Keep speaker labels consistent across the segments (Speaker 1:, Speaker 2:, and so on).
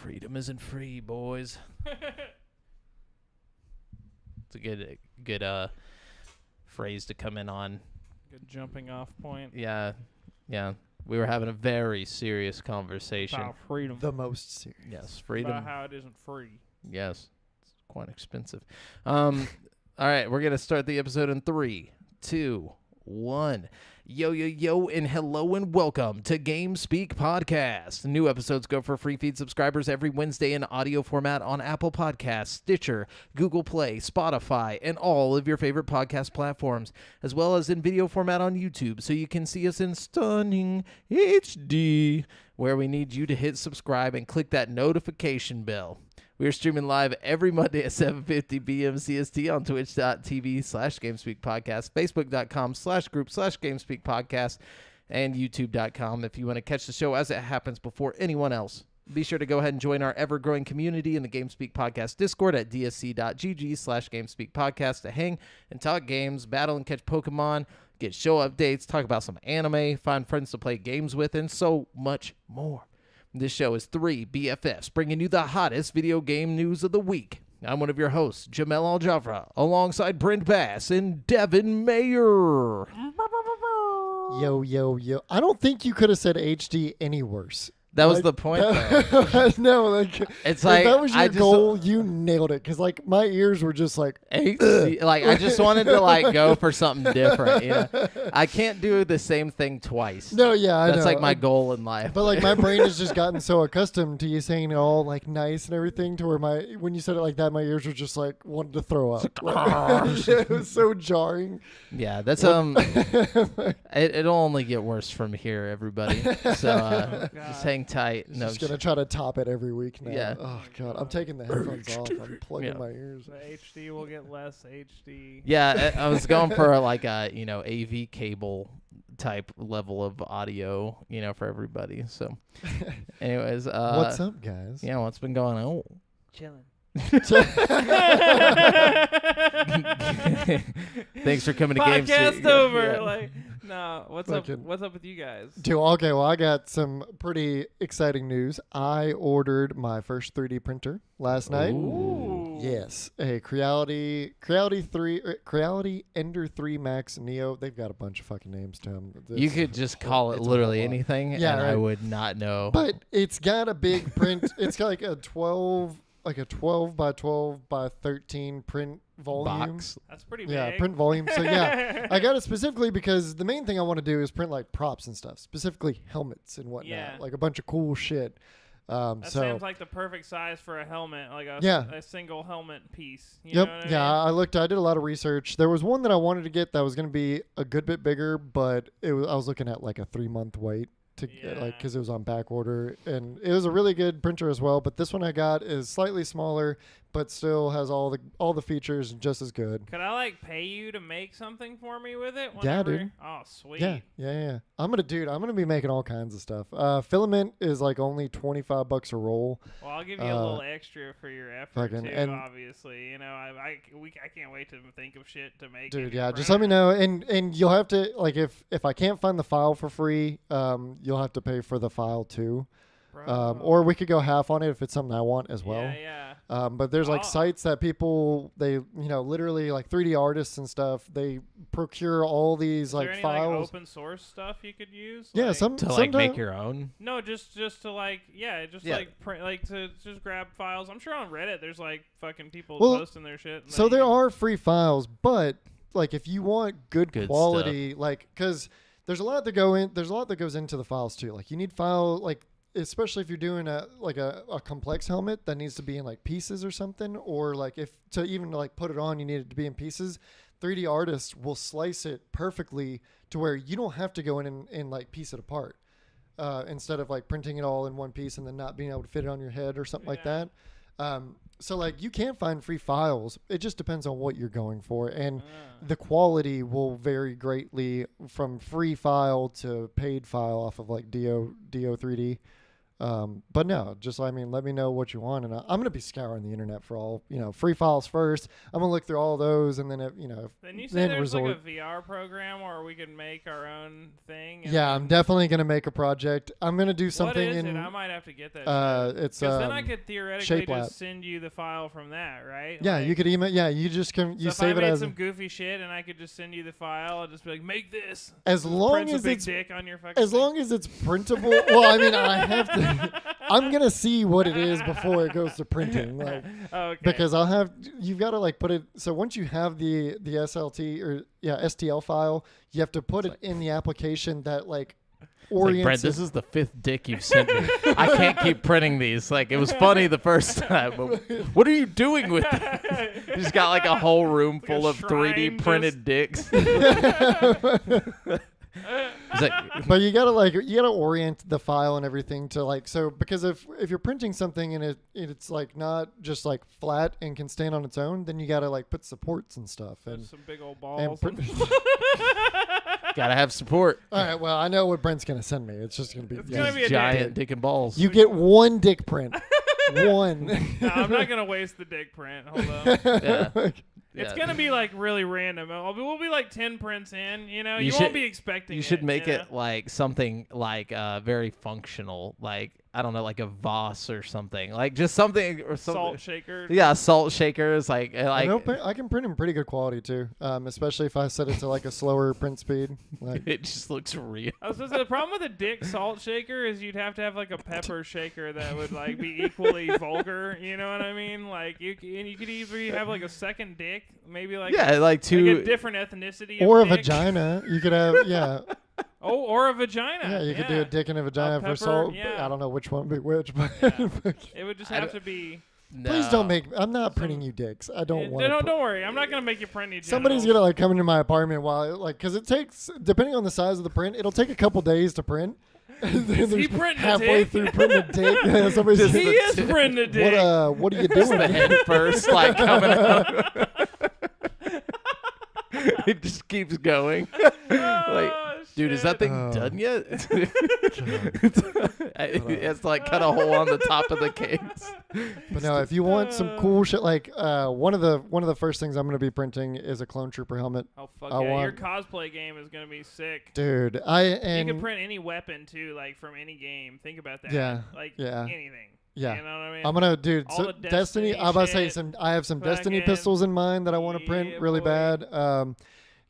Speaker 1: Freedom isn't free, boys. It's a good phrase to come in on.
Speaker 2: Good jumping off point.
Speaker 1: Yeah. We were having a very serious conversation.
Speaker 2: About freedom.
Speaker 3: The most serious.
Speaker 1: Yes, freedom.
Speaker 2: About how it isn't free.
Speaker 1: Yes, it's quite expensive. All right, we're gonna start the episode in 3, 2, 1. Yo, and hello and welcome to Game Speak Podcast. New episodes go for free feed subscribers every Wednesday in audio format on Apple Podcasts, Stitcher, Google Play, Spotify, and all of your favorite podcast platforms, as well as in video format on YouTube, so you can see us in stunning HD, where we need you to hit subscribe and click that notification bell. We are streaming live every Monday at 7:50 p.m. CST on twitch.tv/GameSpeakPodcast, Facebook.com/group/GameSpeakPodcast, and YouTube.com if you want to catch the show as it happens before anyone else. Be sure to go ahead and join our ever-growing community in the GameSpeak Podcast Discord at dsc.gg/GameSpeakPodcast to hang and talk games, battle and catch Pokemon, get show updates, talk about some anime, find friends to play games with, and so much more. This show is 3 BFFs, bringing you the hottest video game news of the week. I'm one of your hosts, Jamel Al-Jafra, alongside Brent Bass and Devin Mayer.
Speaker 3: Yo. I don't think you could have said HD any worse.
Speaker 1: That was the point, though.
Speaker 3: No, like,
Speaker 1: It's
Speaker 3: if
Speaker 1: like,
Speaker 3: that was
Speaker 1: I
Speaker 3: your
Speaker 1: just-
Speaker 3: goal, you nailed it. Because, like, my ears were just like,
Speaker 1: HD, like, I just wanted to, like, go for something different, you know? I can't do the same thing twice.
Speaker 3: no, yeah, I know.
Speaker 1: That's like my goal in life.
Speaker 3: But, like, my brain has just gotten so accustomed to you saying it all, like, nice and everything to where when you said it like that, my ears were just, like, wanted to throw up. It was so jarring.
Speaker 1: Yeah, that's, it'll only get worse from here, everybody. So, just hang tight.
Speaker 3: Just
Speaker 1: No,
Speaker 3: going to try to top it every week now.
Speaker 1: Yeah.
Speaker 3: Oh, God. I'm taking the headphones off. I'm plugging
Speaker 1: Yeah.
Speaker 3: my ears.
Speaker 2: The HD will get less HD.
Speaker 1: yeah, I was going for like a, AV cable type level of audio, for everybody. So, anyways,
Speaker 3: What's up, guys?
Speaker 1: Yeah, what's been going on?
Speaker 2: Chilling.
Speaker 1: Thanks for coming to Game
Speaker 2: Podcast
Speaker 1: Speak.
Speaker 2: over.
Speaker 1: Yeah.
Speaker 2: Like, no. What's up?
Speaker 3: Fucking-
Speaker 2: What's up with you guys?
Speaker 3: Dude, okay, well, I got some pretty exciting news. I ordered my first 3D printer last night.
Speaker 1: Ooh.
Speaker 3: Yes, a Creality Ender 3 Max Neo. They've got a bunch of fucking names to them.
Speaker 1: You could just call it
Speaker 3: it's a
Speaker 1: literally
Speaker 3: whole lot.
Speaker 1: anything,
Speaker 3: Yeah,
Speaker 1: and I
Speaker 3: right.
Speaker 1: would not know.
Speaker 3: But it's got a big print. It's got like a 12 by 12 by 13 print volume.
Speaker 1: Box.
Speaker 2: That's pretty big.
Speaker 3: Yeah, print volume. So yeah, I got it specifically because the main thing I want to do is print like props and stuff, specifically helmets and whatnot,
Speaker 2: Yeah.
Speaker 3: like a bunch of cool shit.
Speaker 2: That
Speaker 3: So
Speaker 2: sounds like the perfect size for a helmet, like a single helmet piece. You
Speaker 3: yep,
Speaker 2: know what I
Speaker 3: yeah.
Speaker 2: mean?
Speaker 3: I did a lot of research. There was one that I wanted to get that was going to be a good bit bigger, but I was looking at like a 3-month wait to get,
Speaker 2: Yeah.
Speaker 3: because it was on back order, and it was a really good printer as well. But this one I got is slightly smaller, but still has all the features and just as good.
Speaker 2: Could I like pay you to make something for me with it?
Speaker 3: Yeah,
Speaker 2: whenever-
Speaker 3: dude.
Speaker 2: Oh, sweet.
Speaker 3: Yeah. I'm gonna be making all kinds of stuff. Filament is like only $25 a roll.
Speaker 2: Well, I'll give you a little extra for your effort
Speaker 3: fucking-
Speaker 2: too.
Speaker 3: and-
Speaker 2: Obviously, I can't wait to think of shit to make.
Speaker 3: Dude,
Speaker 2: in
Speaker 3: yeah,
Speaker 2: your
Speaker 3: just let me
Speaker 2: printer.
Speaker 3: know, and you'll have to, like, if I can't find the file for free, you'll have to pay for the file too,
Speaker 2: Bro.
Speaker 3: or we could go half on it if it's something I want as well.
Speaker 2: Yeah.
Speaker 3: But there's like
Speaker 2: Oh.
Speaker 3: sites that people literally like 3D artists and stuff, they procure all these
Speaker 2: Is
Speaker 3: like
Speaker 2: there any
Speaker 3: files.
Speaker 2: like open source stuff you could use?
Speaker 3: Yeah,
Speaker 2: Like-
Speaker 3: some
Speaker 1: To like make
Speaker 3: sometime-
Speaker 1: your own.
Speaker 2: No, just to like
Speaker 1: Yeah.
Speaker 2: like print, like to just grab files. I'm sure on Reddit there's like fucking people
Speaker 3: Well,
Speaker 2: posting their shit. and
Speaker 3: So
Speaker 2: then
Speaker 3: there
Speaker 2: you can-
Speaker 3: are free files, but like if you want good
Speaker 1: Good
Speaker 3: quality, like because there's a lot that goes into the files too. Like you need file, like especially if you're doing a complex helmet that needs to be in like pieces or something, or like if to even like put it on, you need it to be in pieces. 3D artists will slice it perfectly to where you don't have to go in and like piece it apart. Instead of like printing it all in one piece and then not being able to fit it on your head or something like
Speaker 2: Yeah.
Speaker 3: that. So like you can find free files. It just depends on what you're going for, and
Speaker 2: Ah.
Speaker 3: the quality will vary greatly from free file to paid file off of like Do 3D. But no, just let me know what you want, and I'm gonna be scouring the internet for all free files first. I'm gonna look through all those, and then
Speaker 2: Then you say there's like a VR program, or we can make our own thing.
Speaker 3: Yeah, I'm definitely gonna make a project. I'm gonna do something
Speaker 2: what is
Speaker 3: in.
Speaker 2: it? I might have to get that.
Speaker 3: It's
Speaker 2: because then I could theoretically
Speaker 3: ShapeLab.
Speaker 2: just send you the file from that, right?
Speaker 3: Yeah,
Speaker 2: like,
Speaker 3: you could email. Yeah, you just can. You
Speaker 2: so
Speaker 3: save
Speaker 2: if I
Speaker 3: it
Speaker 2: made
Speaker 3: as
Speaker 2: some goofy shit, and I could just send you the file and just be like, make this.
Speaker 3: as long
Speaker 2: Print
Speaker 3: as
Speaker 2: a big
Speaker 3: it's
Speaker 2: dick on your fucking
Speaker 3: as
Speaker 2: thing.
Speaker 3: long as it's printable. Well, I mean, I have to. I'm gonna see what it is before it goes to printing, like,
Speaker 2: Okay.
Speaker 3: because you've got to like put it. So once you have the SLT or STL file, you have to put it in the application that like orients.
Speaker 1: Brent, this is the 5th dick you've sent me. I can't keep printing these. Like, it was funny the first time, but what are you doing with it? You just got like a whole room
Speaker 2: Like
Speaker 1: full
Speaker 2: a
Speaker 1: of 3D
Speaker 2: shrine
Speaker 1: printed dicks. It's like,
Speaker 3: But you gotta orient the file and everything to like, so because if you're printing something and it's like not just like flat and can stand on its own, then you gotta like put supports and stuff and
Speaker 2: some big old
Speaker 3: and
Speaker 2: balls.
Speaker 1: gotta have support.
Speaker 3: all right, well, I know what Brent's gonna send me. It's just gonna be,
Speaker 2: It's gonna be a
Speaker 1: Giant dick and balls.
Speaker 3: you get one dick print. One.
Speaker 2: No, I'm not gonna waste the dick print. Hold on.
Speaker 1: Yeah.
Speaker 2: It's
Speaker 1: Yeah.
Speaker 2: gonna be like really random. We'll be like 10 prints in. You know,
Speaker 1: You
Speaker 2: you
Speaker 1: should-
Speaker 2: won't be expecting.
Speaker 1: You should make
Speaker 2: you
Speaker 1: it like something like very functional, like I don't know, like a Voss or something, like just something or something.
Speaker 2: salt shaker.
Speaker 1: Yeah, salt shakers, like
Speaker 3: I can print in pretty good quality too, especially if I set it to like a slower print speed. Like,
Speaker 1: it just looks real.
Speaker 2: I was gonna say, the problem with a dick salt shaker is you'd have to have like a pepper shaker that would like be equally vulgar. You know what I mean? Like you could either have like a second dick, maybe like
Speaker 1: Yeah, like
Speaker 2: a
Speaker 1: two.
Speaker 2: different ethnicity,
Speaker 3: or a
Speaker 2: of dick.
Speaker 3: vagina. You could have
Speaker 2: Oh, or a vagina.
Speaker 3: yeah. You could do a dick and a vagina
Speaker 2: pepper,
Speaker 3: for salt.
Speaker 2: yeah.
Speaker 3: I don't know which one would be which, but
Speaker 2: It would just
Speaker 1: I
Speaker 2: have
Speaker 1: don't-
Speaker 2: to be.
Speaker 3: please don't make. I'm not printing you dicks. I don't want.
Speaker 2: Don't worry. I'm not gonna make you print any.
Speaker 3: Somebody's
Speaker 2: genitals.
Speaker 3: gonna like come into my apartment while like, because it takes, depending on the size of the print, it'll take a couple days to print. And then
Speaker 2: Is he
Speaker 3: there's
Speaker 2: printing a
Speaker 3: halfway
Speaker 2: dick?
Speaker 3: through printing a dick. Yeah, somebody's
Speaker 1: Just
Speaker 2: He
Speaker 3: gonna,
Speaker 2: is printing a dick.
Speaker 3: what are you
Speaker 1: Just the
Speaker 3: doing?
Speaker 1: head first, like coming out. It just keeps going. Like,
Speaker 2: Oh,
Speaker 1: dude, is that
Speaker 2: shit.
Speaker 1: thing done yet? It has to like cut a hole on the top of the case.
Speaker 3: But no, if you want some cool shit, like one of the first things I'm gonna be printing is a Clone Trooper helmet,
Speaker 2: Oh fuck
Speaker 3: I
Speaker 2: yeah! Your
Speaker 3: want-
Speaker 2: cosplay game is gonna be sick.
Speaker 3: dude.
Speaker 2: You
Speaker 3: And
Speaker 2: can print any weapon too, like from any game. Think about that.
Speaker 3: Yeah,
Speaker 2: Like
Speaker 3: yeah.
Speaker 2: anything.
Speaker 3: yeah.
Speaker 2: You know what I mean?
Speaker 3: I'm gonna, dude.
Speaker 2: All
Speaker 3: So
Speaker 2: the
Speaker 3: Destiny.
Speaker 2: Destiny
Speaker 3: I'm about to say
Speaker 2: shit,
Speaker 3: I have some Destiny
Speaker 2: fucking-
Speaker 3: pistols in mind that I want to print
Speaker 2: Yeah,
Speaker 3: really
Speaker 2: boy.
Speaker 3: bad.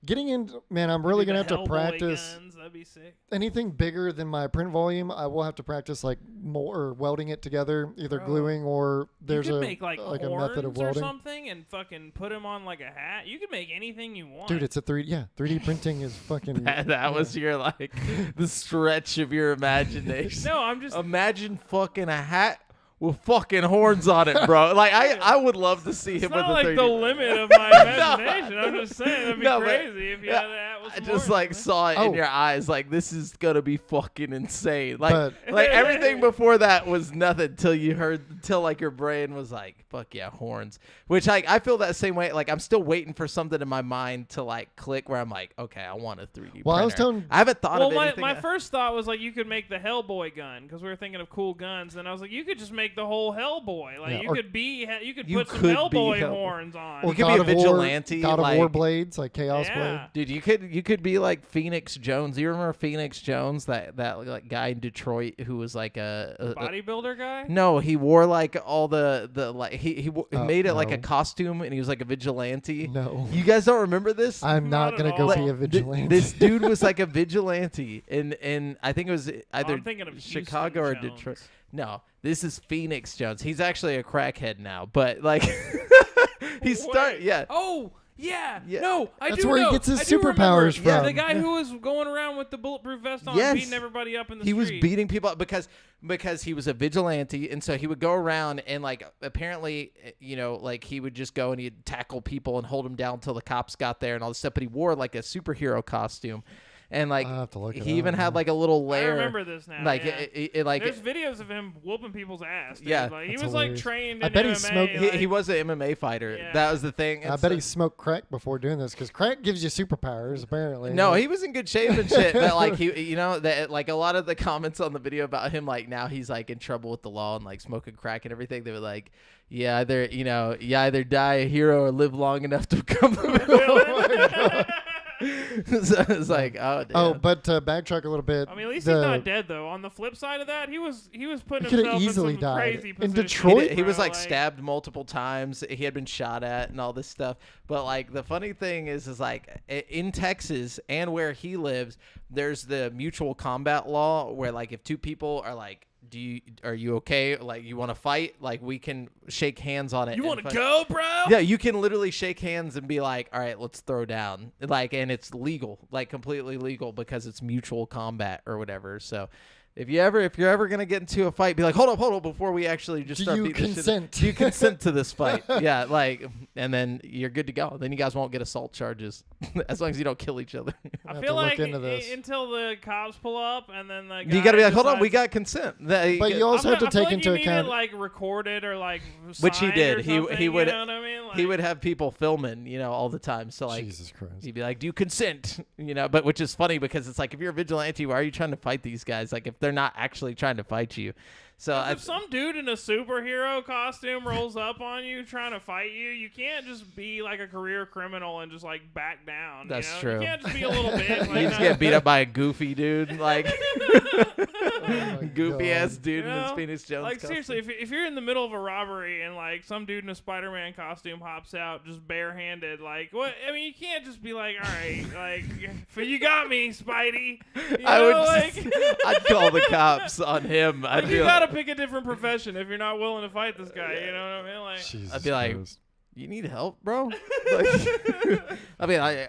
Speaker 3: Getting into, man, I'm really
Speaker 2: Do
Speaker 3: gonna
Speaker 2: the
Speaker 3: have to
Speaker 2: Hellboy
Speaker 3: practice
Speaker 2: Guns. That'd be sick.
Speaker 3: anything bigger than my print volume. I will have to practice like more or welding it together, either
Speaker 2: Bro.
Speaker 3: gluing or there's
Speaker 2: you could
Speaker 3: a
Speaker 2: make like
Speaker 3: a
Speaker 2: horns
Speaker 3: method of
Speaker 2: or
Speaker 3: welding.
Speaker 2: something and fucking put them on like a hat. You could make anything you want.
Speaker 3: Dude, it's a 3D printing is fucking.
Speaker 1: That was your like the stretch of your imagination.
Speaker 2: no, I'm just.
Speaker 1: Imagine fucking a hat with fucking horns on it, bro. Like I would love to see
Speaker 2: it's
Speaker 1: him
Speaker 2: not
Speaker 1: with
Speaker 2: like
Speaker 1: a 3D.
Speaker 2: the limit of my imagination. I'm just saying that'd be
Speaker 1: No, but-
Speaker 2: crazy if you
Speaker 1: yeah,
Speaker 2: had that with
Speaker 1: I
Speaker 2: some
Speaker 1: just
Speaker 2: horns,
Speaker 1: like
Speaker 2: man.
Speaker 1: saw it
Speaker 3: Oh.
Speaker 1: in your eyes, like this is gonna be fucking insane. Like,
Speaker 3: But-
Speaker 1: like everything before that was nothing till like your brain was like, fuck yeah, horns. Which like I feel that same way. Like I'm still waiting for something in my mind to like click where I'm like, okay, I want a 3D.
Speaker 3: Well, I was
Speaker 1: printer.
Speaker 3: telling-
Speaker 1: I haven't thought
Speaker 2: Well,
Speaker 1: of anything.
Speaker 2: my first thought was like you could make the Hellboy gun because we were thinking of cool guns, and I was like you could just make the whole Hellboy. Like
Speaker 3: Yeah,
Speaker 2: you
Speaker 3: or-
Speaker 2: could
Speaker 1: You
Speaker 2: put some
Speaker 1: could be
Speaker 2: Hellboy
Speaker 1: Hellboy.
Speaker 2: horns on.
Speaker 3: Or
Speaker 1: You could be
Speaker 3: God
Speaker 1: a
Speaker 3: of War-
Speaker 1: vigilante,
Speaker 3: God of War
Speaker 1: like-
Speaker 3: blades, like Chaos
Speaker 2: Yeah.
Speaker 3: Blade.
Speaker 1: Dude, you could be like Phoenix Jones. You remember Phoenix Jones, that like guy in Detroit who was like a
Speaker 2: Bodybuilder guy.
Speaker 1: no, he wore like all the like he
Speaker 3: Oh,
Speaker 1: made it like a
Speaker 3: no.
Speaker 1: costume and he was like a vigilante.
Speaker 3: No,
Speaker 1: You guys don't remember this?
Speaker 3: I'm
Speaker 2: Not
Speaker 3: not
Speaker 2: at
Speaker 3: gonna go
Speaker 2: all.
Speaker 3: be a
Speaker 1: Th-
Speaker 3: vigilante.
Speaker 1: This dude was like a vigilante and I think it was either
Speaker 2: I'm thinking of Houston
Speaker 1: Chicago or
Speaker 2: Jones.
Speaker 1: Detroit. No, this is Phoenix Jones. He's actually a crackhead now, but like he started.
Speaker 2: Wait.
Speaker 1: Yeah,
Speaker 2: Oh. Yeah.
Speaker 1: Yeah.
Speaker 2: No, I
Speaker 3: That's
Speaker 2: do
Speaker 3: where he
Speaker 2: know.
Speaker 3: gets his
Speaker 2: I do remember.
Speaker 3: superpowers
Speaker 2: Yeah,
Speaker 3: from.
Speaker 2: the guy who was going around with the bulletproof vest on,
Speaker 1: Yes.
Speaker 2: beating everybody up in the
Speaker 1: he was
Speaker 2: street.
Speaker 1: beating people up because he was a vigilante, and so he would go around and like apparently like he would just go and he'd tackle people and hold them down until the cops got there and all this stuff. But he wore like a superhero costume. and like
Speaker 3: I'll have to look it
Speaker 1: he even
Speaker 3: up,
Speaker 1: had
Speaker 3: yeah.
Speaker 1: like a little
Speaker 2: I
Speaker 1: layer.
Speaker 2: remember this now.
Speaker 1: Like
Speaker 2: yeah.
Speaker 1: like
Speaker 2: There's videos of him whooping people's ass. Dude.
Speaker 1: Yeah.
Speaker 2: Like, he
Speaker 3: That's
Speaker 2: was like
Speaker 3: hilarious.
Speaker 2: trained
Speaker 3: I
Speaker 2: in
Speaker 3: bet he
Speaker 2: MMA.
Speaker 3: smoked-
Speaker 1: he
Speaker 2: like,
Speaker 1: was an MMA fighter.
Speaker 2: Yeah.
Speaker 1: That was the thing.
Speaker 3: I
Speaker 1: And
Speaker 3: bet
Speaker 1: so-
Speaker 3: he smoked crack before doing this because crack gives you superpowers. Apparently,
Speaker 1: No, he was in good shape and shit. But like that like a lot of the comments on the video about him, like now he's like in trouble with the law and like smoking crack and everything. They were like, yeah, either either die a hero or live long enough to become the villain. So it's like, oh, damn.
Speaker 3: Oh, but to backtrack a little bit.
Speaker 2: I mean, at least
Speaker 3: the-
Speaker 2: he's not dead though. On the flip side of that, he was putting
Speaker 3: He coulda
Speaker 2: himself
Speaker 3: easily
Speaker 2: in some
Speaker 3: died.
Speaker 2: crazy
Speaker 3: In
Speaker 2: positions.
Speaker 3: Detroit?
Speaker 1: He was
Speaker 2: bro,
Speaker 1: like stabbed multiple times. He had been shot at and all this stuff. But like the funny thing is like in Texas and where he lives, there's the mutual combat law where like if two people are like, are you okay? Like you want to fight? Like we can shake hands on it.
Speaker 2: You
Speaker 1: and
Speaker 2: want to
Speaker 1: fight.
Speaker 2: go, bro?
Speaker 1: Yeah, you can literally shake hands and be like, all right, let's throw down. Like, and it's legal, like completely legal because it's mutual combat or whatever. So if you're ever going to get into a fight, be like, hold up, before we actually just
Speaker 3: Do
Speaker 1: start
Speaker 3: you
Speaker 1: beating this shit.
Speaker 3: consent?
Speaker 1: Do you consent to this fight? Yeah, like, and then you're good to go. Then you guys won't get assault charges as long as you don't kill each other.
Speaker 2: I
Speaker 3: have
Speaker 2: feel
Speaker 3: to look
Speaker 2: like
Speaker 3: into this.
Speaker 2: until the cops pull up and then the
Speaker 1: You got to be like,
Speaker 2: guy
Speaker 1: hold on, we
Speaker 2: decides-
Speaker 1: got consent.
Speaker 3: But you also have to
Speaker 2: I feel
Speaker 3: take
Speaker 2: like
Speaker 3: into
Speaker 2: you need
Speaker 3: account.
Speaker 2: it, like recorded or like
Speaker 1: Which he
Speaker 2: signed
Speaker 1: did.
Speaker 2: or
Speaker 1: He
Speaker 2: something,
Speaker 1: would-
Speaker 2: You know what I mean? Like,
Speaker 1: he would have people filming, all the time. So like,
Speaker 3: Jesus Christ.
Speaker 1: he'd be like, do you consent? But which is funny because it's like, if you're a vigilante, why are you trying to fight these guys? Like if they're not actually trying to fight you. So
Speaker 2: if some dude in a superhero costume rolls up on you trying to fight you, you can't just be like a career criminal and just like back down.
Speaker 1: That's
Speaker 2: you know?
Speaker 1: true.
Speaker 2: You can't just be a little bit. Like,
Speaker 1: you just get beat up by a goofy dude, like
Speaker 3: my
Speaker 1: goofy ass
Speaker 3: God.
Speaker 1: dude
Speaker 2: You
Speaker 1: in his
Speaker 2: know?
Speaker 1: Phoenix Jones
Speaker 2: Like
Speaker 1: costume.
Speaker 2: seriously, if you're in the middle of a robbery and like some dude in a Spider-Man costume hops out just barehanded, like what? I mean, you can't just be like, all right, like, you got me, Spidey. You
Speaker 1: I
Speaker 2: know,
Speaker 1: would
Speaker 2: like,
Speaker 1: I'd call the cops on him. I'd
Speaker 2: like
Speaker 1: be
Speaker 2: you
Speaker 1: like,
Speaker 2: gotta pick a different profession if you're not willing to fight this guy. You know what I mean? Like,
Speaker 3: Jesus
Speaker 1: I'd be like,
Speaker 3: Christ.
Speaker 1: you need help, bro? Like, I mean, I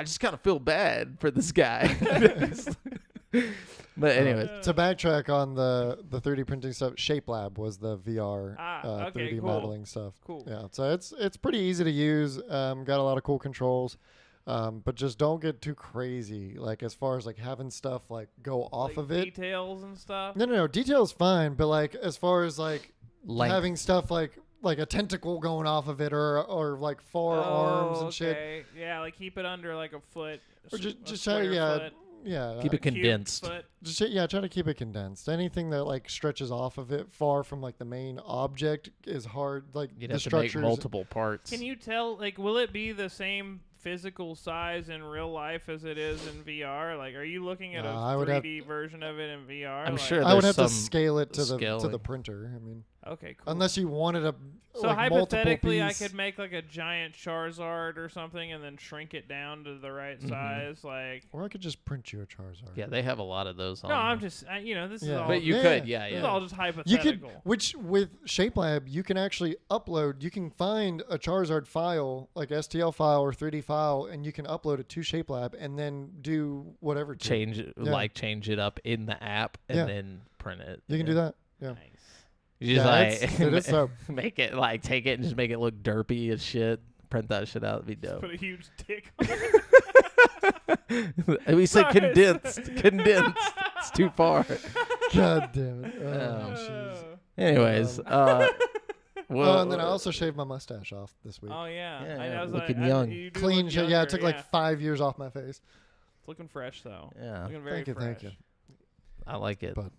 Speaker 1: just kind of feel bad for this guy. But anyways,
Speaker 3: To backtrack on the 3D printing stuff, Shape Lab was the VR
Speaker 2: okay,
Speaker 3: 3D
Speaker 2: cool.
Speaker 3: modeling stuff.
Speaker 2: Cool.
Speaker 3: Yeah, so it's pretty easy to use. Got a lot of cool controls, but just don't get too crazy. Like as far as like having stuff like go off
Speaker 2: like
Speaker 3: of it.
Speaker 2: details and stuff.
Speaker 3: No. Details fine, but like as far as like
Speaker 1: Length.
Speaker 3: having stuff like a tentacle going off of it or like forearms and shit.
Speaker 2: Okay. Yeah, like keep it under like a foot.
Speaker 3: Or
Speaker 2: a
Speaker 3: just
Speaker 2: square
Speaker 3: try
Speaker 2: foot,
Speaker 1: keep it
Speaker 2: cube
Speaker 1: condensed.
Speaker 2: foot.
Speaker 3: try to keep it condensed. Anything that like stretches off of it far from like the main object is hard. Like
Speaker 1: You'd
Speaker 3: the
Speaker 1: have to make
Speaker 3: structures.
Speaker 1: multiple parts.
Speaker 2: Can you tell, like, will it be the same physical size in real life as it is in VR? Like, are you looking at
Speaker 3: I
Speaker 2: a
Speaker 3: would have-
Speaker 2: 3D version of it in VR?
Speaker 1: I'm
Speaker 2: Like-
Speaker 1: sure
Speaker 3: I would
Speaker 1: there's
Speaker 3: have to
Speaker 1: some
Speaker 3: scale it to the
Speaker 1: scaling.
Speaker 3: printer. I mean,
Speaker 2: Okay, cool.
Speaker 3: unless you wanted a
Speaker 2: so
Speaker 3: like, multiple
Speaker 2: hypothetically, I
Speaker 3: piece.
Speaker 2: could make like a giant Charizard or something, and then shrink it down to the right size. Like,
Speaker 3: Or I could just print you a Charizard.
Speaker 1: Yeah, they have a lot of those on.
Speaker 2: no, I'm just, this is
Speaker 3: Yeah.
Speaker 2: all.
Speaker 1: But you
Speaker 3: Yeah.
Speaker 1: could, yeah,
Speaker 2: this is
Speaker 1: yeah.
Speaker 2: all just
Speaker 3: You
Speaker 2: hypothetical.
Speaker 3: could, which with ShapeLab, you can actually upload. You can find a Charizard file, like STL file or 3D file, and you can upload it to ShapeLab and then do whatever. To it.
Speaker 1: Change it up in the app and
Speaker 3: Yeah.
Speaker 1: then print it.
Speaker 3: You can do that. Yeah.
Speaker 2: Nice.
Speaker 1: You just
Speaker 3: Yeah, it is so.
Speaker 1: make it like take it and just make it look derpy as shit. Print that shit out. It'd be dope.
Speaker 2: Put a huge dick on
Speaker 1: We said
Speaker 2: Sorry.
Speaker 1: condensed. It's too far.
Speaker 3: God damn it. Oh,
Speaker 1: Oh.
Speaker 3: jeez.
Speaker 1: Anyways,
Speaker 3: Oh, and then I also shaved my mustache off this week.
Speaker 2: Oh yeah,
Speaker 1: Yeah,
Speaker 2: I was
Speaker 1: looking
Speaker 2: like,
Speaker 1: young.
Speaker 2: you do
Speaker 3: Clean
Speaker 2: look
Speaker 3: shit. Yeah, it
Speaker 2: younger,
Speaker 3: took like 5 years off my face.
Speaker 2: It's looking fresh though.
Speaker 1: Yeah.
Speaker 2: Looking very
Speaker 3: Thank you,
Speaker 2: fresh.
Speaker 3: thank you.
Speaker 1: I like it.
Speaker 3: But-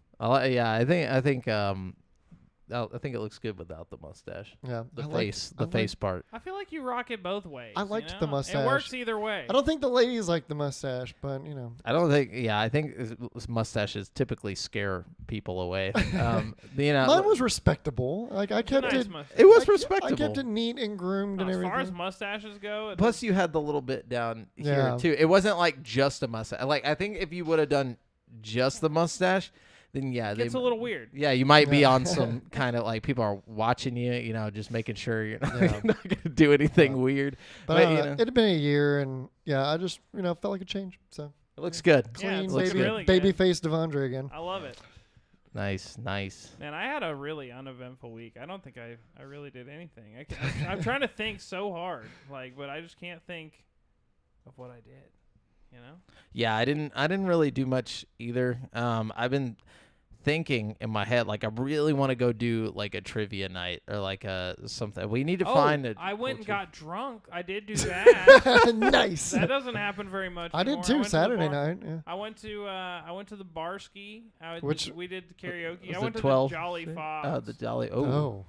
Speaker 1: I think it looks good without the mustache.
Speaker 3: Yeah,
Speaker 1: The
Speaker 3: I liked-
Speaker 1: face,
Speaker 3: I
Speaker 1: the
Speaker 3: liked-
Speaker 1: face part.
Speaker 2: I feel like you rock it both ways.
Speaker 3: I
Speaker 2: you
Speaker 3: liked
Speaker 2: know?
Speaker 3: the mustache.
Speaker 2: It works either way.
Speaker 3: I don't think the ladies like the mustache, but
Speaker 1: I don't think. Yeah, I think mustaches typically scare people away.
Speaker 3: mine was respectable. Like I kept
Speaker 2: Nice
Speaker 3: it.
Speaker 2: mustache.
Speaker 1: It was
Speaker 3: I
Speaker 1: respectable.
Speaker 3: kept it neat and groomed
Speaker 2: No,
Speaker 3: and
Speaker 2: as
Speaker 3: everything.
Speaker 2: far as mustaches go,
Speaker 1: Plus, you had the little bit down here
Speaker 3: Yeah.
Speaker 1: too. It wasn't like just a mustache. Like I think if you would have done just the mustache, then yeah,
Speaker 2: it gets a little weird.
Speaker 1: yeah, you might be
Speaker 3: Yeah.
Speaker 1: on some kind of like people are watching you, just making sure you're not,
Speaker 3: Yeah.
Speaker 1: not gonna do anything
Speaker 3: Yeah.
Speaker 1: weird.
Speaker 3: but
Speaker 1: but,
Speaker 3: it had been a year, and yeah, I just felt like a change. So
Speaker 1: It looks good.
Speaker 2: Yeah,
Speaker 3: clean
Speaker 2: it's
Speaker 1: looks
Speaker 3: baby,
Speaker 1: good.
Speaker 2: really
Speaker 3: baby
Speaker 2: good.
Speaker 3: face Devondre again.
Speaker 2: I love it.
Speaker 1: Nice.
Speaker 2: Man, I had a really uneventful week. I don't think I really did anything. I'm trying to think so hard, but I just can't think of what I did. You know.
Speaker 1: Yeah, I didn't really do much either. I've been thinking in my head like I really want to go do like a trivia night or like a something. We need to find it.
Speaker 2: I went and got drunk. I did do that.
Speaker 3: Nice.
Speaker 2: That doesn't happen very much.
Speaker 3: I did
Speaker 2: anymore.
Speaker 3: too.
Speaker 2: went to the
Speaker 3: Saturday
Speaker 2: bar-
Speaker 3: night. Yeah.
Speaker 2: I went to the bar ski. We did the karaoke.
Speaker 1: Was
Speaker 2: I
Speaker 1: it
Speaker 2: went to
Speaker 1: 12?
Speaker 2: the Jolly Fox.
Speaker 1: Oh, the Jolly. Oh,
Speaker 3: Oh.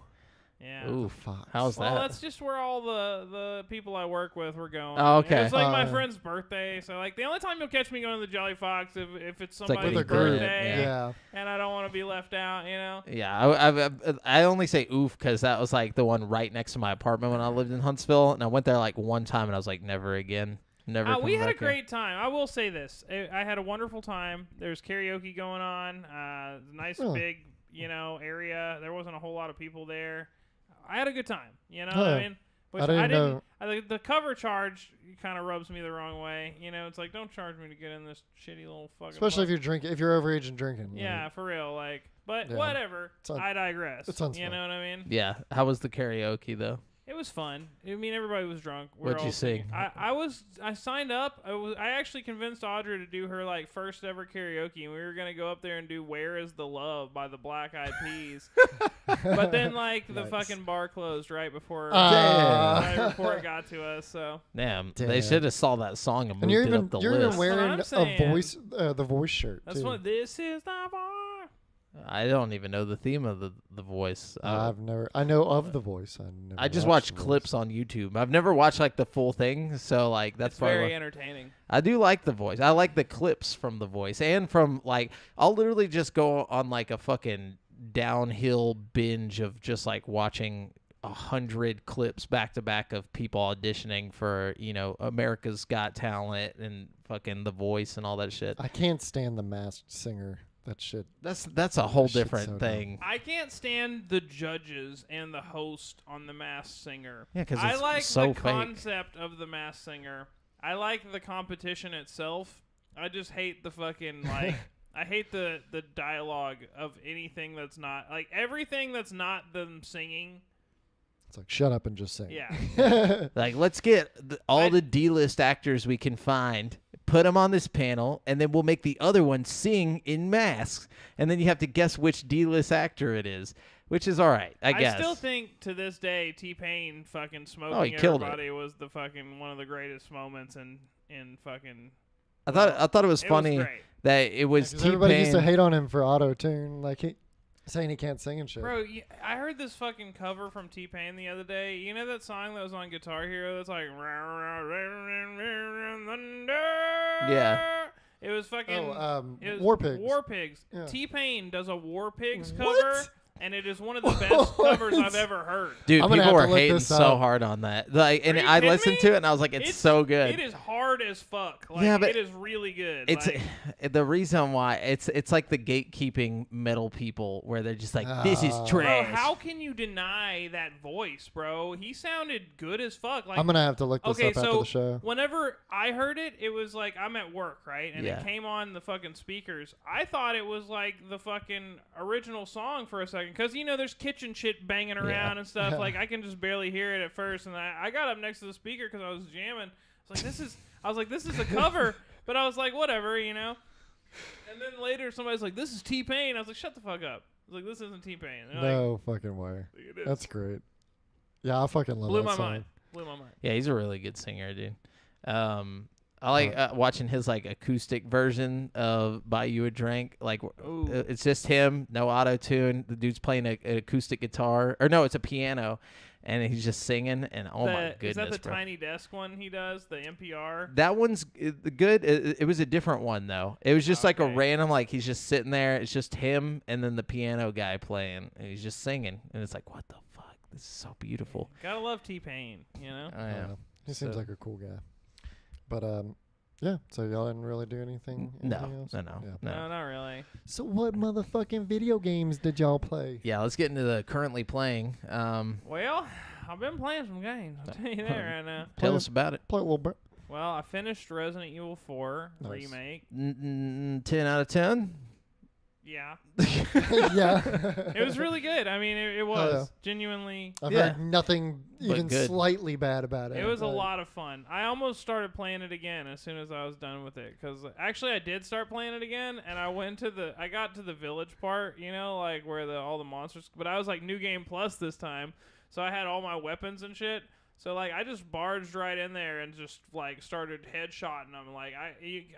Speaker 2: Yeah.
Speaker 1: ooh.
Speaker 3: Fox.
Speaker 1: How's
Speaker 2: Well,
Speaker 1: that?
Speaker 2: that's just where all the people I work with were going.
Speaker 1: Oh, okay.
Speaker 2: It's like my
Speaker 3: Uh,
Speaker 2: friend's birthday, so like the only time you'll catch me going to the Jolly Fox if it's
Speaker 1: like
Speaker 2: somebody's
Speaker 3: with a group,
Speaker 2: birthday,
Speaker 3: Yeah.
Speaker 2: and I don't want to be left out.
Speaker 1: Yeah, I only say oof because that was like the one right next to my apartment when I lived in Huntsville, and I went there like one time, and I was like, never again, never.
Speaker 2: We
Speaker 1: coming
Speaker 2: had a
Speaker 1: back here.
Speaker 2: great time. I will say this: I had a wonderful time. There's karaoke going on. Nice
Speaker 3: Oh.
Speaker 2: big area. There wasn't a whole lot of people there. I had a good time. You know
Speaker 3: Huh.
Speaker 2: what I mean? Which
Speaker 3: I didn't know.
Speaker 2: the cover charge kind of rubs me the wrong way. It's like, don't charge me to get in this shitty little fucking.
Speaker 3: Especially if
Speaker 2: place.
Speaker 3: you're drinking, if you're overage and drinking.
Speaker 2: Yeah, for real. Like, but
Speaker 3: Yeah.
Speaker 2: whatever.
Speaker 3: It's un-
Speaker 2: I digress.
Speaker 3: it sounds
Speaker 2: You
Speaker 3: fun.
Speaker 2: know what I mean?
Speaker 1: Yeah, how was the karaoke though?
Speaker 2: It was fun. I mean, everybody was drunk. We were
Speaker 1: What'd you
Speaker 2: all
Speaker 1: sing?
Speaker 2: I signed up. I actually convinced Audra to do her like first ever karaoke, and we were gonna go up there and do "Where Is the Love" by the Black Eyed Peas. But then like the
Speaker 3: Nice.
Speaker 2: fucking bar closed right before before it got to us. So
Speaker 1: Damn, they
Speaker 3: Damn.
Speaker 1: should have saw that song and moved
Speaker 3: And you're
Speaker 1: it
Speaker 3: even
Speaker 1: up the
Speaker 3: you're
Speaker 1: list.
Speaker 3: even wearing
Speaker 2: I'm
Speaker 3: a
Speaker 2: saying.
Speaker 3: voice the voice shirt
Speaker 2: that's
Speaker 3: too.
Speaker 2: what this is the bar.
Speaker 1: I don't even know the theme of the voice.
Speaker 3: I know of the voice.
Speaker 1: I just watched clips on YouTube. I've never watched like the full thing, so like that's
Speaker 2: It's
Speaker 1: probably
Speaker 2: very
Speaker 1: why-
Speaker 2: entertaining.
Speaker 1: I do like the voice. I like the clips from the voice and from like I'll literally just go on like a fucking downhill binge of just like watching 100 clips back to back of people auditioning for America's Got Talent and fucking The Voice and all that shit.
Speaker 3: I can't stand the Masked Singer. That shit.
Speaker 1: That's a whole
Speaker 3: That shit's
Speaker 1: different
Speaker 3: so dumb.
Speaker 1: thing.
Speaker 2: I can't stand the judges and the host on The Masked Singer.
Speaker 1: Yeah, 'cause
Speaker 2: I
Speaker 1: it's
Speaker 2: like
Speaker 1: so
Speaker 2: the
Speaker 1: fake.
Speaker 2: concept of The Masked Singer. I like the competition itself. I just hate the fucking like. I hate the dialogue of anything that's not like everything that's not them singing.
Speaker 3: It's like shut up and just sing.
Speaker 2: Yeah.
Speaker 1: Like, let's get all
Speaker 2: I-
Speaker 1: the D-list actors we can find, put them on this panel, and then we'll make the other one sing in masks. And then you have to guess which D-list actor it is, which is all right, I guess.
Speaker 2: I still think to this day T-Pain fucking smoking
Speaker 1: Oh, he killed it.
Speaker 2: everybody was the fucking one of the greatest moments in fucking.
Speaker 1: I thought it was funny
Speaker 2: Was great.
Speaker 1: that it was
Speaker 3: 'Cause everybody used to
Speaker 1: T-Pain.
Speaker 3: hate on him for auto tune, like saying he can't sing and shit.
Speaker 2: Bro, I heard this fucking cover from T-Pain the other day. You know that song that was on Guitar Hero that's like
Speaker 1: Yeah.
Speaker 2: It was fucking it was
Speaker 3: War Pigs.
Speaker 2: War Pigs.
Speaker 3: Yeah.
Speaker 2: T-Pain does a War Pigs
Speaker 3: What?
Speaker 2: cover, and it is one of the best covers I've ever heard.
Speaker 1: Dude,
Speaker 3: I'm gonna
Speaker 1: people
Speaker 3: have
Speaker 1: were
Speaker 3: to look
Speaker 1: hating
Speaker 3: this
Speaker 1: so
Speaker 3: up.
Speaker 1: hard on that. Like, and
Speaker 2: Are you
Speaker 1: I
Speaker 2: kidding
Speaker 1: listened
Speaker 2: me?
Speaker 1: to it, and I was like, it's so good.
Speaker 2: It is hard as fuck. Like,
Speaker 1: Yeah, but
Speaker 2: it is really good.
Speaker 1: It's
Speaker 2: like,
Speaker 1: the reason why it's like the gatekeeping metal people where they're just like, this is
Speaker 3: Oh.
Speaker 2: bro,
Speaker 1: trash.
Speaker 2: how can you deny that voice, bro? He sounded good as fuck. Like,
Speaker 3: I'm gonna have to look this
Speaker 2: okay,
Speaker 3: up after
Speaker 2: so
Speaker 3: the show.
Speaker 2: whenever I heard it, it was like I'm at work, right? And
Speaker 1: Yeah.
Speaker 2: it came on the fucking speakers. I thought it was like the fucking original song for a second. Because, there's kitchen shit banging around and stuff.
Speaker 3: Yeah.
Speaker 2: Like, I can just barely hear it at first. And I got up next to the speaker because I was jamming. I was like, this is a cover. But I was like, whatever, And then later somebody's like, this is T-Pain. I was like, shut the fuck up. I was like, this isn't T-Pain. And they're
Speaker 3: No fucking way.
Speaker 2: like, it is.
Speaker 3: That's great. Yeah, I fucking love
Speaker 2: Blew
Speaker 3: that
Speaker 2: my
Speaker 3: song.
Speaker 2: mind. Blew my mind.
Speaker 1: Yeah, he's a really good singer, dude. I like watching his like acoustic version of "Buy You a Drink." Like,
Speaker 2: Ooh.
Speaker 1: it's just him, no auto tune. The dude's playing an acoustic guitar, or no, it's a piano, and he's just singing. And oh my goodness,
Speaker 2: Is that the
Speaker 1: bro.
Speaker 2: Tiny Desk one he does? The NPR?
Speaker 1: That one's good. It was a different one though. It was just like a
Speaker 2: Okay.
Speaker 1: random, like he's just sitting there. It's just him and then the piano guy playing, and he's just singing. And it's like, what the fuck? This is so beautiful.
Speaker 2: Gotta love T-Pain,
Speaker 1: I
Speaker 3: Yeah.
Speaker 1: am.
Speaker 3: He seems
Speaker 1: So-
Speaker 3: like a cool guy. But yeah. So y'all didn't really do anything. anything
Speaker 1: No,
Speaker 3: else?
Speaker 1: no,
Speaker 3: Yeah.
Speaker 2: No, not really.
Speaker 3: So what motherfucking video games did y'all play?
Speaker 1: Yeah, let's get into the currently playing.
Speaker 2: Well, I've been playing some games. I'll tell you that right now.
Speaker 1: Tell us about it.
Speaker 3: Play a little bit.
Speaker 2: Well, I finished Resident Evil 4
Speaker 3: Nice.
Speaker 2: remake.
Speaker 1: 10 out of 10.
Speaker 2: Yeah.
Speaker 3: Yeah.
Speaker 2: It was really good. I mean, it was
Speaker 3: yeah.
Speaker 2: genuinely.
Speaker 3: I've
Speaker 1: Yeah.
Speaker 3: heard nothing
Speaker 1: But
Speaker 3: even
Speaker 1: good.
Speaker 3: slightly bad about it.
Speaker 2: It was a
Speaker 3: but-
Speaker 2: lot of fun. I almost started playing it again as soon as I was done with it. Because actually, I did start playing it again, and I got to the village part, you know, like where all the monsters. But I was like New Game Plus this time, so I had all my weapons and shit. So like I just barged right in there and just like started headshotting them. Like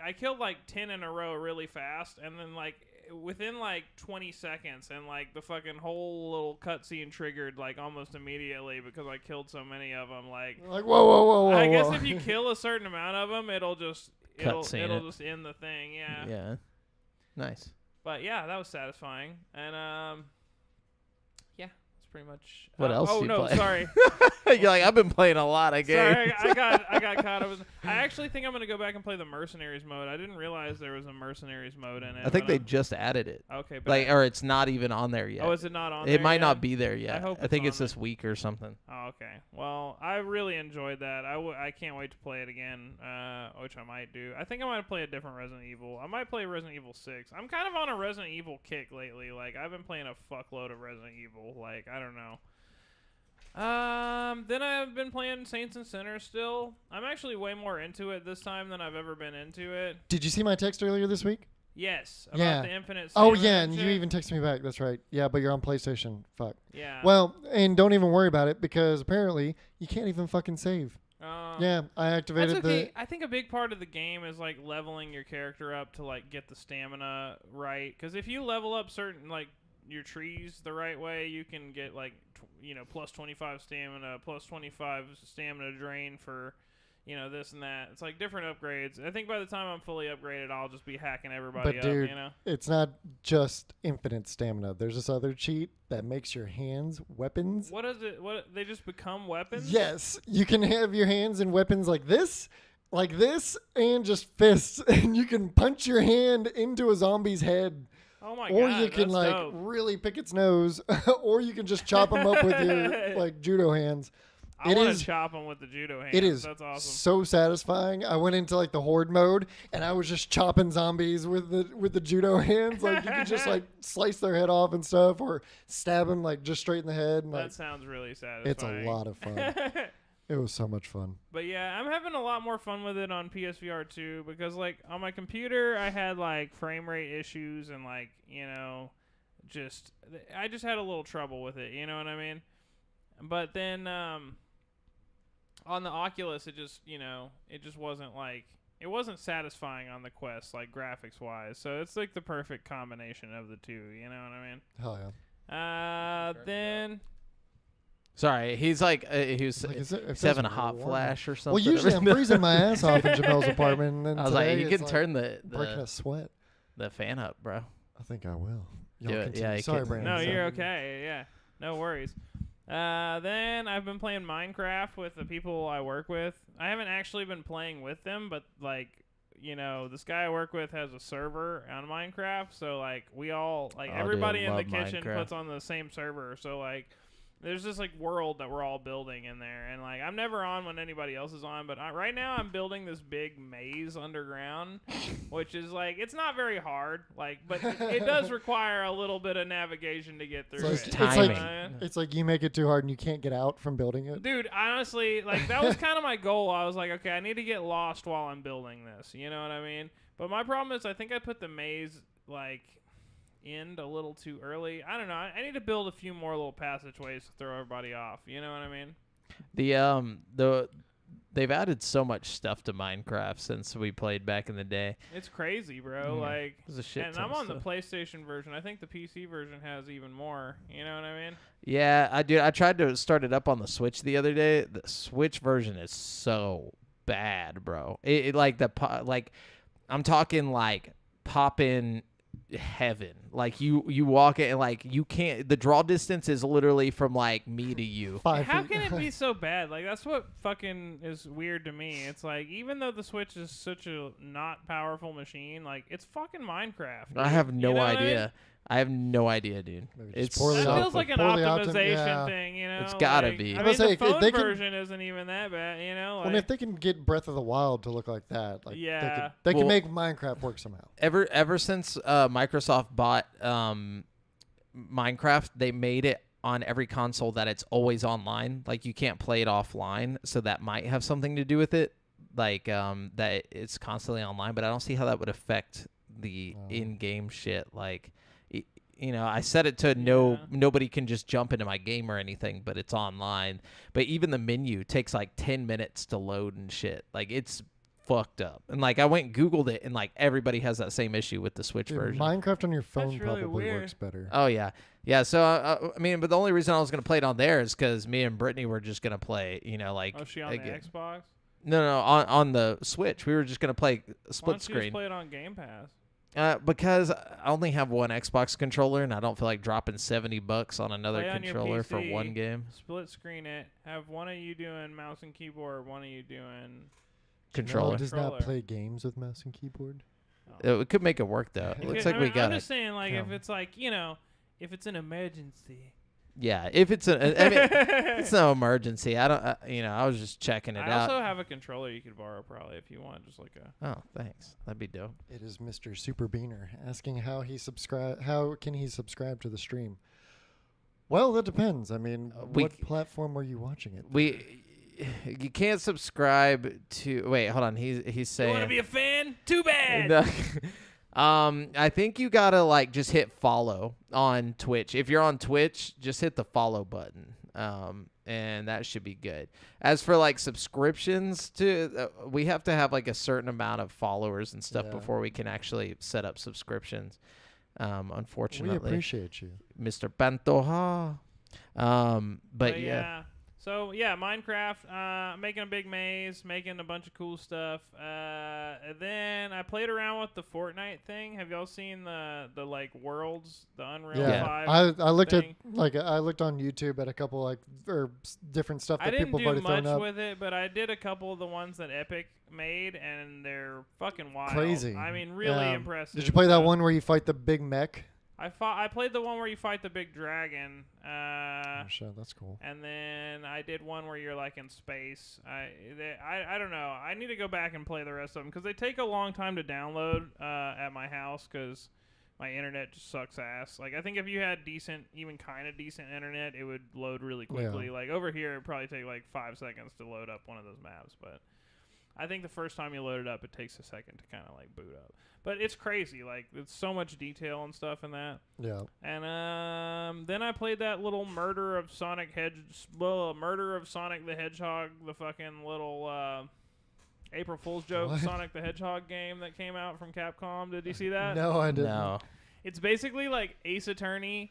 Speaker 2: I killed like 10 in a row really fast, and then like within like 20 seconds, and like the fucking whole little cutscene triggered like almost immediately because I killed so many of them. Like
Speaker 3: Like, whoa.
Speaker 2: I guess
Speaker 3: whoa.
Speaker 2: if you kill a certain amount of them, it'll
Speaker 1: Cutscene it.
Speaker 2: just end the thing. Yeah.
Speaker 1: Yeah. Nice.
Speaker 2: But yeah, that was satisfying. And yeah, that's pretty much.
Speaker 1: What else
Speaker 2: Oh
Speaker 1: you
Speaker 2: no,
Speaker 1: play?
Speaker 2: sorry.
Speaker 1: You're like, I've been playing a lot of games.
Speaker 2: Sorry, I got caught up. I actually think I'm gonna go back and play the Mercenaries mode. I didn't realize there was a Mercenaries mode in it.
Speaker 1: I think
Speaker 2: but
Speaker 1: they
Speaker 2: I'm-
Speaker 1: just added it.
Speaker 2: Okay, but
Speaker 1: Like, or it's not even on there yet.
Speaker 2: oh, is it not on?
Speaker 1: It
Speaker 2: there
Speaker 1: might
Speaker 2: yet?
Speaker 1: not be there yet.
Speaker 2: hope
Speaker 1: I
Speaker 2: it's
Speaker 1: think
Speaker 2: on
Speaker 1: it's this week or something.
Speaker 2: Oh, okay. Well, I really enjoyed that. I can't wait to play it again, which I might do. I think I might play a different Resident Evil. I might play Resident Evil 6. I'm kind of on a Resident Evil kick lately. Like, I've been playing a fuckload of Resident Evil. Like, I don't know. Then I've been playing Saints and Sinners still. I'm actually way more into it this time than I've ever been into it.
Speaker 3: Did you see my text earlier this week?
Speaker 2: Yes, about
Speaker 3: Yeah.
Speaker 2: the infinite
Speaker 3: Oh,
Speaker 2: stamina
Speaker 3: yeah, and you
Speaker 2: shit.
Speaker 3: even texted me back. That's right. Yeah, but you're on PlayStation. Fuck.
Speaker 2: Yeah.
Speaker 3: Well, and don't even worry about it because apparently you can't even fucking save. Yeah, I activated
Speaker 2: That's okay. I think a big part of the game is like leveling your character up to like get the stamina right. Because if you level up certain like your trees the right way, you can get like plus 25 stamina, plus 25 stamina drain for this and that. It's like different upgrades. I think by the time I'm fully upgraded, I'll just be hacking everybody
Speaker 3: But
Speaker 2: up.
Speaker 3: dude, it's not just infinite stamina. There's this other cheat that makes your hands weapons.
Speaker 2: What is it? What they just become weapons?
Speaker 3: Yes, you can have your hands in weapons like this, and just fists, and you can punch your hand into a zombie's head.
Speaker 2: Oh my
Speaker 3: Or
Speaker 2: god.
Speaker 3: you can
Speaker 2: that's
Speaker 3: like
Speaker 2: dope.
Speaker 3: really pick its nose, or you can just chop them up with your like judo hands.
Speaker 2: I
Speaker 3: It
Speaker 2: want
Speaker 3: is-
Speaker 2: to chop them with the judo hands.
Speaker 3: It is
Speaker 2: That's awesome.
Speaker 3: so satisfying. I went into like the horde mode, and I was just chopping zombies with the judo hands. Like you could just like slice their head off and stuff, or stab them like just straight in the head. And, like
Speaker 2: That sounds really satisfying.
Speaker 3: it's a lot of fun. It was so much fun.
Speaker 2: But yeah, I'm having a lot more fun with it on PSVR 2 because like on my computer I had like frame rate issues and like, I just had a little trouble with it, you know what I mean? But then on the Oculus it just wasn't satisfying on the Quest like graphics wise. So it's like the perfect combination of the two, you know what I mean?
Speaker 3: Hell yeah.
Speaker 2: Then
Speaker 1: Sorry, he's like he was
Speaker 3: Like, it
Speaker 1: he's
Speaker 3: feels
Speaker 1: having a hot
Speaker 3: warm.
Speaker 1: flash or something.
Speaker 3: Well, usually I'm freezing my ass off in Jamel's apartment. And then
Speaker 1: I was like,
Speaker 3: today
Speaker 1: you
Speaker 3: it's
Speaker 1: can turn the
Speaker 3: breaking a sweat.
Speaker 1: the fan up, bro.
Speaker 3: I think I will. Y'all
Speaker 1: Yeah,
Speaker 3: continue.
Speaker 1: yeah, you
Speaker 3: Sorry,
Speaker 1: can-
Speaker 3: Brandon.
Speaker 2: no,
Speaker 3: So-
Speaker 2: you're okay. Yeah, no worries. Then I've been playing Minecraft with the people I work with. I haven't actually been playing with them, but like, this guy I work with has a server on Minecraft, so like we all like
Speaker 1: Oh,
Speaker 2: everybody
Speaker 1: dude,
Speaker 2: in the
Speaker 1: love
Speaker 2: kitchen
Speaker 1: Minecraft.
Speaker 2: puts on the same server. So like, there's this like world that we're all building in there, and like I'm never on when anybody else is on, but right now I'm building this big maze underground, which is like it's not very hard, like, but it does require a little bit of navigation to get through
Speaker 3: So
Speaker 2: it.
Speaker 3: it's
Speaker 1: timing.
Speaker 3: It's like you make it too hard and you can't get out from building it.
Speaker 2: Dude, honestly, like that was kind of my goal. I was like, okay, I need to get lost while I'm building this. You know what I mean? But my problem is, I think I put the maze like end a little too early. I don't know. I need to build a few more little passageways to throw everybody off. You know what I mean?
Speaker 1: They've added so much stuff to Minecraft since we played back in the day.
Speaker 2: It's crazy, bro.
Speaker 1: Yeah.
Speaker 2: Like,
Speaker 1: There's a shit
Speaker 2: and
Speaker 1: ton
Speaker 2: I'm
Speaker 1: of
Speaker 2: on the
Speaker 1: stuff.
Speaker 2: PlayStation version. I think the PC version has even more. You know what I mean?
Speaker 1: Yeah, I tried to start it up on the Switch the other day. The Switch version is so bad, bro. It like I'm talking like pop in heaven. Like you walk it and like you can't. The draw distance is literally from like me to you.
Speaker 3: 5
Speaker 2: How
Speaker 3: feet.
Speaker 2: can it be so bad? Like, that's what fucking is weird to me. It's like, even though the Switch is such a not powerful machine, like, it's fucking Minecraft.
Speaker 1: I
Speaker 2: dude.
Speaker 1: have no
Speaker 2: You know what I mean?
Speaker 1: idea. I have no idea, dude.
Speaker 3: Maybe just
Speaker 1: It's
Speaker 3: poorly
Speaker 2: That
Speaker 1: so
Speaker 2: feels like an
Speaker 3: poorly
Speaker 2: optimization thing, you know.
Speaker 1: It's gotta
Speaker 2: like,
Speaker 1: be.
Speaker 2: I
Speaker 3: I
Speaker 2: mean,
Speaker 3: was
Speaker 2: the
Speaker 3: like,
Speaker 2: phone
Speaker 3: they can-
Speaker 2: version isn't even that bad, you know.
Speaker 3: Well, if they can get Breath of the Wild to look like that, like
Speaker 2: Yeah.
Speaker 3: they
Speaker 1: Well-
Speaker 3: can make Minecraft work somehow.
Speaker 1: Ever since Microsoft bought Minecraft, they made it on every console that it's always online. Like you can't play it offline, so that might have something to do with it. Like that it's constantly online, but I don't see how that would affect the in-game shit. Like, you know, I set it to nobody can just jump into my game or anything, but it's online. But even the menu takes like 10 minutes to load and shit. Like it's fucked up. And like I went and Googled it, and like everybody has that same issue with the Switch
Speaker 3: Dude,
Speaker 1: version.
Speaker 3: Minecraft on your phone
Speaker 2: really
Speaker 3: probably
Speaker 2: weird.
Speaker 3: works better.
Speaker 1: Oh yeah, yeah. So I mean, but the only reason I was gonna play it on there is because me and Brittany were just gonna play. You know, like
Speaker 2: Oh, she on
Speaker 1: again-
Speaker 2: the Xbox?
Speaker 1: No, on the Switch. We were just gonna play
Speaker 2: Why
Speaker 1: split
Speaker 2: don't you
Speaker 1: screen.
Speaker 2: just play it on Game Pass?
Speaker 1: Because I only have one Xbox controller, and I don't feel like dropping $70 on another
Speaker 2: Play on your
Speaker 1: controller for
Speaker 2: PC.
Speaker 1: one game.
Speaker 2: Split screen it. Have one of you doing mouse and keyboard, one of you doing.
Speaker 1: Controller.
Speaker 3: No, does not
Speaker 2: Controller.
Speaker 3: play games with mouse and keyboard.
Speaker 1: It could make it work though. It
Speaker 3: Yeah.
Speaker 1: looks
Speaker 2: I
Speaker 1: like we
Speaker 2: mean,
Speaker 1: got
Speaker 2: I'm
Speaker 1: it.
Speaker 2: just saying, like, if
Speaker 3: Yeah.
Speaker 2: it's like, you know, if it's an emergency.
Speaker 1: Yeah, if it's I mean, it's no emergency. I don't. I was just checking it
Speaker 2: I
Speaker 1: out.
Speaker 2: also have a controller you could borrow probably if you want, just like a.
Speaker 1: Oh, thanks. That'd be dope.
Speaker 3: It is Mr. Super Beaner asking how can he subscribe to the stream? Well, that depends. I mean, what platform are you watching it?
Speaker 1: You can't subscribe to. Wait, hold on. He's
Speaker 2: You
Speaker 1: saying.
Speaker 2: want to be a fan? Too bad.
Speaker 1: No. I think you gotta like just hit follow on Twitch. If you're on Twitch, just hit the follow button. And that should be good. As for like subscriptions to, we have to have like a certain amount of followers and stuff
Speaker 3: Yeah.
Speaker 1: before we can actually set up subscriptions.
Speaker 3: We
Speaker 1: Unfortunately,
Speaker 3: appreciate you.
Speaker 1: Mr. Pantoja. But yeah.
Speaker 2: So yeah, Minecraft, making a big maze, making a bunch of cool stuff. Then I played around with the Fortnite thing. Have y'all seen the like worlds, the Unreal
Speaker 3: Yeah,
Speaker 2: 5?
Speaker 3: I looked
Speaker 2: thing?
Speaker 3: I looked on YouTube at a couple different stuff
Speaker 2: I
Speaker 3: that
Speaker 2: didn't
Speaker 3: people have
Speaker 2: do
Speaker 3: already thrown
Speaker 2: much
Speaker 3: up.
Speaker 2: with it, but I did a couple of the ones that Epic made, and they're fucking wild.
Speaker 3: Crazy.
Speaker 2: I mean, really
Speaker 3: Yeah.
Speaker 2: impressive.
Speaker 3: Did you play that
Speaker 2: So
Speaker 3: one where you fight the big mech?
Speaker 2: I played the one where you fight the big dragon.
Speaker 3: Oh shit, that's cool.
Speaker 2: And then I did one where you're like in space. I don't know. I need to go back and play the rest of them because they take a long time to download at my house because my internet just sucks ass. Like I think if you had decent, even kind of decent internet, it would load really quickly.
Speaker 3: Yeah.
Speaker 2: Like over here, it'd probably take like 5 seconds to load up one of those maps. But I think the first time you load it up, it takes a second to kind of like boot up. But it's crazy. Like it's so much detail and stuff in that.
Speaker 3: Yeah.
Speaker 2: And then I played that little Murder of Sonic the Hedgehog, the fucking little April Fool's joke
Speaker 3: What?
Speaker 2: Sonic the Hedgehog game that came out from Capcom. Did you see that?
Speaker 3: No, I didn't.
Speaker 1: No.
Speaker 2: It's basically like Ace Attorney,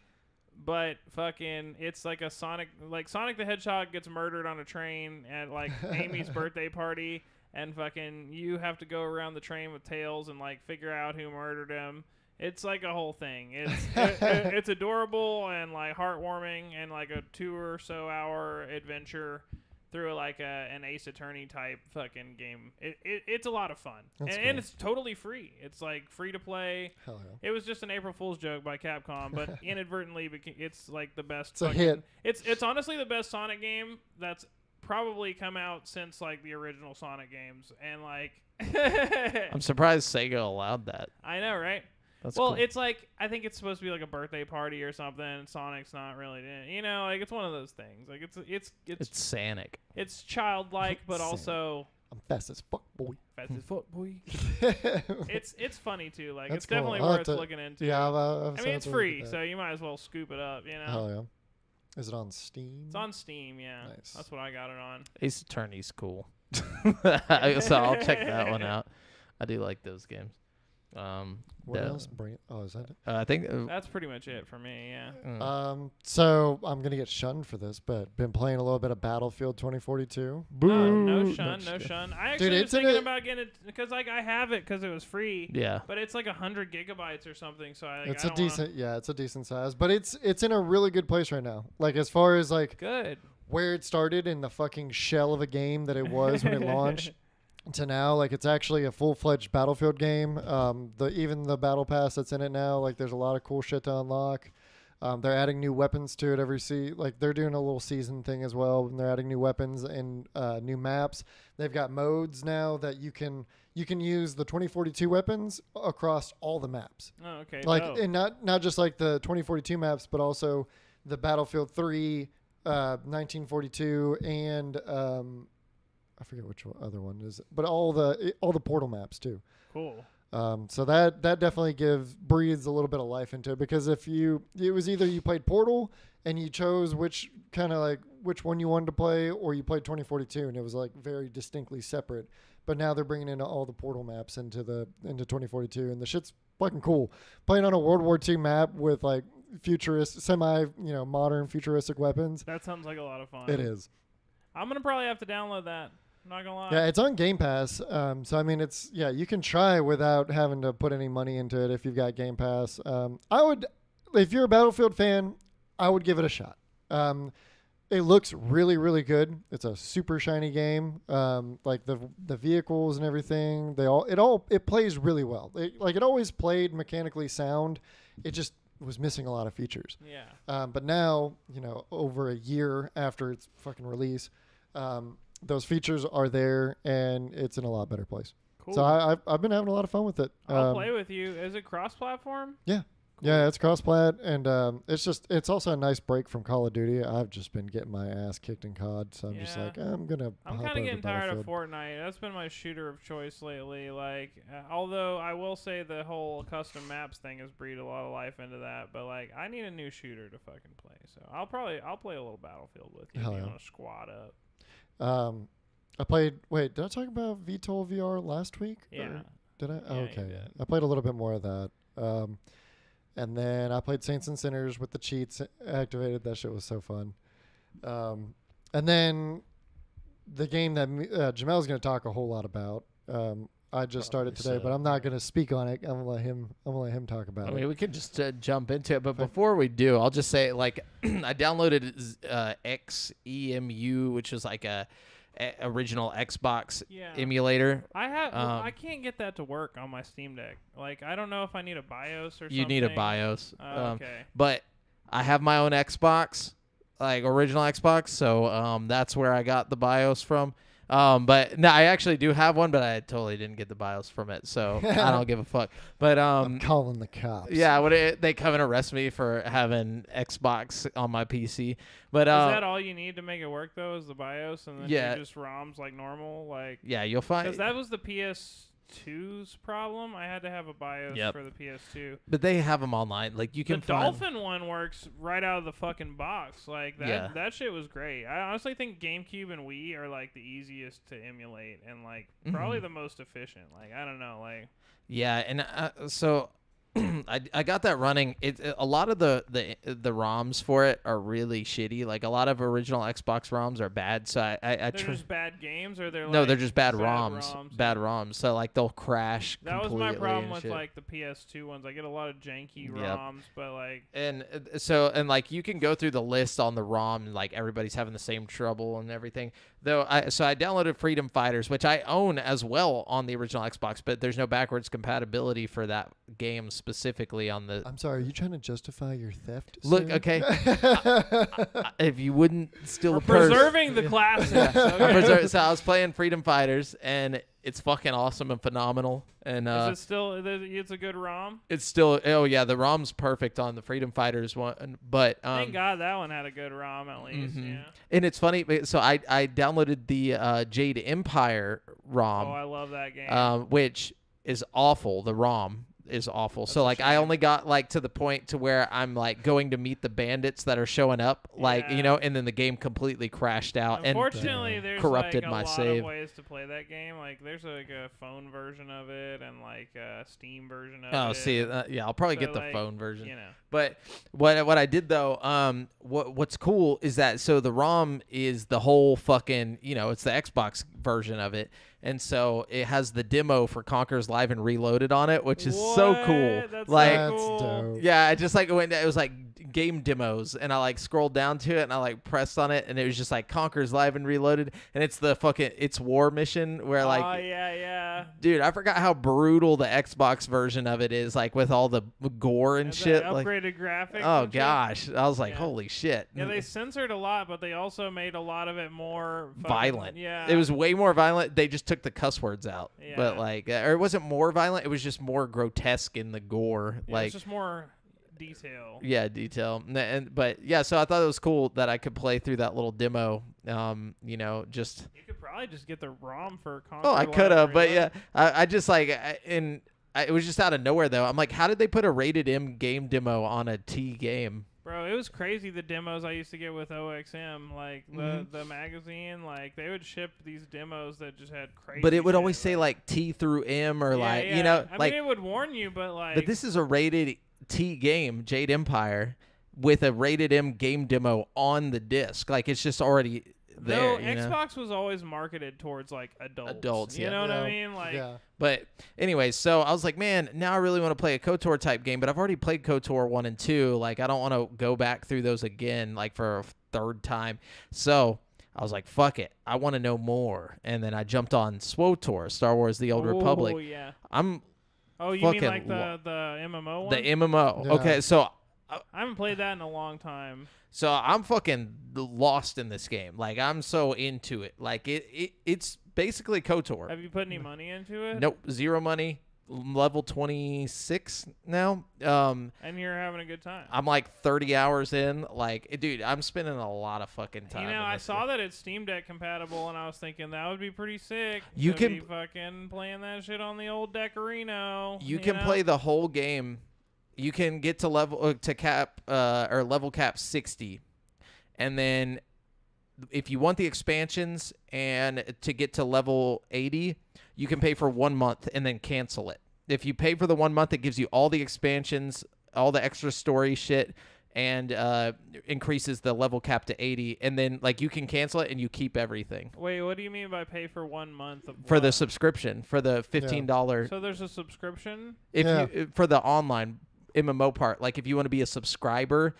Speaker 2: but fucking it's like a Sonic the Hedgehog gets murdered on a train at like Amy's birthday party. And fucking you have to go around the train with Tails and like figure out who murdered him. It's like a whole thing. It's adorable and like heartwarming and like a 2 or so hour adventure through like an Ace Attorney type fucking game. It's a lot of fun.
Speaker 3: That's
Speaker 2: And
Speaker 3: cool.
Speaker 2: it's totally free. It's like free to play.
Speaker 3: Hell yeah.
Speaker 2: It was just an April Fool's joke by Capcom, but inadvertently it's like the best.
Speaker 3: It's a hit.
Speaker 2: It's honestly the best Sonic game that's probably come out since like the original Sonic games, and like
Speaker 1: I'm surprised Sega allowed that.
Speaker 2: I know, right?
Speaker 1: That's
Speaker 2: Well,
Speaker 1: cool.
Speaker 2: it's like I think it's supposed to be like a birthday party or something. And Sonic's not really, like it's one of those things. Like
Speaker 1: It's Sonic.
Speaker 2: it's childlike, but
Speaker 3: Sonic.
Speaker 2: also
Speaker 3: I'm fast as fuck, boy.
Speaker 2: fast as fuck, boy.
Speaker 3: yeah,
Speaker 2: It's funny too. Like
Speaker 3: That's
Speaker 2: it's definitely
Speaker 3: cool. I'll have
Speaker 2: worth
Speaker 3: to-
Speaker 2: looking into.
Speaker 3: I've
Speaker 2: I mean it's free, so you might as well scoop it up.
Speaker 3: Hell yeah. Is it on Steam?
Speaker 2: It's on Steam, yeah.
Speaker 3: Nice.
Speaker 2: That's what I got it on.
Speaker 1: Ace Attorney's cool. So I'll check that one out. I do like those games.
Speaker 3: What
Speaker 1: the-
Speaker 3: else? Is that it?
Speaker 1: I think.
Speaker 2: That's pretty much it for me, yeah.
Speaker 3: So I'm gonna get shunned for this, but been playing a little bit of Battlefield 2042.
Speaker 2: No
Speaker 3: No,
Speaker 2: shun, no
Speaker 3: just
Speaker 2: shun. I actually was
Speaker 3: it's in
Speaker 2: thinking
Speaker 3: a-
Speaker 2: about getting it because like I have it because it was free.
Speaker 1: Yeah.
Speaker 2: But it's like 100 gigabytes or something, so I.
Speaker 3: It's
Speaker 2: I
Speaker 3: a
Speaker 2: don't wanna-
Speaker 3: decent, it's a decent size, but it's in a really good place right now. Like as far as like
Speaker 2: Good.
Speaker 3: where it started in the fucking shell of a game that it was when it launched. to now, like it's actually a full-fledged Battlefield game. Even the battle pass that's in it now, like there's a lot of cool shit to unlock. They're adding new weapons to it like they're doing a little season thing as well, and they're adding new weapons and new maps. They've got modes now that you can use the 2042 weapons across all the maps.
Speaker 2: Oh, okay.
Speaker 3: Like,
Speaker 2: dope.
Speaker 3: and not just like the 2042 maps, but also the Battlefield 3, 1942, and I forget which other one is, but all the Portal maps too.
Speaker 2: Cool.
Speaker 3: So that definitely breathes a little bit of life into it, because it was either you played Portal and you chose which one you wanted to play, or you played 2042 and it was like very distinctly separate. But now they're bringing in all the Portal maps into 2042, and the shit's fucking cool. Playing on a World War II map with like modern futuristic weapons.
Speaker 2: That sounds like a lot of fun.
Speaker 3: It is.
Speaker 2: I'm gonna probably have to download that. I'm not gonna lie.
Speaker 3: Yeah, it's on Game Pass. So I mean, you can try without having to put any money into it if you've got Game Pass. If you're a Battlefield fan, I would give it a shot. It looks really, really good. It's a super shiny game. Like the vehicles and everything, it plays really well. It always played mechanically sound. It just was missing a lot of features.
Speaker 2: Yeah.
Speaker 3: But now, over a year after its fucking release, those features are there, and it's in a lot better place.
Speaker 2: Cool.
Speaker 3: So I've been having a lot of fun with it.
Speaker 2: I'll play with you. Is it cross-platform?
Speaker 3: Yeah.
Speaker 2: Cool.
Speaker 3: Yeah, it's cross-plat, and it's also a nice break from Call of Duty. I've just been getting my ass kicked in COD, so I'm just like, I'm kind of
Speaker 2: getting tired of Fortnite. That's been my shooter of choice lately. Like, although I will say the whole custom maps thing has breathed a lot of life into that, but like, I need a new shooter to fucking play. So I'll play a little Battlefield with you.
Speaker 3: Hell
Speaker 2: You
Speaker 3: yeah.
Speaker 2: want to squad up?
Speaker 3: I played. Wait, did I talk about VTOL VR last week?
Speaker 2: Yeah.
Speaker 3: Or did I?
Speaker 2: Yeah,
Speaker 3: Oh,
Speaker 2: you
Speaker 3: okay.
Speaker 2: did.
Speaker 3: I played a little bit more of that. And then I played Saints and Sinners with the cheats activated. That shit was so fun. And then the game that Jamel's going to talk a whole lot about. I just started today, but I'm not going to speak on it. I'm gonna let him talk about
Speaker 1: I
Speaker 3: it.
Speaker 1: mean, we could just jump into it, but before we do, I'll just say, like, I downloaded XEMU, which is like a original Xbox
Speaker 2: Yeah.
Speaker 1: emulator.
Speaker 2: I can't get that to work on my Steam Deck. Like, I don't know if I need a BIOS or something.
Speaker 1: You need a BIOS.
Speaker 2: Okay.
Speaker 1: But I have my own Xbox, like original Xbox, so that's where I got the BIOS from. But no, I actually do have one, but I totally didn't get the BIOS from it, so I don't give a fuck. But
Speaker 3: I'm calling the cops.
Speaker 1: yeah, they come and arrest me for having Xbox on my PC. But
Speaker 2: is that all you need to make it work though? Is the BIOS, and then
Speaker 1: Yeah.
Speaker 2: you just ROMs like normal? Like,
Speaker 1: yeah, you'll find.
Speaker 2: because that was the PS2's problem. I had to have a BIOS
Speaker 1: Yep.
Speaker 2: for the PS2.
Speaker 1: But they have them online. Like you can
Speaker 2: The
Speaker 1: find.
Speaker 2: Dolphin one works right out of the fucking box. Like that.
Speaker 1: Yeah.
Speaker 2: That shit was great. I honestly think GameCube and Wii are like the easiest to emulate and like probably the most efficient. Like, I don't know. Like,
Speaker 1: Yeah, and so I got that running. A lot of the ROMs for it are really shitty. Like a lot of original Xbox ROMs are bad. So
Speaker 2: they're just bad games, or they're
Speaker 1: no,
Speaker 2: like
Speaker 1: they're just bad
Speaker 2: sad
Speaker 1: ROMs. Bad ROMs. So like they'll crash.
Speaker 2: That was
Speaker 1: completely
Speaker 2: my problem
Speaker 1: and
Speaker 2: with
Speaker 1: shit.
Speaker 2: like the PS2 ones. I get a lot of janky
Speaker 1: Yep.
Speaker 2: ROMs, but like,
Speaker 1: And so like you can go through the list on the ROM, and like everybody's having the same trouble and everything. Though I downloaded Freedom Fighters, which I own as well on the original Xbox, but there's no backwards compatibility for that game specifically on the.
Speaker 3: I'm sorry. Are you trying to justify your theft?
Speaker 1: Look,
Speaker 3: sir?
Speaker 1: okay, if you wouldn't steal
Speaker 2: we're
Speaker 1: a purse,
Speaker 2: preserving the classics.
Speaker 1: I'm
Speaker 2: Okay.
Speaker 1: so I was playing Freedom Fighters, and it's fucking awesome and phenomenal. And
Speaker 2: Is it still? It's a good ROM.
Speaker 1: it's still, oh yeah, the ROM's perfect on the Freedom Fighters one, but
Speaker 2: Thank God that one had a good ROM at least.
Speaker 1: Mhm.
Speaker 2: Yeah.
Speaker 1: And it's funny, so I downloaded the Jade Empire ROM,
Speaker 2: Oh, I love that game.
Speaker 1: which is awful. The ROM is awful. So
Speaker 2: a
Speaker 1: like I
Speaker 2: shame.
Speaker 1: only got like to the point to where I'm like going to meet the bandits that are showing up, like
Speaker 2: Yeah.
Speaker 1: you know, and then the game completely crashed out and
Speaker 2: Unfortunately, there's
Speaker 1: corrupted
Speaker 2: like a
Speaker 1: my
Speaker 2: lot
Speaker 1: save.
Speaker 2: of ways to play that game. Like, there's like a phone version of it and like a Steam version of it.
Speaker 1: Oh, see, yeah, I'll probably
Speaker 2: So,
Speaker 1: get the
Speaker 2: like,
Speaker 1: phone version.
Speaker 2: You know.
Speaker 1: But what I did though, what's cool is that so the ROM is the whole fucking, you know, it's the Xbox version of it, and so it has the demo for Conker's Live and Reloaded on it, which is so cool.
Speaker 2: That's
Speaker 1: like,
Speaker 2: so cool.
Speaker 3: dope.
Speaker 1: yeah, it just like it was like game demos, and I like scrolled down to it, and I like pressed on it, and it was just like Conker's Live and Reloaded, and it's the fucking It's War mission where like,
Speaker 2: oh yeah.
Speaker 1: dude, I forgot how brutal the Xbox version of it is, like with all the gore and
Speaker 2: The
Speaker 1: shit. Like,
Speaker 2: upgraded graphics.
Speaker 1: oh
Speaker 2: and shit.
Speaker 1: gosh, I was like,
Speaker 2: Yeah.
Speaker 1: holy shit.
Speaker 2: Yeah, they censored a lot, but they also made a lot of it more fucking-
Speaker 1: Violent.
Speaker 2: Yeah,
Speaker 1: It was way more violent. They just took the cuss words out. But
Speaker 2: Yeah.
Speaker 1: like, or it wasn't more violent. It was just more grotesque in the gore.
Speaker 2: Yeah,
Speaker 1: like,
Speaker 2: it's just more detail.
Speaker 1: yeah, detail. But yeah, so I thought it was cool that I could play through that little demo. You know, just
Speaker 2: You could probably just get the ROM for Conquer.
Speaker 1: I
Speaker 2: Live
Speaker 1: could have, but
Speaker 2: Reloaded.
Speaker 1: yeah, I just like it was just out of nowhere though. I'm like, how did they put a rated M game demo on a T game?
Speaker 2: Bro, it was crazy the demos I used to get with OXM, like
Speaker 1: Mm-hmm.
Speaker 2: the magazine, like they would ship these demos that just had crazy.
Speaker 1: But it would
Speaker 2: shit,
Speaker 1: always say like T through M or
Speaker 2: yeah,
Speaker 1: like
Speaker 2: yeah.
Speaker 1: you know
Speaker 2: I
Speaker 1: like.
Speaker 2: mean, it would warn you, but like.
Speaker 1: But this is a rated T game, Jade Empire, with a rated M game demo on the disc. Like it's just already there.
Speaker 2: no,
Speaker 1: you know?
Speaker 2: Xbox was always marketed towards like adults.
Speaker 1: Adults,
Speaker 2: You
Speaker 1: yeah.
Speaker 2: know what I
Speaker 3: Yeah.
Speaker 2: mean? Like,
Speaker 3: Yeah.
Speaker 1: But anyways, so I was like, man, now I really want to play a KOTOR type game, but I've already played KOTOR 1 and 2. Like I don't want to go back through those again, like for a third time. So I was like, fuck it. I want to know more. And then I jumped on SWOTOR, Star Wars The Old
Speaker 2: oh
Speaker 1: Republic.
Speaker 2: yeah.
Speaker 1: I'm
Speaker 2: Oh, you mean
Speaker 1: fucking
Speaker 2: like the MMO one?
Speaker 1: the MMO.
Speaker 3: Yeah.
Speaker 1: Okay, so
Speaker 2: I haven't played that in a long time.
Speaker 1: I'm fucking lost in this game. Like I'm so into it. Like it's basically KOTOR.
Speaker 2: Have you put any money into it?
Speaker 1: Nope, zero money. Level 26 now.
Speaker 2: And you're having a good time.
Speaker 1: I'm like 30 hours in. Like, dude, I'm spending a lot of fucking time.
Speaker 2: You know,
Speaker 1: in
Speaker 2: I
Speaker 1: this
Speaker 2: saw
Speaker 1: game.
Speaker 2: that it's Steam Deck compatible, and I was thinking that would be pretty sick.
Speaker 1: You
Speaker 2: to
Speaker 1: can-
Speaker 2: be fucking playing that shit on the old Deckarino.
Speaker 1: You can
Speaker 2: know?
Speaker 1: play the whole game. You can get to level or level cap 60, and then if you want the expansions and to get to level 80, you can pay for 1 month and then cancel it. If you pay for the 1 month, it gives you all the expansions, all the extra story shit, and increases the level cap to 80. And then like you can cancel it and you keep everything
Speaker 2: Wait, what do you mean by pay for 1 month of
Speaker 1: for the
Speaker 2: what?
Speaker 1: subscription for the $15.
Speaker 2: So there's a subscription?
Speaker 1: If
Speaker 3: Yeah.
Speaker 1: you for the online MMO part, like if you want to be a subscriber,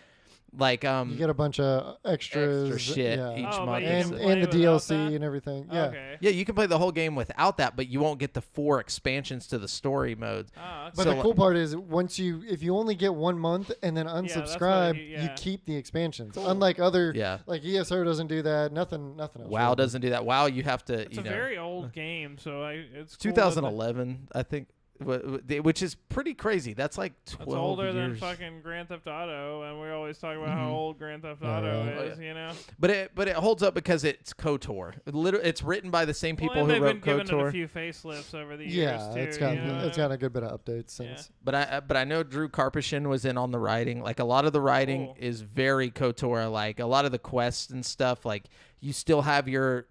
Speaker 1: like
Speaker 3: You get a bunch of extras.
Speaker 1: extra shit
Speaker 3: Yeah.
Speaker 1: each
Speaker 2: Oh, but
Speaker 1: month.
Speaker 2: you can
Speaker 3: and
Speaker 2: play
Speaker 3: and the
Speaker 2: without
Speaker 3: DLC
Speaker 2: that?
Speaker 3: and everything. Yeah.
Speaker 2: Okay.
Speaker 1: Yeah, you can play the whole game without that, but you won't get the 4 expansions to the story modes.
Speaker 2: Oh,
Speaker 3: But
Speaker 1: So,
Speaker 3: the cool part is if you only get 1 month and then
Speaker 2: that's what
Speaker 3: unsubscribe,
Speaker 2: yeah.
Speaker 3: you keep the expansions.
Speaker 2: Cool.
Speaker 3: Unlike other,
Speaker 1: Yeah.
Speaker 3: like ESO doesn't do that. Nothing else.
Speaker 1: WoW
Speaker 3: really.
Speaker 1: doesn't do that. WoW, you have to,
Speaker 2: it's
Speaker 1: you
Speaker 2: a
Speaker 1: know,
Speaker 2: very old game, so it's cool that
Speaker 1: 2011, I think, which is pretty crazy. That's like 12
Speaker 2: It's older than
Speaker 1: years.
Speaker 2: fucking Grand Theft Auto, and we always talk about how
Speaker 1: Mhm.
Speaker 2: old Grand Theft
Speaker 3: Yeah,
Speaker 2: Auto
Speaker 3: right.
Speaker 2: is, you know?
Speaker 1: But it holds up because it's KOTOR. It's written by the same people
Speaker 2: well, and
Speaker 1: who
Speaker 2: they've
Speaker 1: wrote
Speaker 2: been giving it a
Speaker 1: KOTOR.
Speaker 2: few facelifts over the years,
Speaker 3: Yeah,
Speaker 2: too.
Speaker 3: it's got
Speaker 2: you know?
Speaker 3: it's got a good bit of updates since.
Speaker 1: But I know Drew Karpyshyn was in on the writing. Like a lot of the writing
Speaker 2: Cool.
Speaker 1: is very KOTOR. Like a lot of the quests and stuff. Like you still have your,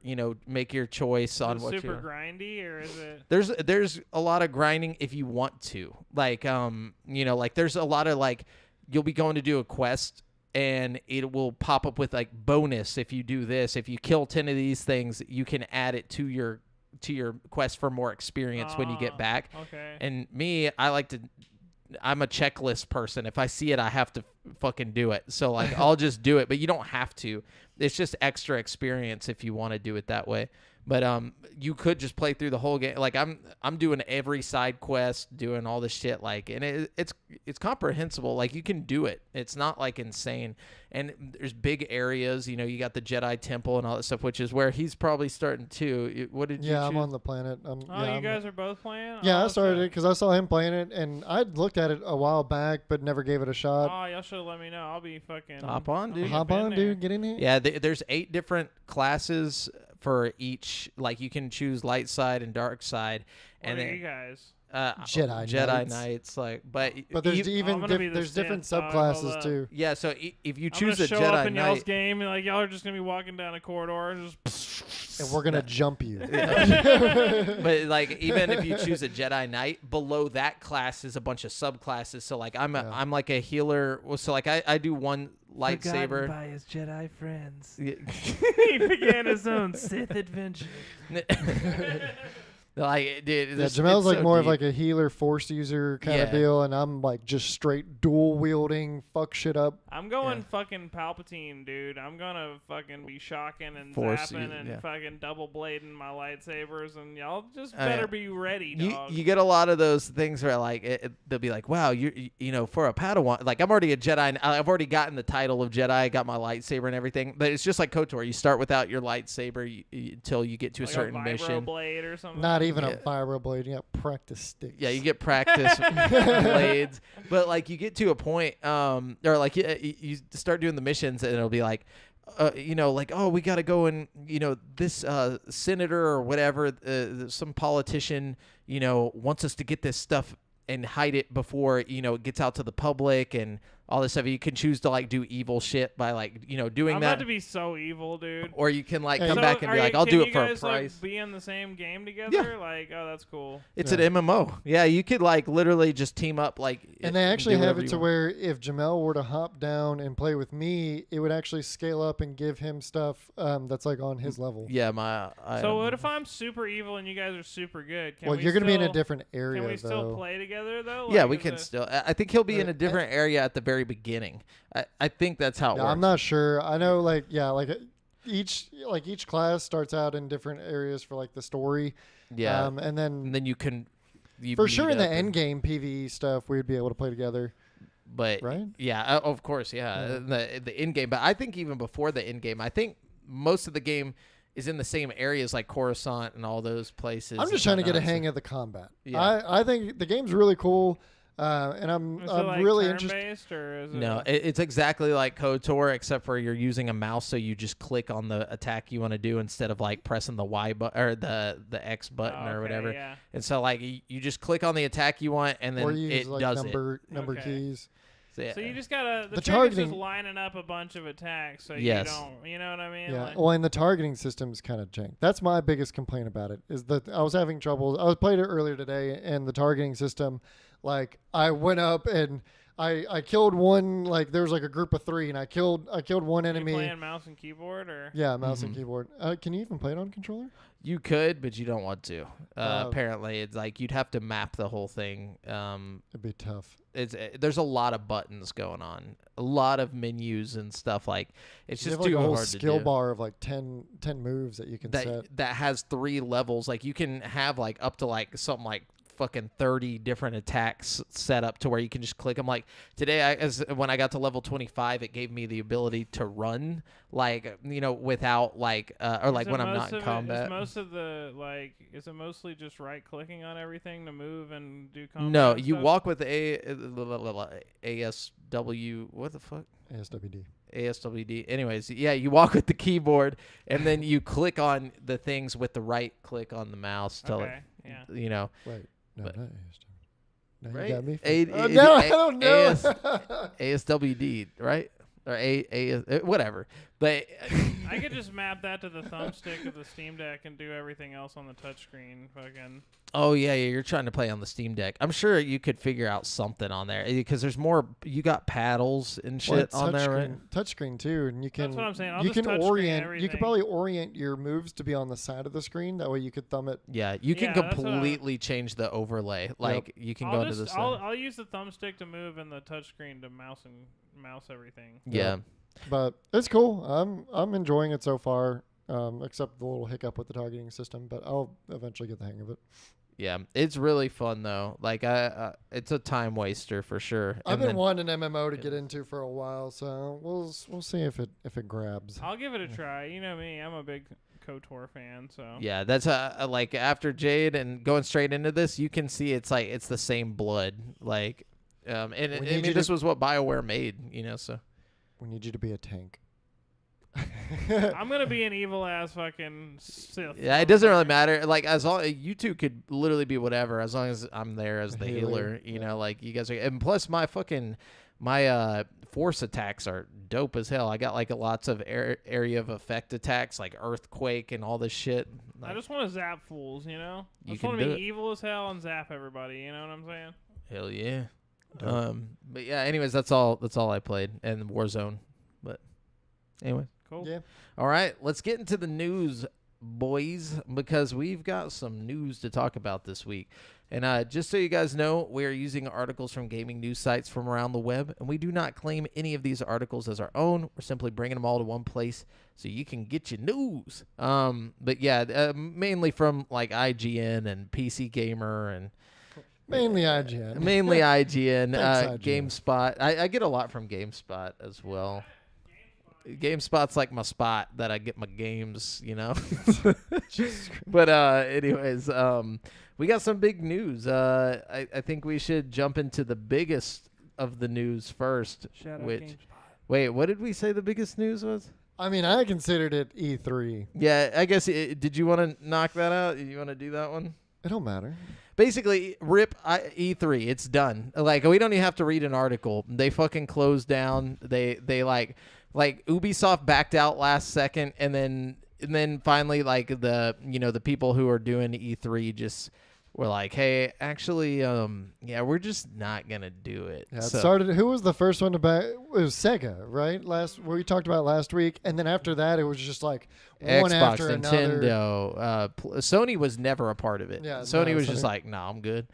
Speaker 1: make your choice on
Speaker 2: Is it
Speaker 1: what
Speaker 2: super
Speaker 1: you're.
Speaker 2: grindy, or is it?
Speaker 1: There's a lot of grinding if you want to. Like like there's a lot of like you'll be going to do a quest and it will pop up with like bonus if you do this. If you kill 10 of these things, you can add it to your quest for more experience when you get
Speaker 2: Ah,
Speaker 1: back.
Speaker 2: Okay.
Speaker 1: And me, I'm a checklist person. If I see it, I have to fucking do it. So like I'll just do it, but you don't have to. It's just extra experience if you want to do it that way. But you could just play through the whole game. Like I'm doing every side quest, doing all this shit. Like, and it's comprehensible. Like you can do it. It's not like insane. And there's big areas. You got the Jedi Temple and all that stuff, which is where he's probably starting too. What did you?
Speaker 3: Yeah, I'm
Speaker 1: choose?
Speaker 3: on the planet.
Speaker 2: Oh,
Speaker 3: yeah,
Speaker 2: you
Speaker 3: I'm-
Speaker 2: guys are both playing?
Speaker 3: Yeah,
Speaker 2: Oh,
Speaker 3: I started
Speaker 2: okay.
Speaker 3: it because I saw him playing it, and I'd looked at it a while back, but never gave it a shot.
Speaker 2: Oh, y'all should have let me know. I'll be fucking.
Speaker 1: Hop on,
Speaker 2: I'll
Speaker 1: dude.
Speaker 2: be
Speaker 3: Hop
Speaker 2: in
Speaker 3: on,
Speaker 2: there.
Speaker 3: dude. Get in here.
Speaker 1: Yeah, there's 8 different classes for each. Like you can choose light side and dark side,
Speaker 2: What
Speaker 1: and
Speaker 2: are
Speaker 1: then
Speaker 2: you guys?
Speaker 3: Jedi
Speaker 1: Knights. Like, but
Speaker 3: But there's
Speaker 1: e-
Speaker 2: I'm gonna be the
Speaker 3: there's different
Speaker 2: Sith dog, hold
Speaker 3: subclasses
Speaker 2: up.
Speaker 3: too.
Speaker 1: yeah. So if you
Speaker 2: I'm
Speaker 1: choose
Speaker 2: gonna
Speaker 1: a
Speaker 2: show up
Speaker 1: Jedi
Speaker 2: in y'all's
Speaker 1: Knight,
Speaker 2: game, and like y'all are just gonna be walking down a corridor and just.
Speaker 3: And we're gonna jump you.
Speaker 1: but like even if you choose a Jedi Knight, below that class is a bunch of subclasses. So like
Speaker 3: Yeah.
Speaker 1: I'm like a healer. So like I do one lightsaber.
Speaker 2: by his Jedi friends.
Speaker 1: Yeah.
Speaker 2: He began his own Sith adventure.
Speaker 1: Like, dude,
Speaker 3: Yeah,
Speaker 1: it's
Speaker 3: Jamel's like
Speaker 1: so
Speaker 3: more of
Speaker 1: deep.
Speaker 3: like a healer, force user kind
Speaker 1: Yeah.
Speaker 3: of deal, and I'm like just straight dual wielding, fuck shit up.
Speaker 2: I'm going
Speaker 1: Yeah.
Speaker 2: fucking Palpatine, dude. I'm gonna fucking be shocking and
Speaker 1: Force
Speaker 2: zapping
Speaker 1: you,
Speaker 2: and
Speaker 1: yeah.
Speaker 2: fucking double blading my lightsabers, and y'all just
Speaker 1: Oh,
Speaker 2: better
Speaker 1: yeah.
Speaker 2: be ready,
Speaker 1: You
Speaker 2: dog.
Speaker 1: you get a lot of those things where like they'll be like, wow, you know, for a Padawan, like I'm already a Jedi. And I've already gotten the title of Jedi. I got my lightsaber and everything. But it's just like KOTOR. You start without your lightsaber until you get to a
Speaker 2: Like
Speaker 1: certain
Speaker 2: vibro
Speaker 1: mission.
Speaker 2: blade or something.
Speaker 3: Not even
Speaker 1: Yeah.
Speaker 3: a vibroblade. You got practice sticks.
Speaker 1: Yeah, you get practice blades, but like you get to a point, or like you start doing the missions, and it'll be like, you know, like, oh, we got to go and, you know, this senator or whatever, some politician, you know, wants us to get this stuff and hide it before, you know, it gets out to the public and all this stuff. You can choose to like do evil shit by like, you know, doing
Speaker 2: I'm
Speaker 1: that,
Speaker 2: about to be so evil, dude.
Speaker 1: or you can like
Speaker 3: Hey.
Speaker 1: come
Speaker 2: So
Speaker 1: back and
Speaker 2: are
Speaker 1: be like,
Speaker 2: you-
Speaker 1: I'll
Speaker 2: can
Speaker 1: do
Speaker 2: you
Speaker 1: it for a
Speaker 2: guys,
Speaker 1: price.
Speaker 2: Like, be in the same game together? Like, oh, that's cool.
Speaker 1: It's
Speaker 3: Yeah.
Speaker 1: an MMO. Yeah, you could like literally just team up like.
Speaker 3: And they actually
Speaker 1: do
Speaker 3: have
Speaker 1: whatever
Speaker 3: it
Speaker 1: you
Speaker 3: to
Speaker 1: want.
Speaker 3: where if Jamel were to hop down and play with me, it would actually scale up and give him stuff that's like on his level.
Speaker 1: Yeah, my.
Speaker 2: So what if I'm super evil and you guys are super good? Can
Speaker 3: Well,
Speaker 2: we
Speaker 3: you're gonna be in a
Speaker 2: still-
Speaker 3: different area
Speaker 2: Can we
Speaker 3: though.
Speaker 2: still play together though?
Speaker 1: Yeah,
Speaker 2: Like,
Speaker 1: we
Speaker 2: is
Speaker 1: can
Speaker 2: it-
Speaker 1: still. I think he'll be in a
Speaker 3: Right.
Speaker 1: different area at the very beginning. I think that's how it
Speaker 3: Yeah,
Speaker 1: works.
Speaker 3: I'm not sure. I know, like, yeah, like each class starts out in different areas for like the story.
Speaker 1: Yeah,
Speaker 3: and then
Speaker 1: and then you can. You
Speaker 3: for sure
Speaker 1: meet
Speaker 3: in the
Speaker 1: up and-
Speaker 3: end game PvE stuff, we'd be able to play together,
Speaker 1: But
Speaker 3: right?
Speaker 1: yeah, of course, yeah, the end game. But I think even before the end game, I think most of the game is in the same areas like Coruscant and all those places.
Speaker 3: I'm just
Speaker 1: and
Speaker 3: trying to get a
Speaker 1: whatnot, so-
Speaker 3: hang of the combat.
Speaker 1: Yeah.
Speaker 3: I think the game's really cool, and I'm
Speaker 2: Is it like
Speaker 3: really
Speaker 2: turn-based
Speaker 3: interested.
Speaker 2: or is
Speaker 1: No,
Speaker 2: it?
Speaker 1: it's exactly like KOTOR, except for you're using a mouse, so you just click on the attack you want to do instead of like pressing the Y button or the X button or
Speaker 2: okay,
Speaker 1: whatever.
Speaker 2: Yeah.
Speaker 1: And so like you just click on the attack you want, and then
Speaker 3: Or you
Speaker 1: it
Speaker 3: use like
Speaker 1: does
Speaker 3: number
Speaker 2: Okay.
Speaker 3: keys.
Speaker 1: it.
Speaker 2: So you just gotta the
Speaker 3: The
Speaker 2: trick is
Speaker 3: targeting-
Speaker 2: just lining up a bunch of attacks so
Speaker 1: Yes.
Speaker 2: you don't, you know what I mean?
Speaker 3: Yeah.
Speaker 2: Like,
Speaker 3: Well, and the targeting system is kind of jank. That's my biggest complaint about it. Is that I was having trouble. I was played it earlier today, and the targeting system, like I went up and I killed one. Like there was like a group of 3, and I killed one
Speaker 2: you
Speaker 3: enemy.
Speaker 2: playing mouse and keyboard or?
Speaker 3: Yeah, mouse
Speaker 1: Mm-hmm.
Speaker 3: and keyboard. Can you even play it on controller?
Speaker 1: You could, but you don't want to.
Speaker 3: Oh.
Speaker 1: Apparently, it's like you'd have to map the whole thing.
Speaker 3: It'd be tough.
Speaker 1: There's a lot of buttons going on, a lot of menus and stuff. Like it's
Speaker 3: You
Speaker 1: just
Speaker 3: have like
Speaker 1: too
Speaker 3: a whole
Speaker 1: hard
Speaker 3: skill
Speaker 1: to do.
Speaker 3: bar of like 10 moves that you can set.
Speaker 1: That has 3 levels. Like you can have like up to like something like fucking 30 different attacks set up to where you can just click them. Like today, when I got to level 25, it gave me the ability to run, like, you know, without like or like
Speaker 2: Is it
Speaker 1: when I'm
Speaker 2: most
Speaker 1: not in
Speaker 2: of it-
Speaker 1: combat.
Speaker 2: Is most of the like is it mostly just right clicking on everything to move and do combat?
Speaker 1: No,
Speaker 2: and
Speaker 1: you
Speaker 2: stuff?
Speaker 1: walk with ASW. What the fuck?
Speaker 3: ASWD.
Speaker 1: ASWD. Anyways, yeah, you walk with the keyboard and then you click on the things with the right click on the mouse to,
Speaker 2: Okay. Yeah.
Speaker 1: you know,
Speaker 3: Wait, no,
Speaker 1: But-
Speaker 3: not ASWD. No,
Speaker 1: right?
Speaker 3: you got me.
Speaker 1: A-
Speaker 3: No, I don't know.
Speaker 1: ASWD, right? Or whatever. But
Speaker 2: I could just map that to the thumbstick of the Steam Deck and do everything else on the touchscreen. Fucking.
Speaker 1: oh yeah, you're trying to play on the Steam Deck. I'm sure you could figure out something on there because there's more. You got paddles and
Speaker 3: Well,
Speaker 1: shit
Speaker 3: it's
Speaker 1: on there, right?
Speaker 3: touchscreen too, and you can.
Speaker 2: That's what I'm saying. I'll
Speaker 3: you
Speaker 2: just
Speaker 3: can
Speaker 2: touchscreen
Speaker 3: orient. You
Speaker 2: everything.
Speaker 3: could probably orient your moves to be on the side of the screen. That way, you could thumb it.
Speaker 1: Yeah, you can
Speaker 2: Yeah, that's what I-
Speaker 1: completely change the overlay. Like you can go into the
Speaker 2: I'll,
Speaker 1: side.
Speaker 2: I'll use the thumbstick to move and the touchscreen to mouse everything.
Speaker 1: Yeah.
Speaker 3: But it's cool. I'm enjoying it so far. Except the little hiccup with the targeting system, but I'll eventually get the hang of it.
Speaker 1: Yeah, it's really fun though. Like it's a time waster for sure.
Speaker 3: I've
Speaker 1: And
Speaker 3: been
Speaker 1: then-
Speaker 3: wanting an MMO to get into for a while, so we'll see if it grabs.
Speaker 2: I'll give it a try. You know me, I'm a big KOTOR fan, so.
Speaker 1: Yeah, that's like after Jade and going straight into this, you can see it's like it's the same blood. Like, and I
Speaker 3: need
Speaker 1: mean
Speaker 3: you
Speaker 1: this
Speaker 3: to-
Speaker 1: was what BioWare made, you know. So
Speaker 3: We need you to be a tank.
Speaker 2: I'm gonna be an evil ass fucking Sith.
Speaker 1: yeah, it doesn't really
Speaker 2: motherfucker.
Speaker 1: matter. Like as long you two could literally be whatever as long as I'm there as
Speaker 3: A
Speaker 1: the
Speaker 3: healer,
Speaker 1: healer. You
Speaker 3: yeah.
Speaker 1: know, like you guys are. And plus my force attacks are dope as hell. I got like lots of area of effect attacks like earthquake and all this shit.
Speaker 2: I
Speaker 1: Like,
Speaker 2: just want to zap fools, you know. I
Speaker 1: You
Speaker 2: just want
Speaker 1: can
Speaker 2: to
Speaker 1: do
Speaker 2: be
Speaker 1: it.
Speaker 2: evil as hell and zap everybody. You know what I'm saying?
Speaker 1: hell yeah.
Speaker 3: Dope.
Speaker 1: But yeah. Anyways, that's all I played and Warzone. But anyways.
Speaker 2: Cool.
Speaker 3: Yeah.
Speaker 1: All right, let's get into the news boys, because we've got some news to talk about this week. And just so you guys know, we are using articles from gaming news sites from around the web, and we do not claim any of these articles as our own. We're simply bringing them all to one place so you can get your news. But yeah, mainly from like IGN and PC Gamer and
Speaker 3: Mainly IGN.
Speaker 1: mainly IGN,
Speaker 3: Thanks, IGN.
Speaker 1: GameSpot. I get a lot from GameSpot as well. GameSpot's like my spot that I get my games, you know. But anyways, we got some big news. I think we should jump into the biggest of the news first.
Speaker 2: Shout out
Speaker 1: Which
Speaker 2: GameSpot.
Speaker 1: wait, what did we say the biggest news was?
Speaker 3: I mean, I considered it E3.
Speaker 1: Yeah, I guess. Did you want to knock that out? You want to do that one?
Speaker 3: It don't matter.
Speaker 1: Basically, rip E3. It's done. Like, we don't even have to read an article. They fucking closed down. They like Ubisoft backed out last second, and then finally, like, the people who are doing E3 just were like, hey, actually, yeah, we're just not gonna do it.
Speaker 3: Yeah, it
Speaker 1: So-
Speaker 3: started. Who was the first one to back? It was Sega, right? We talked about last week, and then after that, it was just like one
Speaker 1: Xbox,
Speaker 3: after another.
Speaker 1: Nintendo, Sony was never a part of it.
Speaker 3: Yeah,
Speaker 1: Sony
Speaker 3: no,
Speaker 1: was just
Speaker 3: Sony-
Speaker 1: like, "Nah, I'm good."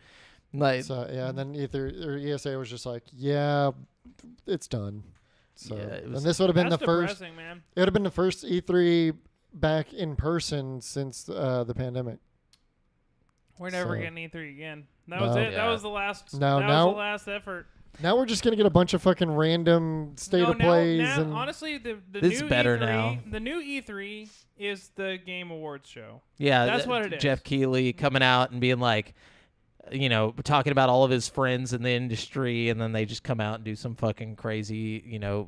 Speaker 1: Like,
Speaker 3: So yeah, and then ESA was just like, yeah, it's done. So
Speaker 1: Yeah, it was-
Speaker 3: and this would have been
Speaker 2: That's
Speaker 3: the first.
Speaker 2: depressing, man.
Speaker 3: It would have been the first E3 back in person since the pandemic.
Speaker 2: We're never
Speaker 3: So-
Speaker 2: getting E3 again. That was
Speaker 3: No.
Speaker 2: it.
Speaker 1: Yeah.
Speaker 2: That was the last.
Speaker 3: No,
Speaker 2: that
Speaker 3: now-
Speaker 2: was the last effort.
Speaker 3: Now we're just gonna get a bunch of fucking random state
Speaker 2: No,
Speaker 3: of plays
Speaker 2: now,
Speaker 3: and
Speaker 2: honestly, the
Speaker 1: It's
Speaker 2: new
Speaker 1: better
Speaker 2: E3,
Speaker 1: now.
Speaker 2: The new E3 is the Game Awards show.
Speaker 1: yeah,
Speaker 2: That's what it is.
Speaker 1: Jeff Keighley coming out and being like, talking about all of his friends in the industry, and then they just come out and do some fucking crazy,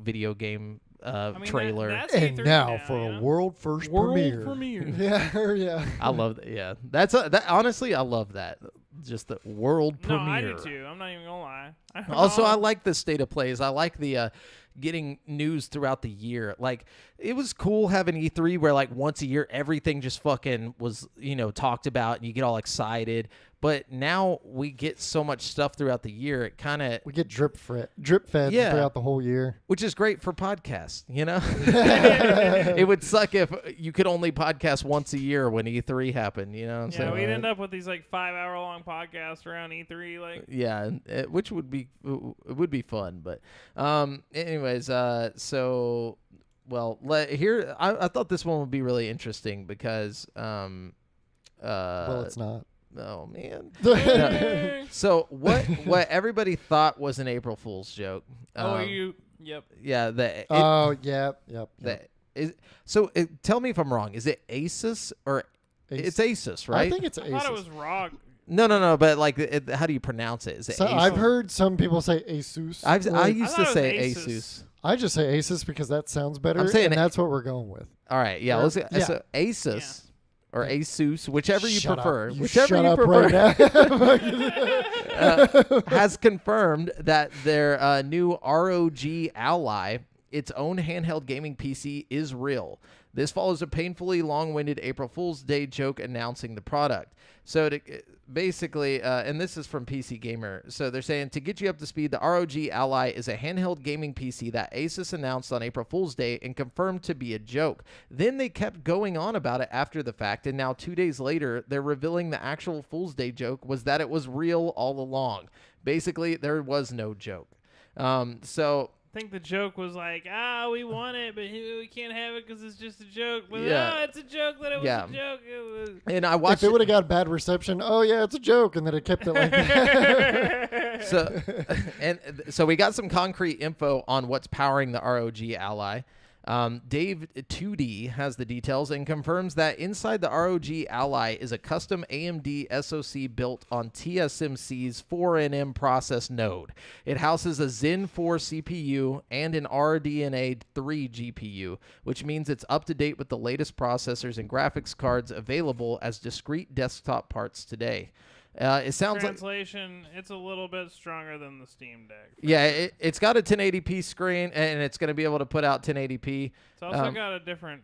Speaker 1: video game
Speaker 2: I mean,
Speaker 1: trailer.
Speaker 2: That's
Speaker 3: and
Speaker 2: E3
Speaker 3: now for
Speaker 2: you
Speaker 3: a
Speaker 2: know?
Speaker 3: world first
Speaker 2: World
Speaker 3: premiere.
Speaker 2: premiere.
Speaker 3: Yeah, yeah.
Speaker 1: I love that. Yeah, that. Honestly, I love that. Just the world
Speaker 2: No,
Speaker 1: premiere.
Speaker 2: I do too. I'm not even gonna lie.
Speaker 1: Also, I like the state of plays. I like the getting news throughout the year. Like, it was cool having E3 where, like, once a year everything just fucking was, talked about and you get all excited. But now we get so much stuff throughout the year. It kind of,
Speaker 3: We get drip fed
Speaker 1: Yeah.
Speaker 3: throughout the whole year.
Speaker 1: which is great for podcasts, It would suck if you could only podcast once a year when E3 happened, you know what I'm
Speaker 2: Yeah,
Speaker 1: saying?
Speaker 2: we'd end up with these like 5-hour-long podcasts around E3. Like,
Speaker 1: Yeah, which would be fun, but anyways, so here I thought this one would be really interesting because
Speaker 3: Well, it's not.
Speaker 1: oh man.
Speaker 2: Yay.
Speaker 1: So what everybody thought was an April Fool's joke.
Speaker 2: oh, you? Yep.
Speaker 1: Yeah,
Speaker 3: Oh, yep.
Speaker 1: tell me if I'm wrong. Is it Asus or it's Asus,
Speaker 3: I
Speaker 1: right?
Speaker 3: think it's
Speaker 2: I
Speaker 3: Asus.
Speaker 2: thought it was ROG.
Speaker 1: No, but like how do you pronounce it? Is it
Speaker 3: So
Speaker 1: Asus?
Speaker 3: I've heard some people say Asus.
Speaker 1: I
Speaker 3: Like,
Speaker 1: used
Speaker 2: thought
Speaker 1: to
Speaker 2: it
Speaker 1: say
Speaker 2: was Asus.
Speaker 1: Asus.
Speaker 3: I just say Asus because that sounds better,
Speaker 1: I'm saying
Speaker 3: and
Speaker 1: it-
Speaker 3: that's what we're going with.
Speaker 1: All right, yeah.
Speaker 3: Or-
Speaker 1: Let's
Speaker 3: yeah.
Speaker 1: So Asus or Asus, whichever you
Speaker 3: Shut
Speaker 1: prefer,
Speaker 3: Up. You
Speaker 1: whichever
Speaker 3: shut
Speaker 1: you
Speaker 3: up
Speaker 1: prefer,
Speaker 3: right now.
Speaker 1: has confirmed that their new ROG Ally, its own handheld gaming PC, is real. This follows a painfully long-winded April Fool's Day joke announcing the product. So basically, and this is from PC Gamer, so they're saying, to get you up to speed, the ROG Ally is a handheld gaming PC that Asus announced on April Fool's Day and confirmed to be a joke. Then they kept going on about it after the fact, and now 2 days later, they're revealing the actual Fool's Day joke was that it was real all along. Basically, there was no joke. So...
Speaker 2: I think the joke was like, we want it, but we can't have it because it's just a joke. But
Speaker 1: Yeah.
Speaker 2: it's a joke that it was
Speaker 1: Yeah.
Speaker 2: a joke. It was.
Speaker 1: And I watched
Speaker 3: If it would have got bad reception, oh yeah, it's a joke, and then it kept it like that.
Speaker 1: so we got some concrete info on what's powering the ROG Ally. Dave 2D has the details and confirms that inside the ROG Ally is a custom AMD SoC built on TSMC's 4nm process node. It houses a Zen 4 CPU and an RDNA 3 GPU, which means it's up to date with the latest processors and graphics cards available as discrete desktop parts today. It sounds like...
Speaker 2: Translation, it's a little bit stronger than the Steam Deck.
Speaker 1: Yeah, it's got a 1080p screen, and it's going to be able to put out 1080p.
Speaker 2: It's also got a different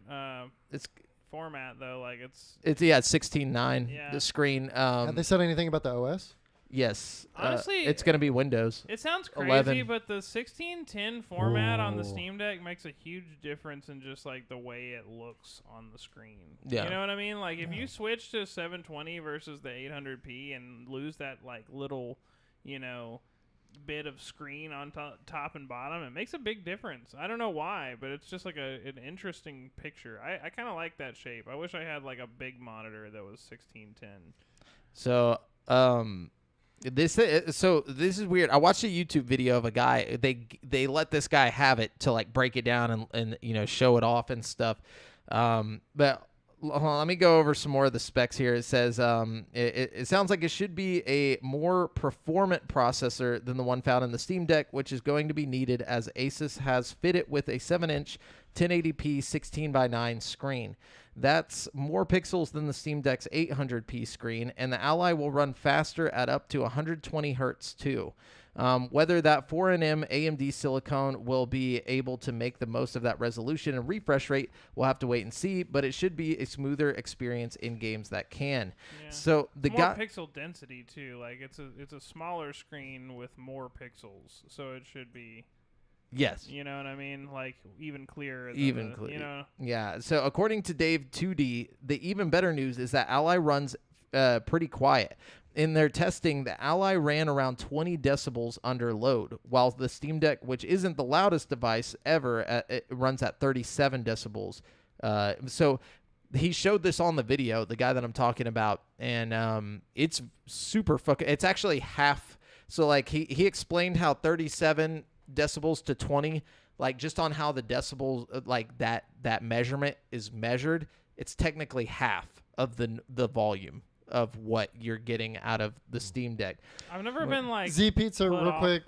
Speaker 1: It's
Speaker 2: format, though. Like, it's
Speaker 1: 16:9
Speaker 2: Yeah.
Speaker 1: the screen.
Speaker 3: Have they said anything about the OS?
Speaker 1: Yes.
Speaker 2: Honestly,
Speaker 1: it's going to be Windows.
Speaker 2: It sounds crazy,
Speaker 1: 11.
Speaker 2: but the 1610 format on the
Speaker 3: Ooh.
Speaker 2: Steam Deck makes a huge difference in just like the way it looks on the screen.
Speaker 1: Yeah.
Speaker 2: You know what I mean? Like if you switch to 720 versus the 800p and lose that like little, bit of screen on top and bottom, it makes a big difference. I don't know why, but it's just like an interesting picture. I kind of like that shape. I wish I had like a big monitor that was 1610.
Speaker 1: So, this is weird. I watched a YouTube video of a guy. They let this guy have it to like break it down and show it off and stuff. But hold on, let me go over some more of the specs here. It says it sounds like it should be a more performant processor than the one found in the Steam Deck, which is going to be needed as Asus has fitted with a 7-inch 1080p 16:9 screen. That's more pixels than the Steam Deck's 800p screen, and the Ally will run faster at up to 120 hertz too. Whether that 4nm AMD silicone will be able to make the most of that resolution and refresh rate, we'll have to wait and see, but it should be a smoother experience in games that can.
Speaker 2: Yeah.
Speaker 1: So the
Speaker 2: more
Speaker 1: guy,
Speaker 2: pixel density too. Like it's a smaller screen with more pixels, so it should be.
Speaker 1: yes,
Speaker 2: You know what I mean? Like even clearer.
Speaker 1: Even clearer. Yeah. So according to Dave 2D, the even better news is that Ally runs pretty quiet. In their testing, the Ally ran around 20 decibels under load, while the Steam Deck, which isn't the loudest device ever, it runs at 37 decibels. So he showed this on the video, the guy that I'm talking about, and it's super fucking. It's actually half. So like he explained how 37 decibels to 20, like just on how the decibels like that measurement is measured, it's technically half of the volume of what you're getting out of the Steam Deck.
Speaker 2: I've never been like
Speaker 3: Z Pizza,
Speaker 2: put
Speaker 3: real
Speaker 2: off.
Speaker 3: quick.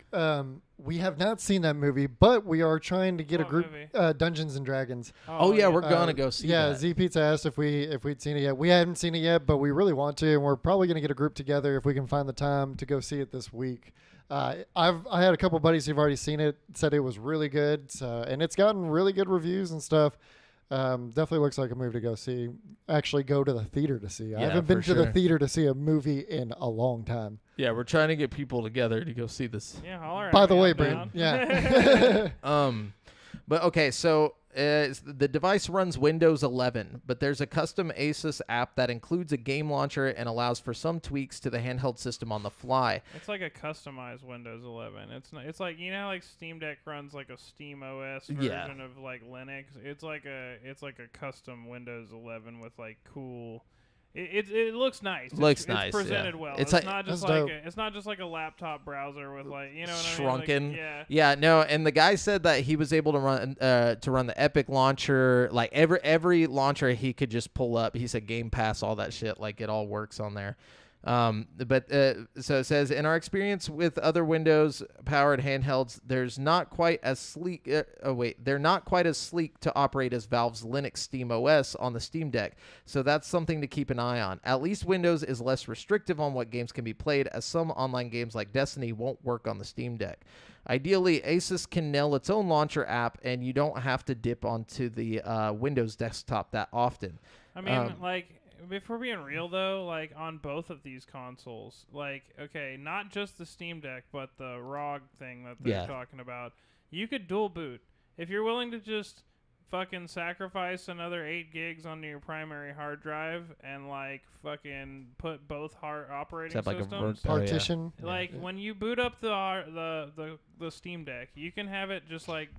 Speaker 3: We have not seen that movie, but we are trying to get a
Speaker 2: What
Speaker 3: group,
Speaker 2: movie?
Speaker 3: Dungeons and Dragons.
Speaker 1: Oh yeah, we're gonna go see
Speaker 3: Yeah,
Speaker 1: that.
Speaker 3: Z Pizza asked if we'd seen it yet. We hadn't seen it yet, but we really want to, and we're probably gonna get a group together if we can find the time to go see it this week. I had a couple buddies who've already seen it, said it was really good, and it's gotten really good reviews and stuff. Definitely looks like a movie to go see. Actually, go to the theater to see. I
Speaker 1: Yeah,
Speaker 3: haven't been
Speaker 1: for
Speaker 3: to the
Speaker 1: sure.
Speaker 3: theater to see a movie in a long time.
Speaker 1: Yeah, we're trying to get people together to go see this.
Speaker 2: Yeah, holler
Speaker 3: By
Speaker 2: at
Speaker 3: the
Speaker 2: me,
Speaker 3: way,
Speaker 2: I'm
Speaker 3: Brandon,
Speaker 2: down.
Speaker 3: yeah.
Speaker 1: But okay, so the device runs Windows 11, but there's a custom Asus app that includes a game launcher and allows for some tweaks to the handheld system on the fly.
Speaker 2: It's like a customized Windows 11. It's not, it's like how like Steam Deck runs like a Steam OS version
Speaker 1: Yeah.
Speaker 2: of like Linux. It's like a custom Windows 11 with like cool. It looks nice.
Speaker 1: Looks
Speaker 2: it's
Speaker 1: nice,
Speaker 2: presented
Speaker 1: yeah.
Speaker 2: well.
Speaker 1: It's
Speaker 2: It's
Speaker 1: like-
Speaker 2: not just
Speaker 3: That's
Speaker 2: like
Speaker 3: dope.
Speaker 2: it's not just like a laptop browser with like what I mean?
Speaker 1: Shrunken.
Speaker 2: Like, yeah.
Speaker 1: Yeah, no, and the guy said that he was able to run the Epic launcher, like every launcher he could just pull up. He said Game Pass, all that shit, like it all works on there. So it says, in our experience with other Windows powered handhelds, they're not quite as sleek to operate as Valve's Linux Steam OS on the Steam Deck. So that's something to keep an eye on. At least Windows is less restrictive on what games can be played, as some online games like Destiny won't work on the Steam Deck. Ideally, Asus can nail its own launcher app, and you don't have to dip onto the Windows desktop that often.
Speaker 2: I mean, like, if we're being real though, like on both of these consoles, like, okay, not just the Steam Deck, but the ROG thing that they're
Speaker 1: Yeah.
Speaker 2: talking about, you could dual boot. If you're willing to just fucking sacrifice another 8 gigs onto your primary hard drive and like fucking put both hard operating
Speaker 1: Except like a
Speaker 2: systems.
Speaker 1: Oh, yeah.
Speaker 3: Partition.
Speaker 2: Like when you boot up the Steam Deck, you can have it just like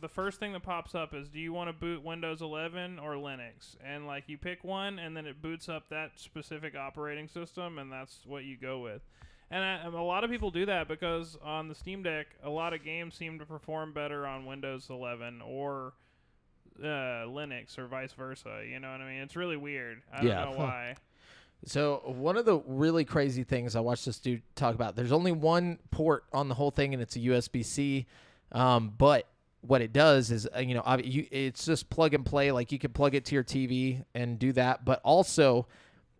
Speaker 2: the first thing that pops up is, do you want to boot Windows 11 or Linux? And like you pick one, and then it boots up that specific operating system, and that's what you go with. And a lot of people do that because on the Steam Deck, a lot of games seem to perform better on Windows 11 or Linux or vice versa. You know what I mean? It's really weird. I don't
Speaker 1: Yeah.
Speaker 2: know why.
Speaker 1: So one of the really crazy things I watched this dude talk about, there's only one port on the whole thing, and it's a USB-C. But what it does is, it's just plug and play. Like you can plug it to your TV and do that. But also,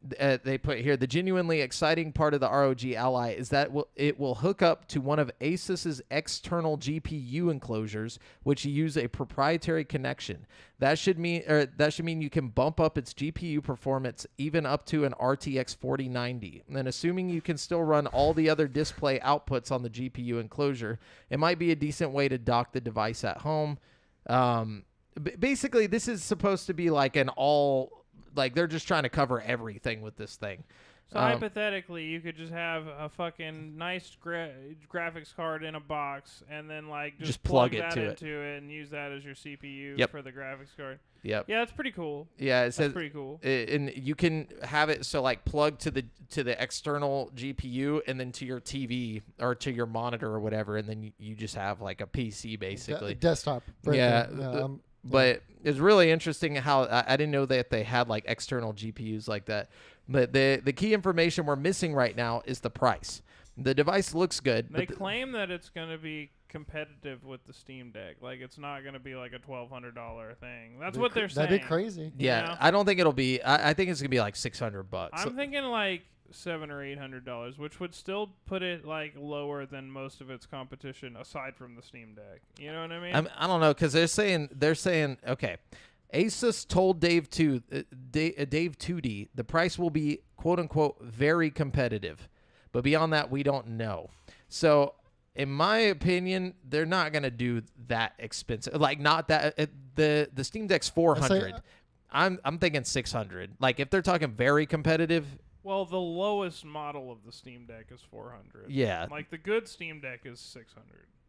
Speaker 1: They put here, the genuinely exciting part of the ROG Ally is that it will hook up to one of Asus's external GPU enclosures, which use a proprietary connection. That should mean you can bump up its GPU performance even up to an RTX 4090. And then assuming you can still run all the other display outputs on the GPU enclosure, it might be a decent way to dock the device at home. Basically, this is supposed to be like an all, like they're just trying to cover everything with this thing.
Speaker 2: So hypothetically, you could just have a fucking nice graphics card in a box, and then like just plug that into it and use that as your CPU for the graphics card.
Speaker 1: Yep.
Speaker 2: Yeah, that's pretty cool.
Speaker 1: Yeah,
Speaker 2: that's pretty cool.
Speaker 1: And you can have it so like plug to the external GPU and then to your TV or to your monitor or whatever, and then you just have like a PC basically.
Speaker 3: Desktop.
Speaker 1: Yeah. But it's really interesting how I didn't know that they had like external GPUs like that. But the key information we're missing right now is the price. The device looks good.
Speaker 2: They claim that it's going to be competitive with the Steam Deck. like it's not going to be like a $1,200 thing. That's what they're saying.
Speaker 3: That'd be crazy.
Speaker 1: Yeah,
Speaker 2: you know?
Speaker 1: I don't think it'll be. I think it's gonna be like $600.
Speaker 2: I'm thinking like $700 or $800, which would still put it like lower than most of its competition aside from the Steam Deck. You know what I mean?
Speaker 1: I don't know, because they're saying okay. Asus told Dave 2D the price will be quote unquote very competitive, but beyond that we don't know. So in my opinion, they're not gonna do that expensive. Like not that the Steam Deck's $400. I'm thinking $600. Like if they're talking very competitive.
Speaker 2: Well, the lowest model of the Steam Deck is $400.
Speaker 1: Yeah.
Speaker 2: Like the good Steam Deck is $600.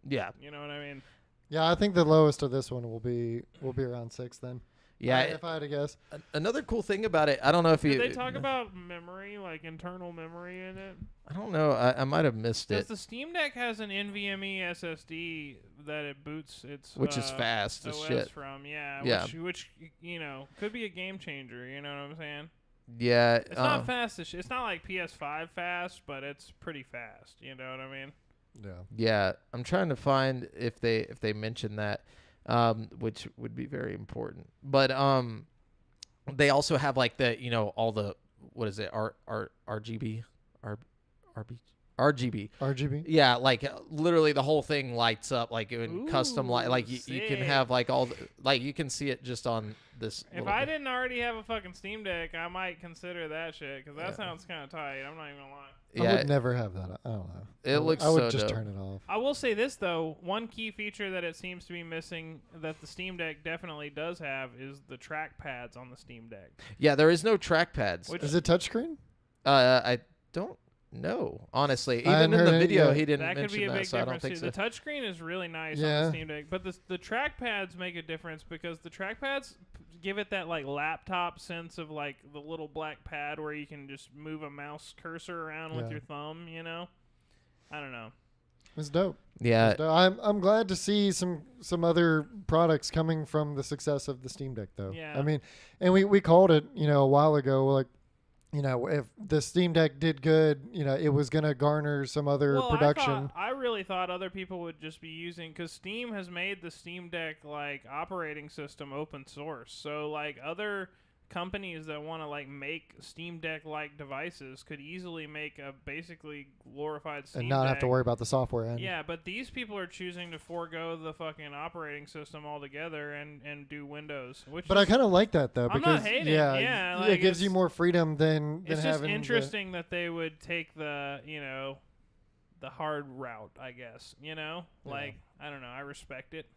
Speaker 1: Yeah.
Speaker 2: You know what I mean?
Speaker 3: Yeah, I think the lowest of this one will be around 6 then.
Speaker 1: Yeah.
Speaker 3: If I had to guess.
Speaker 1: Another cool thing about it, I don't know if
Speaker 2: Did they talk about memory, like internal memory in it?
Speaker 1: I don't know. I might have missed it.
Speaker 2: Because the Steam Deck has an NVMe SSD that it boots its
Speaker 1: which is fast as
Speaker 2: OS
Speaker 1: shit.
Speaker 2: from. Yeah.
Speaker 1: Yeah.
Speaker 2: Which you know could be a game changer. You know what I'm saying?
Speaker 1: Yeah.
Speaker 2: It's not fast. It's not like PS5 fast, but it's pretty fast. You know what I mean?
Speaker 3: Yeah.
Speaker 1: Yeah. I'm trying to find if they mention that, which would be very important. But they also have like the all the what is it RGB
Speaker 3: RGB.
Speaker 1: Yeah, like literally the whole thing lights up like in custom light. Like you can have like all like you can see it just on this.
Speaker 2: If I didn't already have a fucking Steam Deck, I might consider that shit because that sounds kind of tight. I'm not even gonna lie.
Speaker 1: Yeah,
Speaker 3: I would never have that. I don't know.
Speaker 1: It looks.
Speaker 3: I would
Speaker 1: so
Speaker 3: just
Speaker 1: dope.
Speaker 3: turn it off.
Speaker 2: I will say this though, one key feature that it seems to be missing that the Steam Deck definitely does have is the trackpads on the Steam Deck.
Speaker 1: Yeah, there is no trackpads.
Speaker 3: Is it touchscreen?
Speaker 1: I don't know, honestly.
Speaker 3: I
Speaker 1: Even in
Speaker 3: hadn't
Speaker 1: the
Speaker 3: heard it
Speaker 1: video,
Speaker 3: yet.
Speaker 1: he didn't
Speaker 2: That could
Speaker 1: mention
Speaker 2: be a
Speaker 1: that,
Speaker 2: big
Speaker 1: so I don't
Speaker 2: difference
Speaker 1: think
Speaker 2: too.
Speaker 1: so.
Speaker 2: The touchscreen is really nice on
Speaker 3: Yeah.
Speaker 2: the Steam Deck, but the trackpads make a difference because the trackpads give it that like laptop sense of like the little black pad where you can just move a mouse cursor around with
Speaker 3: Yeah.
Speaker 2: your thumb. You know, I don't know.
Speaker 3: It's dope.
Speaker 1: Yeah,
Speaker 3: It's dope. I'm glad to see some other products coming from the success of the Steam Deck though.
Speaker 2: Yeah.
Speaker 3: I mean, and we called it, a while ago, like, if the Steam Deck did good, it was going to garner some other production.
Speaker 2: I really thought other people would just be using, because Steam has made the Steam Deck like operating system open source. So like other companies that want to like make Steam Deck like devices could easily make a basically glorified Steam
Speaker 3: and not
Speaker 2: Deck.
Speaker 3: have to worry about the software end.
Speaker 2: Yeah, but these people are choosing to forego the fucking operating system altogether and do Windows.
Speaker 3: But I kind of like that though,
Speaker 2: I'm
Speaker 3: because
Speaker 2: not hating. Yeah, like
Speaker 3: it gives you more freedom than
Speaker 2: it's just
Speaker 3: having
Speaker 2: interesting that they would take the the hard route, I guess. Like I don't know, I respect it.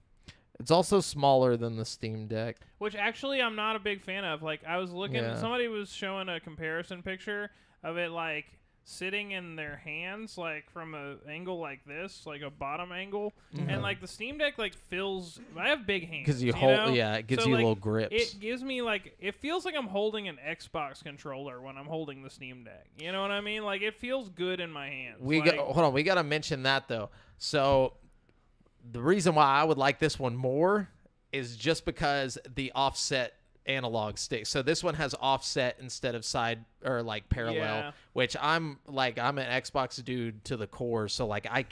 Speaker 1: it's also smaller than the Steam Deck.
Speaker 2: Which actually I'm not a big fan of. Like I was looking, somebody was showing a comparison picture of it like sitting in their hands like from a angle like this, like a bottom angle, and like the Steam Deck like feels. I have big hands
Speaker 1: Because you
Speaker 2: know?
Speaker 1: hold, yeah, it gives
Speaker 2: So,
Speaker 1: you
Speaker 2: like,
Speaker 1: little grips.
Speaker 2: It gives me like it feels like I'm holding an Xbox controller when I'm holding the Steam Deck. You know what I mean? Like it feels good in my hands.
Speaker 1: Hold on, we got to mention that though. So the reason why I would like this one more is just because the offset analog stick. So this one has offset instead of side or like parallel, which I'm an Xbox dude to the core. So like I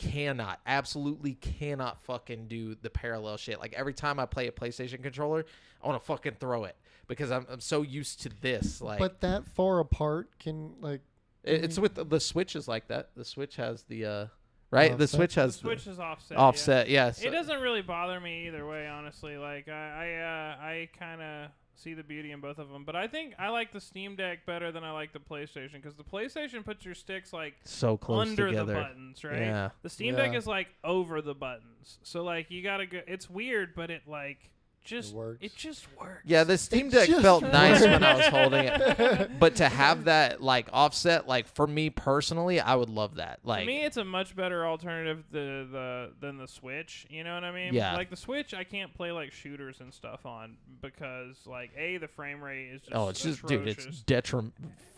Speaker 1: absolutely cannot fucking do the parallel shit. Like every time I play a PlayStation controller, I want to fucking throw it because I'm so used to this. Like,
Speaker 3: But that far apart can like
Speaker 1: it's with the Switch is like that. The Switch has the right. The
Speaker 3: Offset?
Speaker 1: Switch
Speaker 2: The
Speaker 1: has
Speaker 2: Switch is offset.
Speaker 1: offset.
Speaker 2: Yeah.
Speaker 1: Yes.
Speaker 2: It doesn't really bother me either way, honestly. Like I kind of see the beauty in both of them, but I think I like the Steam Deck better than I like the PlayStation because the PlayStation puts your sticks like
Speaker 1: so close
Speaker 2: under
Speaker 1: together.
Speaker 2: the buttons, right?
Speaker 1: Yeah.
Speaker 2: The Steam Deck
Speaker 3: Yeah.
Speaker 2: is like over the buttons, so like you gotta go. It's weird, but it like just
Speaker 3: works.
Speaker 2: it just works.
Speaker 1: Yeah, the Steam
Speaker 3: It
Speaker 1: Deck
Speaker 3: just
Speaker 1: felt
Speaker 3: works.
Speaker 1: nice when I was holding it, but to have that like offset, like for me personally, I would love that. Like,
Speaker 2: to me, it's a much better alternative than the Switch. You know what I mean?
Speaker 1: Yeah.
Speaker 2: Like the Switch, I can't play like shooters and stuff on because like the frame rate is just
Speaker 1: oh, it's just dude, it's
Speaker 2: atrocious.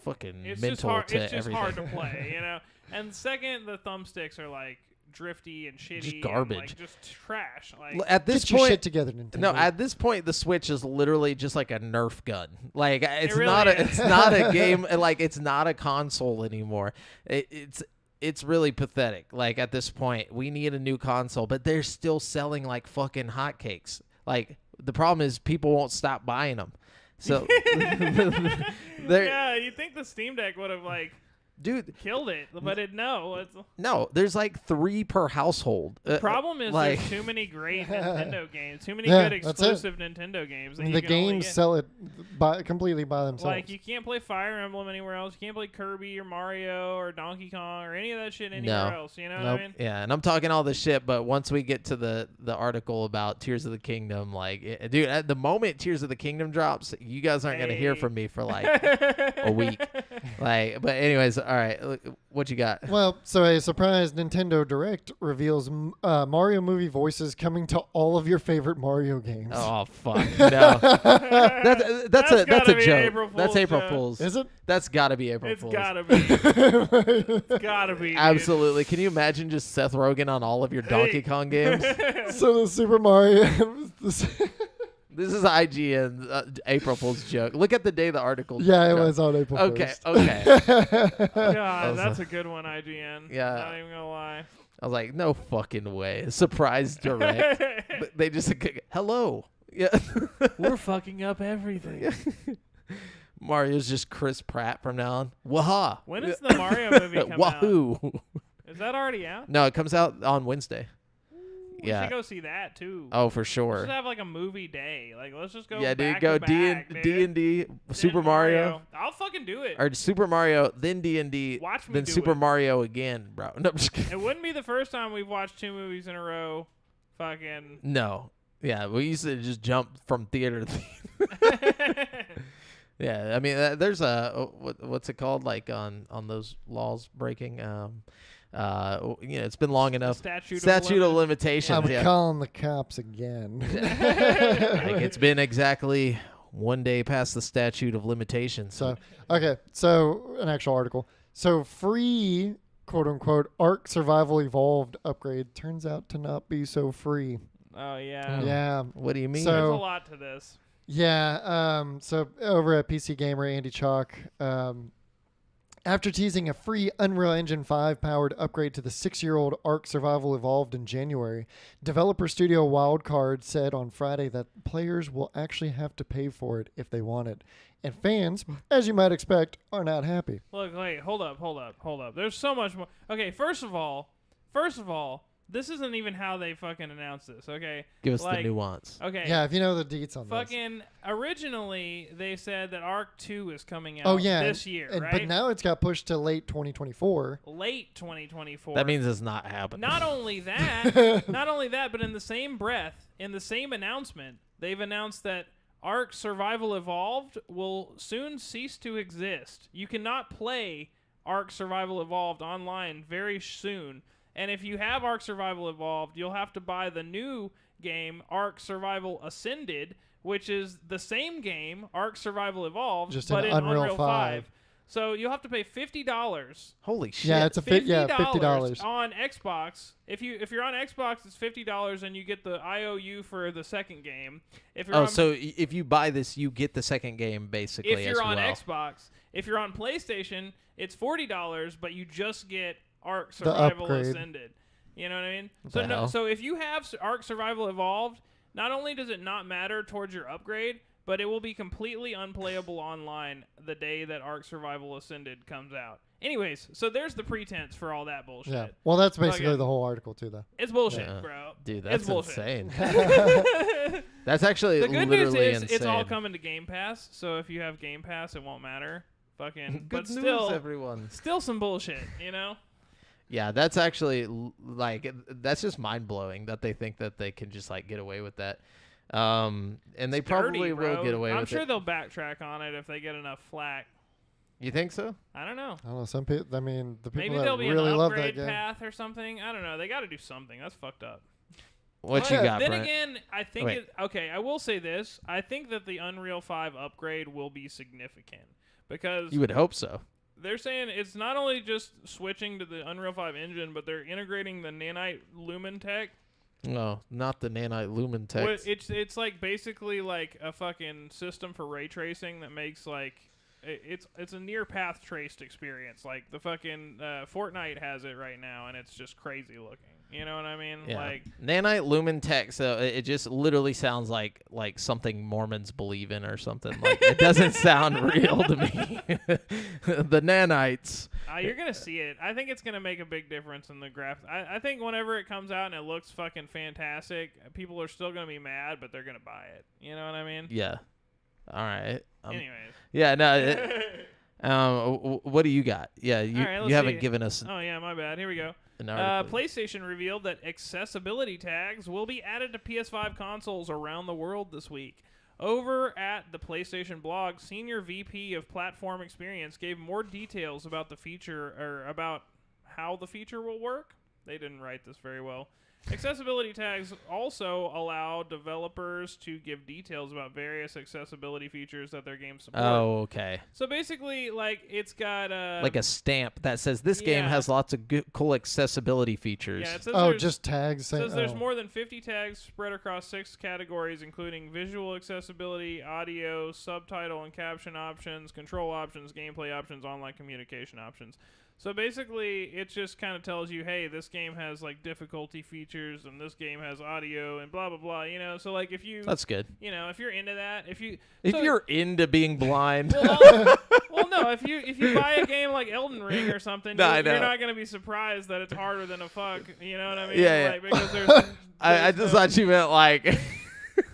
Speaker 1: fucking
Speaker 2: It's
Speaker 1: mental
Speaker 2: just hard.
Speaker 1: to
Speaker 2: It's just
Speaker 1: everything.
Speaker 2: hard to play, you know. And second, the thumbsticks are like drifty and shitty,
Speaker 1: garbage.
Speaker 2: and, like, just trash. Like
Speaker 1: At this
Speaker 3: get your shit
Speaker 1: point,
Speaker 3: together, Nintendo.
Speaker 1: no, at this point, the Switch is literally just like a Nerf gun. Like it's
Speaker 2: really
Speaker 1: not
Speaker 2: is.
Speaker 1: it's not a game. Like it's not a console anymore. It's really pathetic. Like at this point, we need a new console, but they're still selling like fucking hotcakes. Like the problem is people won't stop buying them. So, they're-
Speaker 2: yeah, you think the Steam Deck would have like
Speaker 1: dude,
Speaker 2: killed it, but it's
Speaker 1: no, there's like 3 per household.
Speaker 2: problem is
Speaker 1: like-
Speaker 2: there's too many great Nintendo games, too many
Speaker 3: Yeah,
Speaker 2: good
Speaker 3: that's it.
Speaker 2: exclusive Nintendo games. That you
Speaker 3: the
Speaker 2: can only
Speaker 3: games
Speaker 2: get.
Speaker 3: sell it completely by themselves.
Speaker 2: Like you can't play Fire Emblem anywhere else. You can't play Kirby or Mario or Donkey Kong or any of that shit anywhere
Speaker 1: No.
Speaker 2: else. You know what
Speaker 3: Nope.
Speaker 2: I mean?
Speaker 1: Yeah, and I'm talking all this shit, but once we get to the article about Tears of the Kingdom, like, dude, at the moment Tears of the Kingdom drops, you guys aren't gonna hear
Speaker 2: Hey.
Speaker 1: from me for like a week. Like, but anyways, all right, what you got?
Speaker 3: Well, so a surprise Nintendo Direct reveals Mario movie voices coming to all of your favorite Mario games.
Speaker 1: Oh fuck, no, that's a
Speaker 2: gotta be
Speaker 1: joke.
Speaker 2: April
Speaker 1: That's
Speaker 2: Fool's
Speaker 1: April
Speaker 2: joke.
Speaker 1: Fools.
Speaker 3: Is it?
Speaker 1: That's gotta be April
Speaker 2: It's
Speaker 1: Fools.
Speaker 2: gotta be. It's gotta be. dude.
Speaker 1: Absolutely. Can you imagine just Seth Rogen on all of your Donkey
Speaker 2: Hey.
Speaker 1: Kong games?
Speaker 3: So the Super Mario.
Speaker 1: This is IGN April Fool's joke. Look at the day the article.
Speaker 3: Yeah, it
Speaker 1: dropped.
Speaker 3: was on April
Speaker 1: Okay,
Speaker 3: 1st.
Speaker 1: okay.
Speaker 2: God,
Speaker 1: was
Speaker 2: that's a good one, IGN.
Speaker 1: Yeah.
Speaker 2: Not even gonna lie.
Speaker 1: I was like, no fucking way. Surprise direct. They just hello. Yeah.
Speaker 2: We're fucking up everything.
Speaker 1: Mario's just Chris Pratt from now on. Waha.
Speaker 2: When is the Mario movie come out?
Speaker 1: Wahoo.
Speaker 2: Is that already out?
Speaker 1: No, it comes out on Wednesday.
Speaker 2: We
Speaker 1: Yeah.
Speaker 2: should go see that too.
Speaker 1: Oh, for
Speaker 2: Let's
Speaker 1: sure.
Speaker 2: just have like a movie day. Like let's just go.
Speaker 1: Yeah, dude,
Speaker 2: back
Speaker 1: go
Speaker 2: to
Speaker 1: D
Speaker 2: back,
Speaker 1: and
Speaker 2: dude.
Speaker 1: D,
Speaker 2: Then
Speaker 1: Super Mario,
Speaker 2: I'll fucking do it.
Speaker 1: or Super Mario, then D and D,
Speaker 2: Watch me
Speaker 1: then
Speaker 2: do
Speaker 1: Super
Speaker 2: it.
Speaker 1: Mario again, bro. No, I'm just kidding.
Speaker 2: It wouldn't be the first time we've watched 2 movies in a row. Fucking.
Speaker 1: No. Yeah, we used to just jump from theater to theater. Yeah, I mean, there's a what's it called? Like on those laws breaking. It's been long enough.
Speaker 2: Statute
Speaker 1: of limitations.
Speaker 3: I'm
Speaker 1: Yeah,
Speaker 3: calling the cops again.
Speaker 1: like it's been exactly 1 day past the statute of limitations.
Speaker 3: So, okay, so an actual article. So free, quote unquote, Ark Survival Evolved upgrade turns out to not be so free.
Speaker 2: Oh yeah.
Speaker 3: Yeah.
Speaker 1: what do you mean?
Speaker 3: So-
Speaker 2: There's a lot to this.
Speaker 3: Yeah. So over at PC Gamer, Andy Chalk, after teasing a free Unreal Engine 5 powered upgrade to the 6-year-old Ark Survival Evolved in January, developer studio Wildcard said on Friday that players will actually have to pay for it if they want it. And fans, as you might expect, are not happy.
Speaker 2: Look, wait, hold up. There's so much more. Okay, first of all, this isn't even how they fucking announced this. Okay.
Speaker 1: Give us
Speaker 2: like,
Speaker 1: the nuance.
Speaker 2: Okay.
Speaker 3: Yeah, if you know the deets on this.
Speaker 2: Fucking originally they said that Ark 2 is coming out
Speaker 3: Oh, yeah.
Speaker 2: this year, right?
Speaker 3: But now it's got pushed to late 2024.
Speaker 2: Late 2024.
Speaker 1: That means it's not happening.
Speaker 2: Not only that, but in the same breath, in the same announcement, they've announced that Ark Survival Evolved will soon cease to exist. You cannot play Ark Survival Evolved online very soon. And if you have Ark Survival Evolved, you'll have to buy the new game, Ark Survival Ascended, which is the same game, Ark Survival Evolved,
Speaker 3: Just
Speaker 2: but
Speaker 3: in
Speaker 2: in
Speaker 3: Unreal 5.
Speaker 2: So you'll have to pay $50.
Speaker 1: Holy shit.
Speaker 3: Yeah, it's a $50.
Speaker 2: On Xbox. If you're on Xbox, it's $50, and you get the IOU for the second game. If you're
Speaker 1: so if you buy this, you get the second game basically
Speaker 2: if
Speaker 1: as
Speaker 2: you're on
Speaker 1: well.
Speaker 2: Xbox, if you're on PlayStation, it's $40, but you just get Ark
Speaker 3: The
Speaker 2: Survival
Speaker 3: upgrade.
Speaker 2: Ascended. You know what I mean?
Speaker 1: What
Speaker 2: So
Speaker 1: the hell?
Speaker 2: so if you have Ark Survival Evolved, not only does it not matter towards your upgrade, but it will be completely unplayable online the day that Ark Survival Ascended comes out. Anyways, so there's the pretense for all that bullshit.
Speaker 3: Yeah. Well, that's basically
Speaker 2: Okay.
Speaker 3: the whole article too, though.
Speaker 2: It's bullshit,
Speaker 1: Yeah.
Speaker 2: bro.
Speaker 1: Dude,
Speaker 2: It's
Speaker 1: that's
Speaker 2: bullshit.
Speaker 1: insane. That's actually
Speaker 2: The good news
Speaker 1: literally
Speaker 2: is
Speaker 1: insane.
Speaker 2: it's all coming to Game Pass, so if you have Game Pass, it won't matter. Fucking,
Speaker 1: Good
Speaker 2: but
Speaker 1: news,
Speaker 2: still,
Speaker 1: everyone.
Speaker 2: still some bullshit, you know?
Speaker 1: Yeah, that's actually like that's just mind blowing that they think that they can just like get away with that. And they
Speaker 2: It's
Speaker 1: probably
Speaker 2: dirty,
Speaker 1: will
Speaker 2: bro.
Speaker 1: get away
Speaker 2: I'm
Speaker 1: with
Speaker 2: sure
Speaker 1: it.
Speaker 2: they'll backtrack on it if they get enough flack.
Speaker 1: You think so?
Speaker 2: I don't know.
Speaker 3: I don't know. Some people. I mean, the people
Speaker 2: Maybe
Speaker 3: that
Speaker 2: there'll be
Speaker 3: really
Speaker 2: an
Speaker 3: love that
Speaker 2: upgrade
Speaker 3: game.
Speaker 2: path or something. I don't know. They got to do something. That's fucked up.
Speaker 1: What
Speaker 2: But
Speaker 1: you got,
Speaker 2: then
Speaker 1: Brent?
Speaker 2: again, I think
Speaker 1: Wait.
Speaker 2: okay, I will say this. I think that the Unreal 5 upgrade will be significant because
Speaker 1: You would hope so.
Speaker 2: they're saying it's not only just switching to the Unreal 5 engine, but they're integrating the Nanite Lumen tech.
Speaker 1: No, not the nanite lumen
Speaker 2: What-
Speaker 1: text.
Speaker 2: It's like basically like a fucking system for ray tracing that makes like it's a near path traced experience. Like the fucking Fortnite has it right now, and it's just crazy looking. You know what I mean?
Speaker 1: Yeah.
Speaker 2: Like
Speaker 1: Nanite lumen tech, so it just literally sounds like something Mormons believe in or something. Like it doesn't sound real to me. The nanites.
Speaker 2: you're gonna see it. I think it's gonna make a big difference in the graph. I think whenever it comes out and it looks fucking fantastic, people are still gonna be mad, but they're gonna buy it. You know what I mean?
Speaker 1: Yeah. All right.
Speaker 2: Anyways.
Speaker 1: Yeah. No. What do you got? Yeah. You
Speaker 2: All right, let's
Speaker 1: you haven't
Speaker 2: see.
Speaker 1: given us
Speaker 2: Oh yeah, my bad. Here we go.
Speaker 1: an article.
Speaker 2: PlayStation revealed that accessibility tags will be added to PS5 consoles around the world this week. Over at the PlayStation blog, Senior VP of Platform Experience gave more details about the feature, or about how the feature will work. They didn't write this very well. Accessibility tags also allow developers to give details about various accessibility features that their games support.
Speaker 1: Oh, okay.
Speaker 2: So basically, like, it's got
Speaker 1: Like a stamp that says this game
Speaker 2: yeah.
Speaker 1: has lots of good, cool accessibility features.
Speaker 2: yeah, it says
Speaker 3: Oh,
Speaker 2: there's-
Speaker 3: just tags.
Speaker 2: It
Speaker 3: Saying,
Speaker 2: says there's
Speaker 3: oh.
Speaker 2: more than 50 tags spread across 6 categories, including visual accessibility, audio, subtitle and caption options, control options, gameplay options, online communication options. So basically, it just kind of tells you, hey, this game has like difficulty features, and this game has audio, and blah blah blah. You know, so like if you,
Speaker 1: That's good.
Speaker 2: you know, if you're into that, if
Speaker 1: If you're into being blind,
Speaker 2: well, no, if you buy a game like Elden Ring or something,
Speaker 1: No, I
Speaker 2: you're
Speaker 1: know.
Speaker 2: not gonna be surprised that it's harder than a fuck. You know what I mean?
Speaker 1: Yeah, yeah.
Speaker 2: Like, because there's,
Speaker 1: I
Speaker 2: there's
Speaker 1: just
Speaker 2: no-
Speaker 1: thought you meant like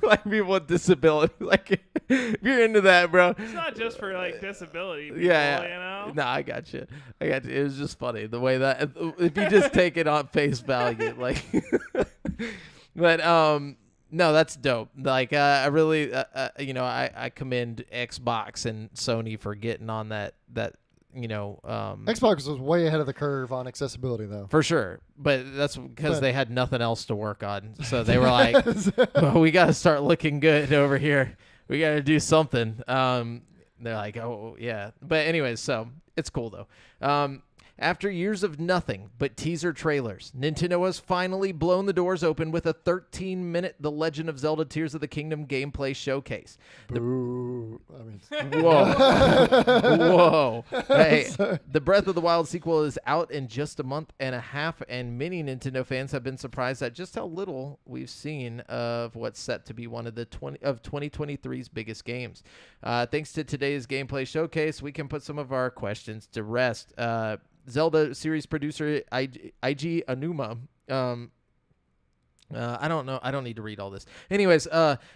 Speaker 1: like people with disability. Like if you're into that, bro.
Speaker 2: It's not just for like disability people,
Speaker 1: Yeah,
Speaker 2: you know?
Speaker 1: No, I got you. It was just funny the way that if you just take it on face value, like. But no, that's dope. Like I really, I commend Xbox and Sony for getting on that.
Speaker 3: Xbox was way ahead of the curve on accessibility, though.
Speaker 1: For sure, but that's because
Speaker 3: But-
Speaker 1: they had nothing else to work on. So they were like, well, we got to start looking good over here. We got to do something. They're like, oh, yeah. But anyways, so it's cool, though. After years of nothing but teaser trailers, Nintendo has finally blown the doors open with a 13-minute The Legend of Zelda Tears of the Kingdom gameplay showcase.
Speaker 3: Boo. I mean,
Speaker 1: Whoa. Hey, the Breath of the Wild sequel is out in just a month and a half, and many Nintendo fans have been surprised at just how little we've seen of what's set to be one of the 2023's biggest games. Thanks to today's gameplay showcase, we can put some of our questions to rest. Zelda series producer IG Anuma. I don't know. I don't need to read all this. Anyways,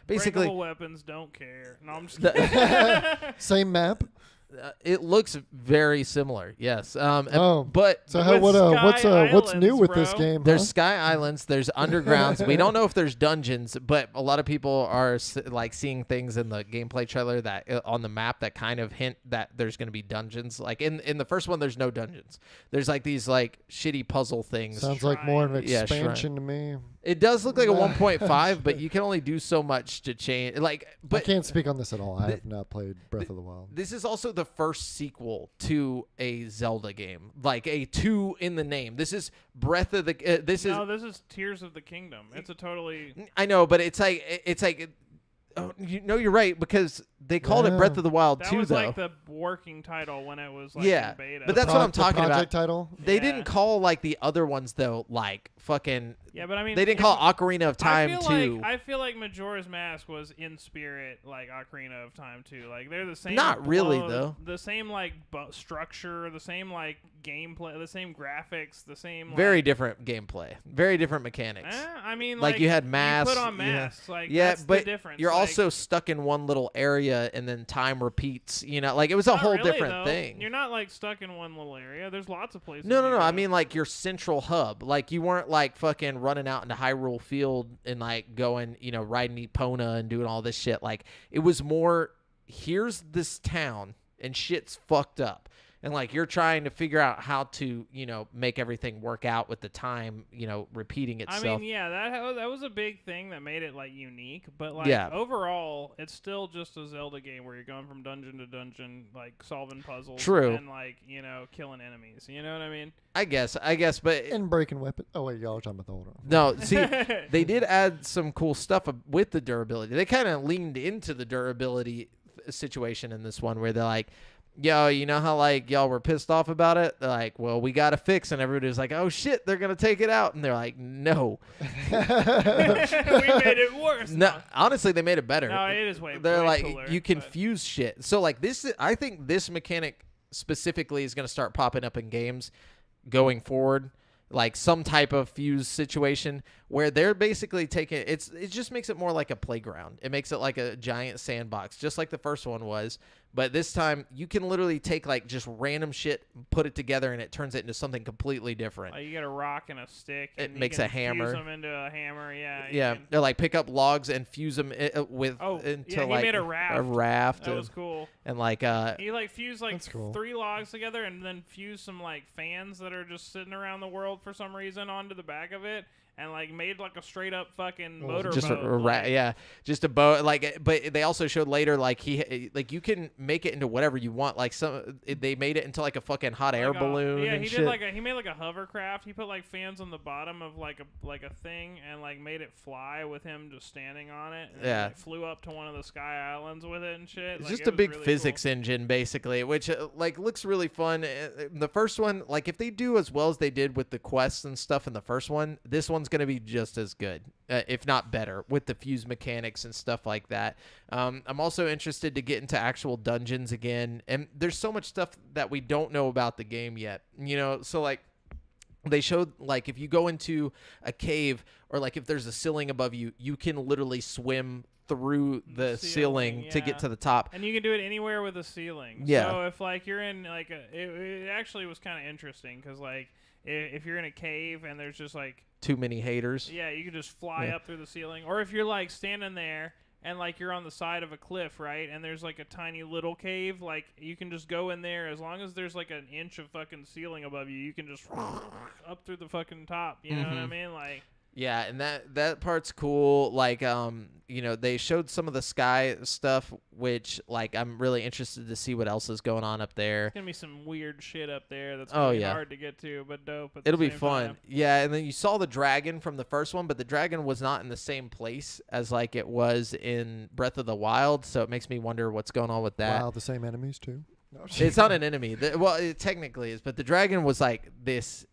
Speaker 1: basically,
Speaker 2: Breakable weapons don't care. No, I'm just kidding.
Speaker 3: same map.
Speaker 1: it looks very similar. Yes.
Speaker 3: Oh.
Speaker 1: But
Speaker 3: So
Speaker 2: With
Speaker 3: what's
Speaker 2: Sky
Speaker 3: what's new
Speaker 2: Islands,
Speaker 3: with this
Speaker 2: bro.
Speaker 3: game?
Speaker 1: there's
Speaker 3: huh?
Speaker 1: sky islands, there's undergrounds. We don't know if there's dungeons, but a lot of people are like seeing things in the gameplay trailer that on the map that kind of hint that there's going to be dungeons. Like in the first one, there's no dungeons. There's like these like shitty puzzle things.
Speaker 3: Sounds like more of an
Speaker 1: Yeah, shrine.
Speaker 3: expansion to me.
Speaker 1: It does look like a 1.5, but you can only do so much to change. Like,
Speaker 3: I
Speaker 1: but
Speaker 3: can't speak on this at all. I have not played Breath of the Wild.
Speaker 1: this is also the first sequel to a Zelda game, like a 2 in the name. This is Breath of the. This
Speaker 2: No, this is Tears of the Kingdom. It's a totally.
Speaker 1: I know, but it's like. Oh, you're right, because they called it
Speaker 3: Yeah.
Speaker 1: Breath of the Wild
Speaker 2: That
Speaker 1: 2,
Speaker 2: was
Speaker 1: though.
Speaker 2: like the working title when it was like
Speaker 1: Yeah,
Speaker 2: in beta.
Speaker 1: but that's what I'm
Speaker 3: The
Speaker 1: talking
Speaker 3: project
Speaker 1: about.
Speaker 3: title.
Speaker 1: They
Speaker 2: Yeah.
Speaker 1: didn't call like the other ones though, like fucking
Speaker 2: Yeah, but I mean,
Speaker 1: they didn't call it Ocarina of Time 2.
Speaker 2: I feel like Majora's Mask was in spirit like Ocarina of Time 2. Like they're the same.
Speaker 1: Not really, though.
Speaker 2: The same like structure, the same like gameplay, the same graphics, the same.
Speaker 1: Very
Speaker 2: like,
Speaker 1: different gameplay. Very different mechanics.
Speaker 2: I mean,
Speaker 1: like you had
Speaker 2: You
Speaker 1: masks.
Speaker 2: put on masks. Like
Speaker 1: yeah,
Speaker 2: that's
Speaker 1: but
Speaker 2: the difference.
Speaker 1: you're
Speaker 2: like,
Speaker 1: also stuck in one little area, and then time repeats. You know, like it was a
Speaker 2: not
Speaker 1: whole
Speaker 2: really,
Speaker 1: different
Speaker 2: though.
Speaker 1: thing.
Speaker 2: You're not like stuck in one little area. There's lots of places.
Speaker 1: No.
Speaker 2: you
Speaker 1: I
Speaker 2: go.
Speaker 1: mean, like your central hub. Like you weren't like fucking running out into Hyrule Field and like going, you know, riding Epona and doing all this shit. Like it was more, here's this town and shit's fucked up. And like you're trying to figure out how to, you know, make everything work out with the time, you know, repeating itself.
Speaker 2: I mean, yeah, that was a big thing that made it like unique. But like
Speaker 1: Yeah.
Speaker 2: overall, it's still just a Zelda game where you're going from dungeon to dungeon, like solving puzzles.
Speaker 1: True.
Speaker 2: And like killing enemies. You know what I mean?
Speaker 1: I guess, but
Speaker 3: And breaking weapon. Oh wait, y'all are talking about the older one.
Speaker 1: no, see, they did add some cool stuff with the durability. They kind of leaned into the durability situation in this one where they're like, yo, you know how like y'all were pissed off about it? They're like, well, we got to fix. And everybody was like, oh shit, they're going to take it out. And they're like, no.
Speaker 2: We made it worse.
Speaker 1: No, honestly, they made it better.
Speaker 2: No, it is way.
Speaker 1: They're
Speaker 2: way
Speaker 1: like,
Speaker 2: cooler,
Speaker 1: you
Speaker 2: but-
Speaker 1: confuse shit. So like this, I think this mechanic specifically is going to start popping up in games going forward. Like some type of fuse situation where they're basically taking it just makes it more like a playground. It makes it like a giant sandbox, just like the first one was. But this time you can literally take like just random shit, put it together, and it turns it into something completely different.
Speaker 2: Like you get a rock and a stick.
Speaker 1: It
Speaker 2: And
Speaker 1: makes
Speaker 2: you
Speaker 1: a
Speaker 2: can
Speaker 1: hammer.
Speaker 2: Fuse them into a hammer. Yeah. you
Speaker 1: Yeah,
Speaker 2: can-
Speaker 1: they're like pick up logs and fuse them with into
Speaker 2: yeah, he
Speaker 1: like
Speaker 2: made a raft.
Speaker 1: a raft
Speaker 2: That was cool.
Speaker 1: and like
Speaker 2: He like fused like
Speaker 3: That's cool.
Speaker 2: 3 logs together and then fused some like fans that are just sitting around the world for some reason onto the back of it and like made like a straight up fucking motorboat.
Speaker 1: just just a boat. Like, but they also showed later like you can make it into whatever you want. Like they made it into like a fucking hot air balloon.
Speaker 2: Yeah,
Speaker 1: and
Speaker 2: he
Speaker 1: shit.
Speaker 2: did he made like a hovercraft. He put like fans on the bottom of like a thing and like made it fly with him just standing on it. And
Speaker 1: Yeah.
Speaker 2: it flew up to one of the sky islands with it and shit.
Speaker 1: It's
Speaker 2: Like,
Speaker 1: just
Speaker 2: it
Speaker 1: a
Speaker 2: was
Speaker 1: big
Speaker 2: really
Speaker 1: physics engine, basically, which like looks really fun. The first one, like if they do as well as they did with the quests and stuff in the first one, this one's gonna be just as good, if not better, with the fuse mechanics and stuff like that. I'm also interested to get into actual dungeons again, and there's so much stuff that we don't know about the game yet. You know, so like. They showed like if you go into a cave or like if there's a ceiling above you, you can literally swim through the ceiling to
Speaker 2: yeah.
Speaker 1: get to the top.
Speaker 2: And you can do it anywhere with a ceiling.
Speaker 1: Yeah.
Speaker 2: So if like you're in like it actually was kind of interesting because like if you're in a cave and there's just like
Speaker 1: Too many haters.
Speaker 2: yeah, you can just fly
Speaker 1: Yeah.
Speaker 2: up through the ceiling. Or if you're like standing there and like you're on the side of a cliff, right? And there's like a tiny little cave, like you can just go in there as long as there's like an inch of fucking ceiling above you, you can just up through the fucking top. You know what I mean? Like
Speaker 1: Yeah, and that part's cool. Like, you know, they showed some of the sky stuff, which like I'm really interested to see what else is going on up there.
Speaker 2: there's gonna be some weird shit up there that's
Speaker 1: Oh,
Speaker 2: gonna be
Speaker 1: yeah.
Speaker 2: hard to get to, but dope. At the
Speaker 1: It'll be
Speaker 2: same
Speaker 1: fun.
Speaker 2: time.
Speaker 1: Yeah, and then you saw the dragon from the first one, but the dragon was not in the same place as like it was in Breath of the Wild, so it makes me wonder what's going on with that.
Speaker 3: Wow, the same enemies too. No,
Speaker 1: It's not an enemy. Well, it technically is, but the dragon was like this.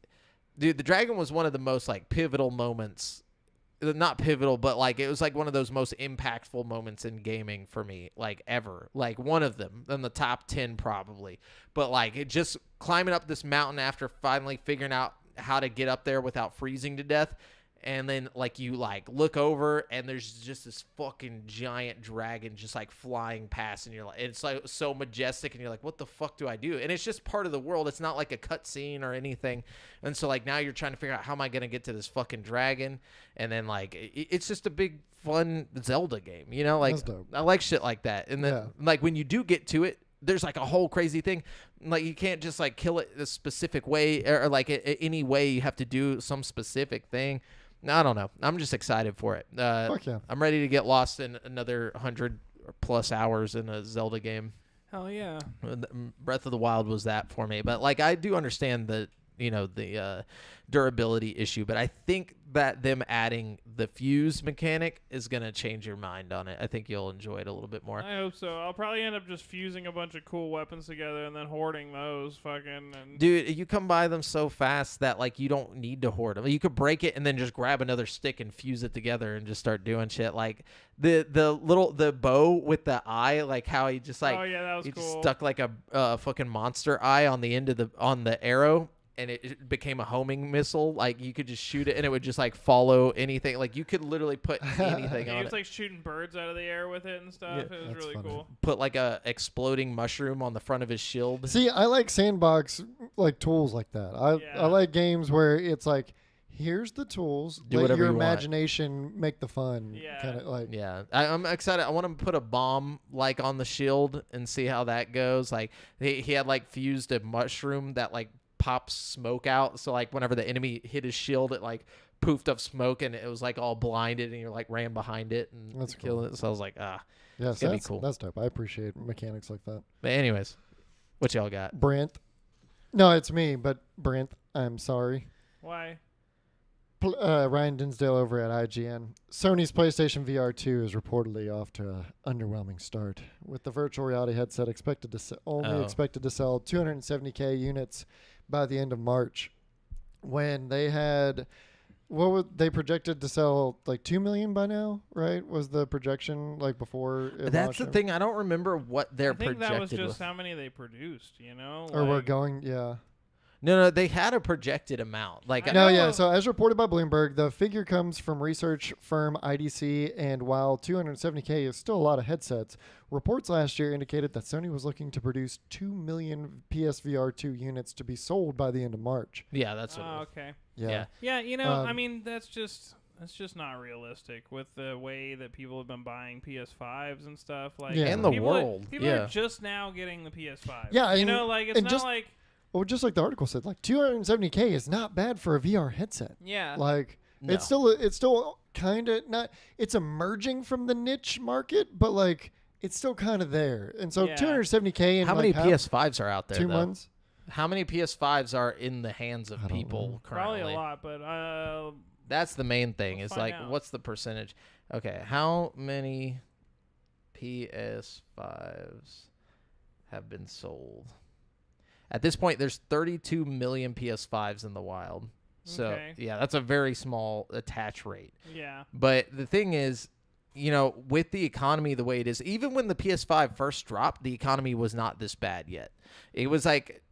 Speaker 1: Dude, the dragon was one of the most like pivotal moments. Not pivotal, but like it was like one of those most impactful moments in gaming for me, like ever. Like one of them in the top 10 probably. But like it just climbing up this mountain after finally figuring out how to get up there without freezing to death. And then like you like look over and there's just this fucking giant dragon just like flying past and you're like, it's like so majestic and you're like, what the fuck do I do? And it's just part of the world. It's not like a cutscene or anything. And so like now you're trying to figure out how am I going to get to this fucking dragon? And then like it's just a big fun Zelda game, you know? Like
Speaker 3: That's dope.
Speaker 1: I like shit like that. And then
Speaker 3: Yeah.
Speaker 1: like when you do get to it, there's like a whole crazy thing. Like you can't just like kill it a specific way or like any way. You have to do some specific thing. I don't know. I'm just excited for it.
Speaker 3: Fuck yeah.
Speaker 1: I'm ready to get lost in another 100 plus hours in a Zelda game.
Speaker 2: Hell yeah.
Speaker 1: Breath of the Wild was that for me. But like I do understand the the durability issue. But I think that them adding the fuse mechanic is going to change your mind on it. I think you'll enjoy it a little bit more.
Speaker 2: I hope so. I'll probably end up just fusing a bunch of cool weapons together and then hoarding those fucking. And
Speaker 1: Dude, you come by them so fast that like you don't need to hoard them. You could break it and then just grab another stick and fuse it together and just start doing shit. Like the bow with the eye, like how he just like
Speaker 2: oh yeah, that was
Speaker 1: he
Speaker 2: cool.
Speaker 1: just stuck like a fucking monster eye on the end of the arrow, and it became a homing missile. Like you could just shoot it and it would just like follow anything. Like you could literally put anything
Speaker 2: Yeah,
Speaker 1: on
Speaker 2: he was
Speaker 1: it.
Speaker 2: like shooting birds out of the air with it and stuff.
Speaker 1: Yeah.
Speaker 2: It was
Speaker 3: That's
Speaker 2: really
Speaker 3: funny.
Speaker 2: cool.
Speaker 1: Put like a exploding mushroom on the front of his shield.
Speaker 3: See, I like sandbox like tools like that.
Speaker 2: Yeah.
Speaker 3: I like games where it's like, here's the tools,
Speaker 1: Do
Speaker 3: let
Speaker 1: whatever
Speaker 3: your
Speaker 1: you want.
Speaker 3: imagination make the fun.
Speaker 2: Yeah.
Speaker 3: Kind of like.
Speaker 1: Yeah, I'm excited. I want him to put a bomb like on the shield and see how that goes. Like he had like fused a mushroom that like pops smoke out. So like whenever the enemy hit his shield, it like poofed up smoke and it was like all blinded and you're like ran behind it and
Speaker 3: That's
Speaker 1: killed
Speaker 3: cool.
Speaker 1: it. So I was like,
Speaker 3: Yes,
Speaker 1: gonna be
Speaker 3: that's
Speaker 1: cool.
Speaker 3: That's dope. I appreciate mechanics like that.
Speaker 1: But anyways, what y'all got?
Speaker 3: Brent. No, it's me, but Brent, I'm sorry.
Speaker 2: Why?
Speaker 3: Ryan Dinsdale over at IGN. Sony's PlayStation VR 2 is reportedly off to an underwhelming start, with the virtual reality headset expected to expected to sell 270K units by the end of March, when they had they projected to sell like 2 million by now, right? Was the projection like before? It
Speaker 1: That's the
Speaker 3: launched?
Speaker 1: thing. I don't remember what they're
Speaker 2: I think
Speaker 1: projected
Speaker 2: that was just
Speaker 1: with.
Speaker 2: how many they produced. You know,
Speaker 3: Or we're
Speaker 2: like-
Speaker 3: going, yeah.
Speaker 1: No, they had a projected amount. Like
Speaker 2: I
Speaker 3: No,
Speaker 2: know.
Speaker 3: yeah. So as reported by Bloomberg, the figure comes from research firm IDC, and while 270K is still a lot of headsets, reports last year indicated that Sony was looking to produce 2 million PSVR 2 units to be sold by the end of March.
Speaker 1: yeah, that's what.
Speaker 2: Oh,
Speaker 1: it was.
Speaker 2: okay.
Speaker 3: Yeah.
Speaker 2: Yeah, you know, I
Speaker 3: Um,
Speaker 2: mean, that's just not realistic with the way that people have been buying PS5s and stuff. Like,
Speaker 3: Yeah.
Speaker 1: And the
Speaker 2: people are-
Speaker 1: world,
Speaker 2: people
Speaker 1: yeah.
Speaker 2: are just now getting the PS5.
Speaker 3: Yeah,
Speaker 2: you
Speaker 3: and-
Speaker 2: know, like it's
Speaker 3: and
Speaker 2: not
Speaker 3: just-
Speaker 2: like
Speaker 3: Well, just like the article said, like 270K is not bad for a VR headset.
Speaker 2: yeah.
Speaker 3: Like
Speaker 1: No.
Speaker 3: it's still kind of not. It's emerging from the niche market, but like it's still kind of there. And so
Speaker 2: Yeah.
Speaker 3: 270K in
Speaker 1: How
Speaker 3: like
Speaker 1: many PS5s are out there?
Speaker 3: 2
Speaker 1: though?
Speaker 3: months?
Speaker 1: How many PS5s are in the hands of
Speaker 3: I don't
Speaker 1: people
Speaker 3: know.
Speaker 1: currently?
Speaker 2: Probably a lot, but
Speaker 1: That's the main thing.
Speaker 2: Let's
Speaker 1: Is
Speaker 2: find
Speaker 1: like,
Speaker 2: out.
Speaker 1: what's the percentage? Okay, how many PS5s have been sold? At this point, there's 32 million PS5s in the wild. So
Speaker 2: Okay.
Speaker 1: yeah, that's a very small attach rate.
Speaker 2: yeah.
Speaker 1: But the thing is, with the economy the way it is, even when the PS5 first dropped, the economy was not this bad yet. It was like,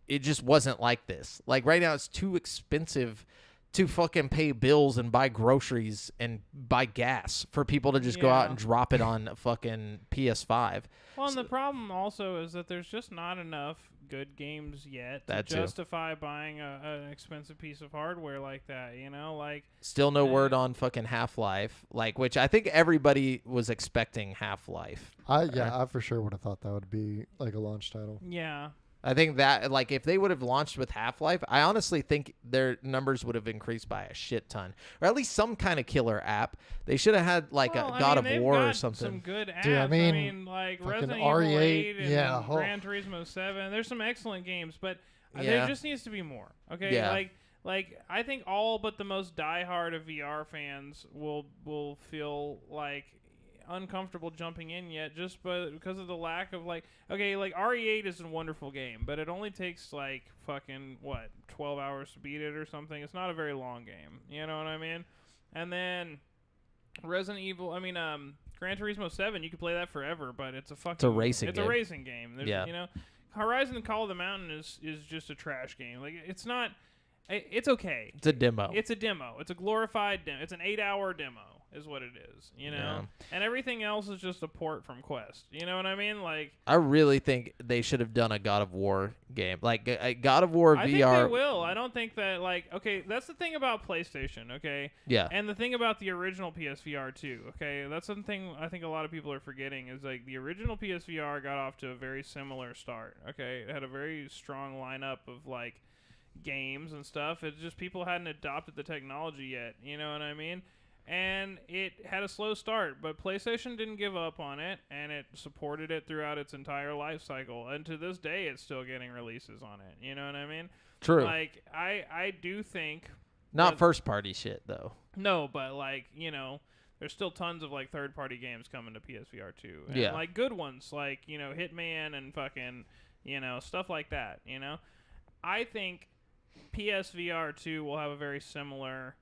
Speaker 1: it just wasn't like this. Like right now, it's too expensive to fucking pay bills and buy groceries and buy gas for people to just go out
Speaker 2: Yeah.
Speaker 1: and drop it on a fucking PS5.
Speaker 2: Well, and the problem also is that there's just not enough good games yet to
Speaker 1: That too.
Speaker 2: justify buying an expensive piece of hardware like that. You know, like
Speaker 1: Still no word on fucking Half-Life, which I think everybody was expecting Half-Life.
Speaker 3: I for sure would have thought that would be like a launch title.
Speaker 2: yeah.
Speaker 1: I think that, if they would have launched with Half-Life, I honestly think their numbers would have increased by a shit ton. Or at least some kind of killer app. They should have had,
Speaker 2: Well,
Speaker 1: a
Speaker 2: I
Speaker 1: God
Speaker 2: mean,
Speaker 1: of
Speaker 2: they've
Speaker 1: War or
Speaker 2: got
Speaker 1: something.
Speaker 2: Some good apps.
Speaker 3: Dude, I mean,
Speaker 2: like
Speaker 3: fucking
Speaker 2: Resident Evil
Speaker 3: RE8,
Speaker 2: 8 and
Speaker 3: yeah, oh.
Speaker 2: Gran Turismo 7. There's some excellent games, but
Speaker 1: Yeah.
Speaker 2: there just needs to be more. Okay,
Speaker 1: Yeah.
Speaker 2: like I think all but the most diehard of VR fans will feel like uncomfortable jumping in yet because of the lack of RE8 is a wonderful game, but it only takes fucking 12 hours to beat it or something. It's not a very long game, you know what I mean? And then Resident Evil, Gran Turismo 7, you can play that forever, but it's a
Speaker 1: racing
Speaker 2: It's
Speaker 1: game.
Speaker 2: a racing game.
Speaker 1: Yeah.
Speaker 2: You know, Horizon Call of the Mountain is just a trash game. Like it's not. It's okay.
Speaker 1: It's a demo.
Speaker 2: It's a demo. It's a glorified demo. It's an 8-hour demo, is what it is. You know, and everything else is just a port from Quest. You know what I mean? Like,
Speaker 1: I really think they should have done a God of War game. Like, a God of War
Speaker 2: I
Speaker 1: VR.
Speaker 2: think they will. I don't think that okay. That's the thing about PlayStation. Okay.
Speaker 1: Yeah.
Speaker 2: And the thing about the original PSVR 2, okay, that's something I think a lot of people are forgetting is the original PSVR got off to a very similar start. Okay, it had a very strong lineup of games and stuff. It's just people hadn't adopted the technology yet. You know what I mean? And it had a slow start, but PlayStation didn't give up on it, and it supported it throughout its entire life cycle. And to this day, it's still getting releases on it. You know what I mean?
Speaker 1: True.
Speaker 2: Like I do think
Speaker 1: Not
Speaker 2: that-
Speaker 1: first party shit though.
Speaker 2: no, but like there's still tons of like third party games coming to PSVR 2. And
Speaker 1: Yeah.
Speaker 2: like good ones like Hitman and fucking stuff like that. I think PSVR 2 will have a very similar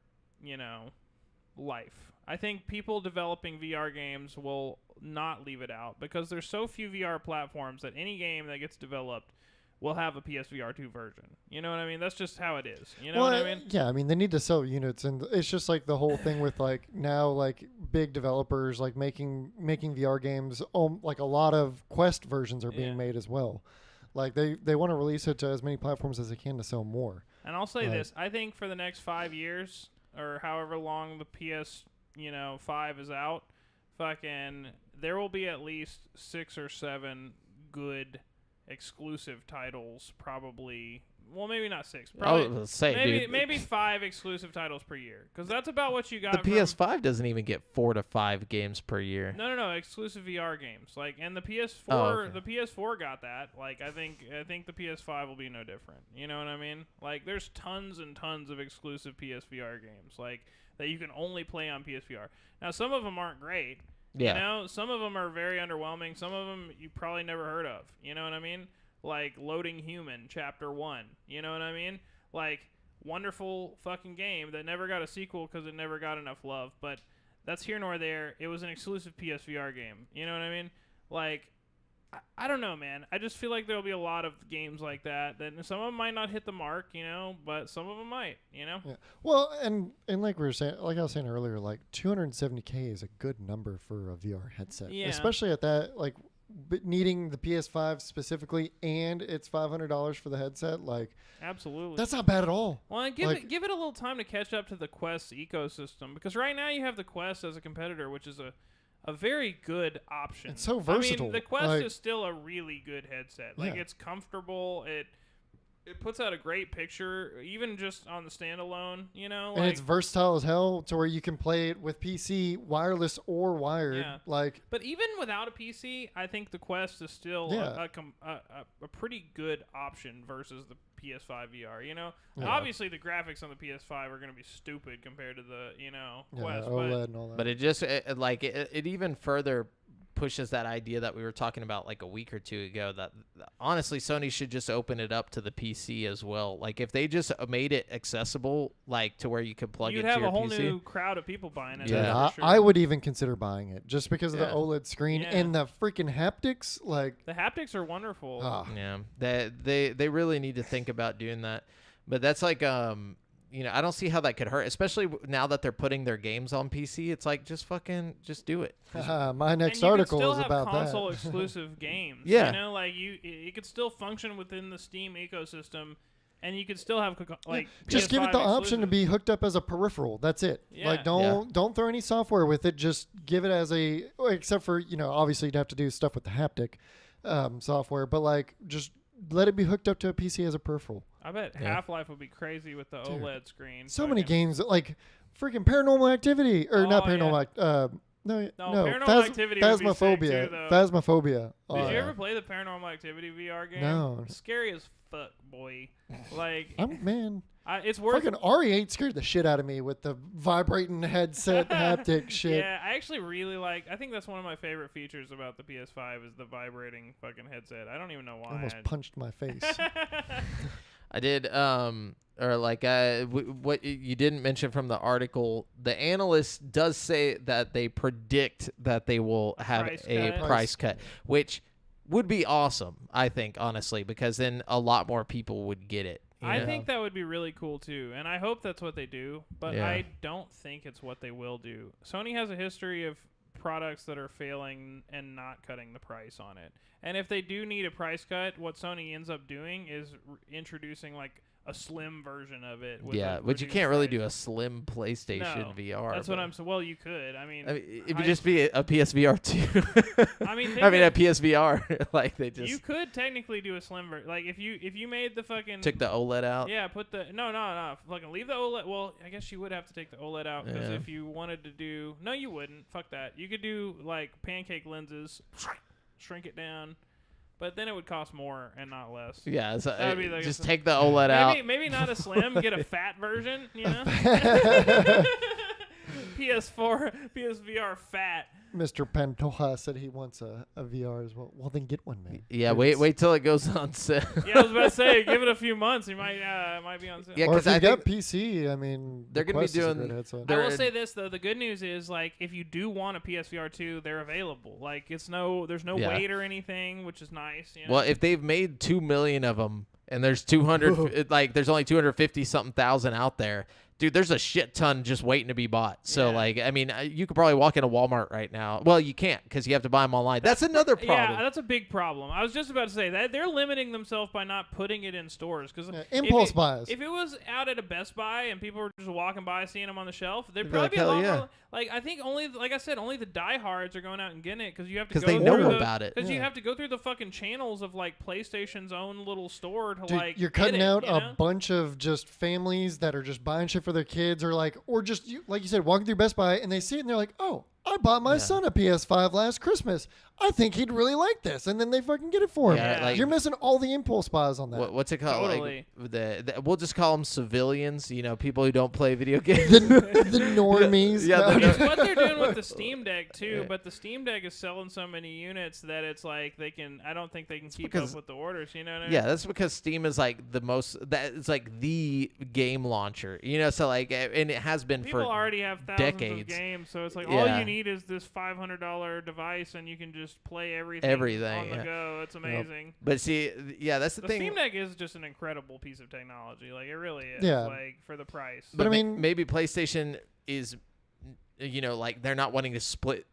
Speaker 2: life. I think people developing VR games will not leave it out because there's so few VR platforms that any game that gets developed will have a PSVR 2 version. You know what I mean? That's just how it is. You know what I mean?
Speaker 3: Yeah, I mean they need to sell units, and it's just like the whole thing with like now like big developers like making VR games. Like a lot of Quest versions are being
Speaker 2: Yeah.
Speaker 3: made as well. Like they want to release it to as many platforms as they can to sell more.
Speaker 2: And I'll say
Speaker 3: Right.
Speaker 2: this: I think for the next 5 years or however long the PS 5 is out, fucking there will be at least 6 or 7 good exclusive titles. Probably, well, maybe not 6.
Speaker 1: I
Speaker 2: Probably,
Speaker 1: was gonna say,
Speaker 2: maybe
Speaker 1: dude,
Speaker 2: maybe 5 exclusive titles per year, because that's about what you got.
Speaker 1: the
Speaker 2: from-
Speaker 1: PS5 doesn't even get 4 to 5 games per year.
Speaker 2: No, exclusive VR games. Like, and the PS4,
Speaker 1: Oh, okay.
Speaker 2: the PS4 got that. Like, I think the PS5 will be no different. You know what I mean? Like, there's tons and tons of exclusive PSVR games, like that you can only play on PSVR. Now, some of them aren't great.
Speaker 1: Yeah.
Speaker 2: Some of them are very underwhelming. Some of them you probably never heard of. You know what I mean? Like Loading Human Chapter 1. You know what I mean? Like, wonderful fucking game that never got a sequel because it never got enough love. But that's here nor there. It was an exclusive PSVR game. You know what I mean? Like, I don't know, man. I just feel like there'll be a lot of games like that. That some of them might not hit the mark, but some of them might,
Speaker 3: Yeah. Well, and like we were saying, like I was saying earlier, like 270K is a good number for a VR headset,
Speaker 2: Yeah.
Speaker 3: especially at that like needing the PS5 specifically, and it's $500 for the headset. Like
Speaker 2: Absolutely.
Speaker 3: that's not bad at all.
Speaker 2: Well, and
Speaker 3: Like-
Speaker 2: give it a little time to catch up to the Quest ecosystem, because right now you have the Quest as a competitor, which is a very good option.
Speaker 3: It's so
Speaker 2: I
Speaker 3: versatile.
Speaker 2: mean, the Quest
Speaker 3: Like-
Speaker 2: is still a really good headset. Like,
Speaker 3: Yeah.
Speaker 2: it's comfortable. It puts out a great picture, even just on the standalone.
Speaker 3: And
Speaker 2: Like,
Speaker 3: it's versatile as hell to where you can play it with PC, wireless or wired.
Speaker 2: Yeah.
Speaker 3: Like
Speaker 2: but even without a PC, I think the Quest is still
Speaker 3: Yeah.
Speaker 2: a pretty good option versus the PS5 VR.
Speaker 3: Yeah.
Speaker 2: Obviously the graphics on the PS5 are going to be stupid compared to the Quest.
Speaker 3: OLED and all that.
Speaker 1: But it just it even further pushes that idea that we were talking about like a week or two ago, that honestly Sony should just open it up to the PC as well. Like if they just made it accessible, like to where you could plug
Speaker 2: You'd
Speaker 1: it to
Speaker 2: have
Speaker 1: your
Speaker 2: a whole
Speaker 1: PC.
Speaker 2: new crowd of people buying it.
Speaker 1: Yeah.
Speaker 2: that's for sure.
Speaker 3: I would even consider buying it just because of
Speaker 1: Yeah.
Speaker 3: the OLED screen
Speaker 2: Yeah.
Speaker 3: and the freaking haptics. Like,
Speaker 2: The haptics are wonderful.
Speaker 1: Yeah, they really need to think about doing that. But that's like I don't see how that could hurt, especially now that they're putting their games on PC. It's like just do it.
Speaker 3: my next
Speaker 2: and you
Speaker 3: article
Speaker 2: could still
Speaker 3: is
Speaker 2: have
Speaker 3: about
Speaker 2: console
Speaker 3: that.
Speaker 2: exclusive games.
Speaker 1: Yeah.
Speaker 2: Like it could still function within the Steam ecosystem, and you could still have like
Speaker 3: Just give it the
Speaker 2: PS5
Speaker 3: option to
Speaker 2: exclusives.
Speaker 3: be hooked up as a peripheral. That's it.
Speaker 2: Yeah.
Speaker 3: Like don't throw any software with it. Just give it as a, except for obviously you'd have to do stuff with the haptic software, but like just let it be hooked up to a PC as a peripheral.
Speaker 2: I bet
Speaker 1: Yeah.
Speaker 2: Half-Life would be crazy with the
Speaker 3: Dude,
Speaker 2: OLED screen.
Speaker 3: So many
Speaker 2: Fucking-
Speaker 3: games like freaking Paranormal Activity or not
Speaker 2: Oh, yeah.
Speaker 3: Paranormal. No,
Speaker 2: Paranormal Activity would be sick
Speaker 3: Phasmophobia.
Speaker 2: too, though.
Speaker 3: Phasmophobia. Oh,
Speaker 2: Did you
Speaker 3: yeah.
Speaker 2: ever play the Paranormal Activity VR game?
Speaker 3: No.
Speaker 2: Scary as fuck, boy. Like,
Speaker 3: Man,
Speaker 2: it's worth
Speaker 3: fucking RE8 scared the shit out of me with the vibrating headset haptic shit.
Speaker 2: Yeah, I actually really I think that's one of my favorite features about the PS5 is the vibrating fucking headset. I don't even know
Speaker 3: I
Speaker 2: why.
Speaker 3: almost punched my face.
Speaker 1: I did, or like what you didn't mention from the article. The analyst does say that they predict that they will have
Speaker 2: Price
Speaker 1: a
Speaker 2: cut.
Speaker 1: price cut, which would be awesome. I think honestly, because then a lot more people would get it. you
Speaker 2: I
Speaker 1: know?
Speaker 2: think that would be really cool too, and I hope that's what they do, but
Speaker 1: Yeah.
Speaker 2: I don't think it's what they will do. Sony has a history of products that are failing and not cutting the price on it. And if they do need a price cut, what Sony ends up doing is introducing like a slim version of it. With
Speaker 1: Yeah,
Speaker 2: a
Speaker 1: but you
Speaker 2: reduced
Speaker 1: can't really
Speaker 2: price.
Speaker 1: do a slim PlayStation
Speaker 2: No,
Speaker 1: VR.
Speaker 2: That's
Speaker 1: but-
Speaker 2: what I'm saying. Well, you could. I mean,
Speaker 1: it would just be a PSVR 2.
Speaker 2: I mean,
Speaker 1: I mean, a
Speaker 2: think
Speaker 1: PSVR. Like they just
Speaker 2: you could technically do a slim version. Like if you made the fucking
Speaker 1: took the OLED out.
Speaker 2: yeah, put the no, fucking leave the OLED. Well, I guess you would have to take the OLED out because
Speaker 1: Yeah.
Speaker 2: if you wanted to do no, you wouldn't. Fuck that. You could do like pancake lenses, shrink it down, but then it would cost more and not less.
Speaker 1: Yeah, so,
Speaker 2: That would be like
Speaker 1: just take the OLED out.
Speaker 2: Maybe not a slim, get a fat version, you know? PS4, PSVR fat.
Speaker 3: Mr. Pantoja said he wants a VR as well. Well, then get one, man.
Speaker 1: Yeah, wait till it goes on sale.
Speaker 2: Yeah, I was about to say, give it a few months, it might be on sale.
Speaker 1: Yeah,
Speaker 3: Or if
Speaker 1: 'cause
Speaker 3: you
Speaker 1: I
Speaker 3: got
Speaker 1: think
Speaker 3: PC, I mean,
Speaker 1: they're
Speaker 3: the
Speaker 1: gonna be
Speaker 3: Quest is a
Speaker 1: doing-
Speaker 3: great headset.
Speaker 2: I
Speaker 1: they're-
Speaker 2: will say this though, the good news is like if you do want a PSVR 2, they're available. Like there's no
Speaker 1: Yeah.
Speaker 2: wait or anything, which is nice. You know?
Speaker 1: Well, if they've made 2 million of them and there's 200, like there's only 250 something thousand out there, dude, there's a shit ton just waiting to be bought. So
Speaker 2: Yeah.
Speaker 1: like, I mean, you could probably walk into Walmart right now. Well, you can't because you have to buy them online. That's another problem.
Speaker 2: Yeah, that's a big problem. I was just about to say that they're limiting themselves by not putting it in stores because
Speaker 3: impulse buys.
Speaker 2: If it was out at a Best Buy and people were just walking by seeing them on the shelf, there'd
Speaker 1: They'd be
Speaker 2: probably
Speaker 1: like,
Speaker 2: be a
Speaker 1: "Hell
Speaker 2: lot
Speaker 1: yeah."
Speaker 2: more. Like I think only, like I said, only the diehards are going out and getting it because you have to
Speaker 1: 'Cause
Speaker 2: go
Speaker 1: they know
Speaker 2: through
Speaker 1: about it.
Speaker 2: Because you
Speaker 3: Yeah.
Speaker 2: have to go through the fucking channels of like PlayStation's own little store to
Speaker 3: Dude,
Speaker 2: like.
Speaker 3: you're
Speaker 2: get
Speaker 3: cutting
Speaker 2: it,
Speaker 3: out
Speaker 2: you
Speaker 3: a
Speaker 2: know?
Speaker 3: bunch of just families that are just buying shit for their kids, or just like you said, walking through Best Buy and they see it and they're like, "Oh, I bought my
Speaker 1: Yeah.
Speaker 3: son a PS5 last Christmas. I think he'd really like this," and then they fucking get it for him.
Speaker 1: Yeah, like-
Speaker 3: You're missing all the impulse buys on that.
Speaker 1: What's it called?
Speaker 2: Totally.
Speaker 1: Like we'll just call them civilians. You know, people who don't play video games.
Speaker 3: the normies.
Speaker 1: Yeah,
Speaker 3: No,
Speaker 1: the-
Speaker 3: no.
Speaker 2: It's what they're doing with the Steam Deck too,
Speaker 1: Yeah.
Speaker 2: but the Steam Deck is selling so many units that it's like I don't think they can keep
Speaker 1: because-
Speaker 2: up with the orders. You know what I mean?
Speaker 1: Yeah, that's because Steam is like the most. That it's like the game launcher. You know, so like, and it has been
Speaker 2: People
Speaker 1: for
Speaker 2: already have thousands
Speaker 1: decades.
Speaker 2: of games, so it's like
Speaker 1: Yeah.
Speaker 2: all you need is this $500 device, and you can just play everything
Speaker 1: Everything,
Speaker 2: on
Speaker 1: yeah.
Speaker 2: the go. It's amazing.
Speaker 1: But see, yeah, that's the
Speaker 2: The
Speaker 1: thing.
Speaker 2: Steam Deck is just an incredible piece of technology. Like it really is.
Speaker 3: Yeah.
Speaker 2: Like for the price.
Speaker 3: But I
Speaker 1: ma-
Speaker 3: mean-
Speaker 1: maybe PlayStation is, you know, like they're not wanting to split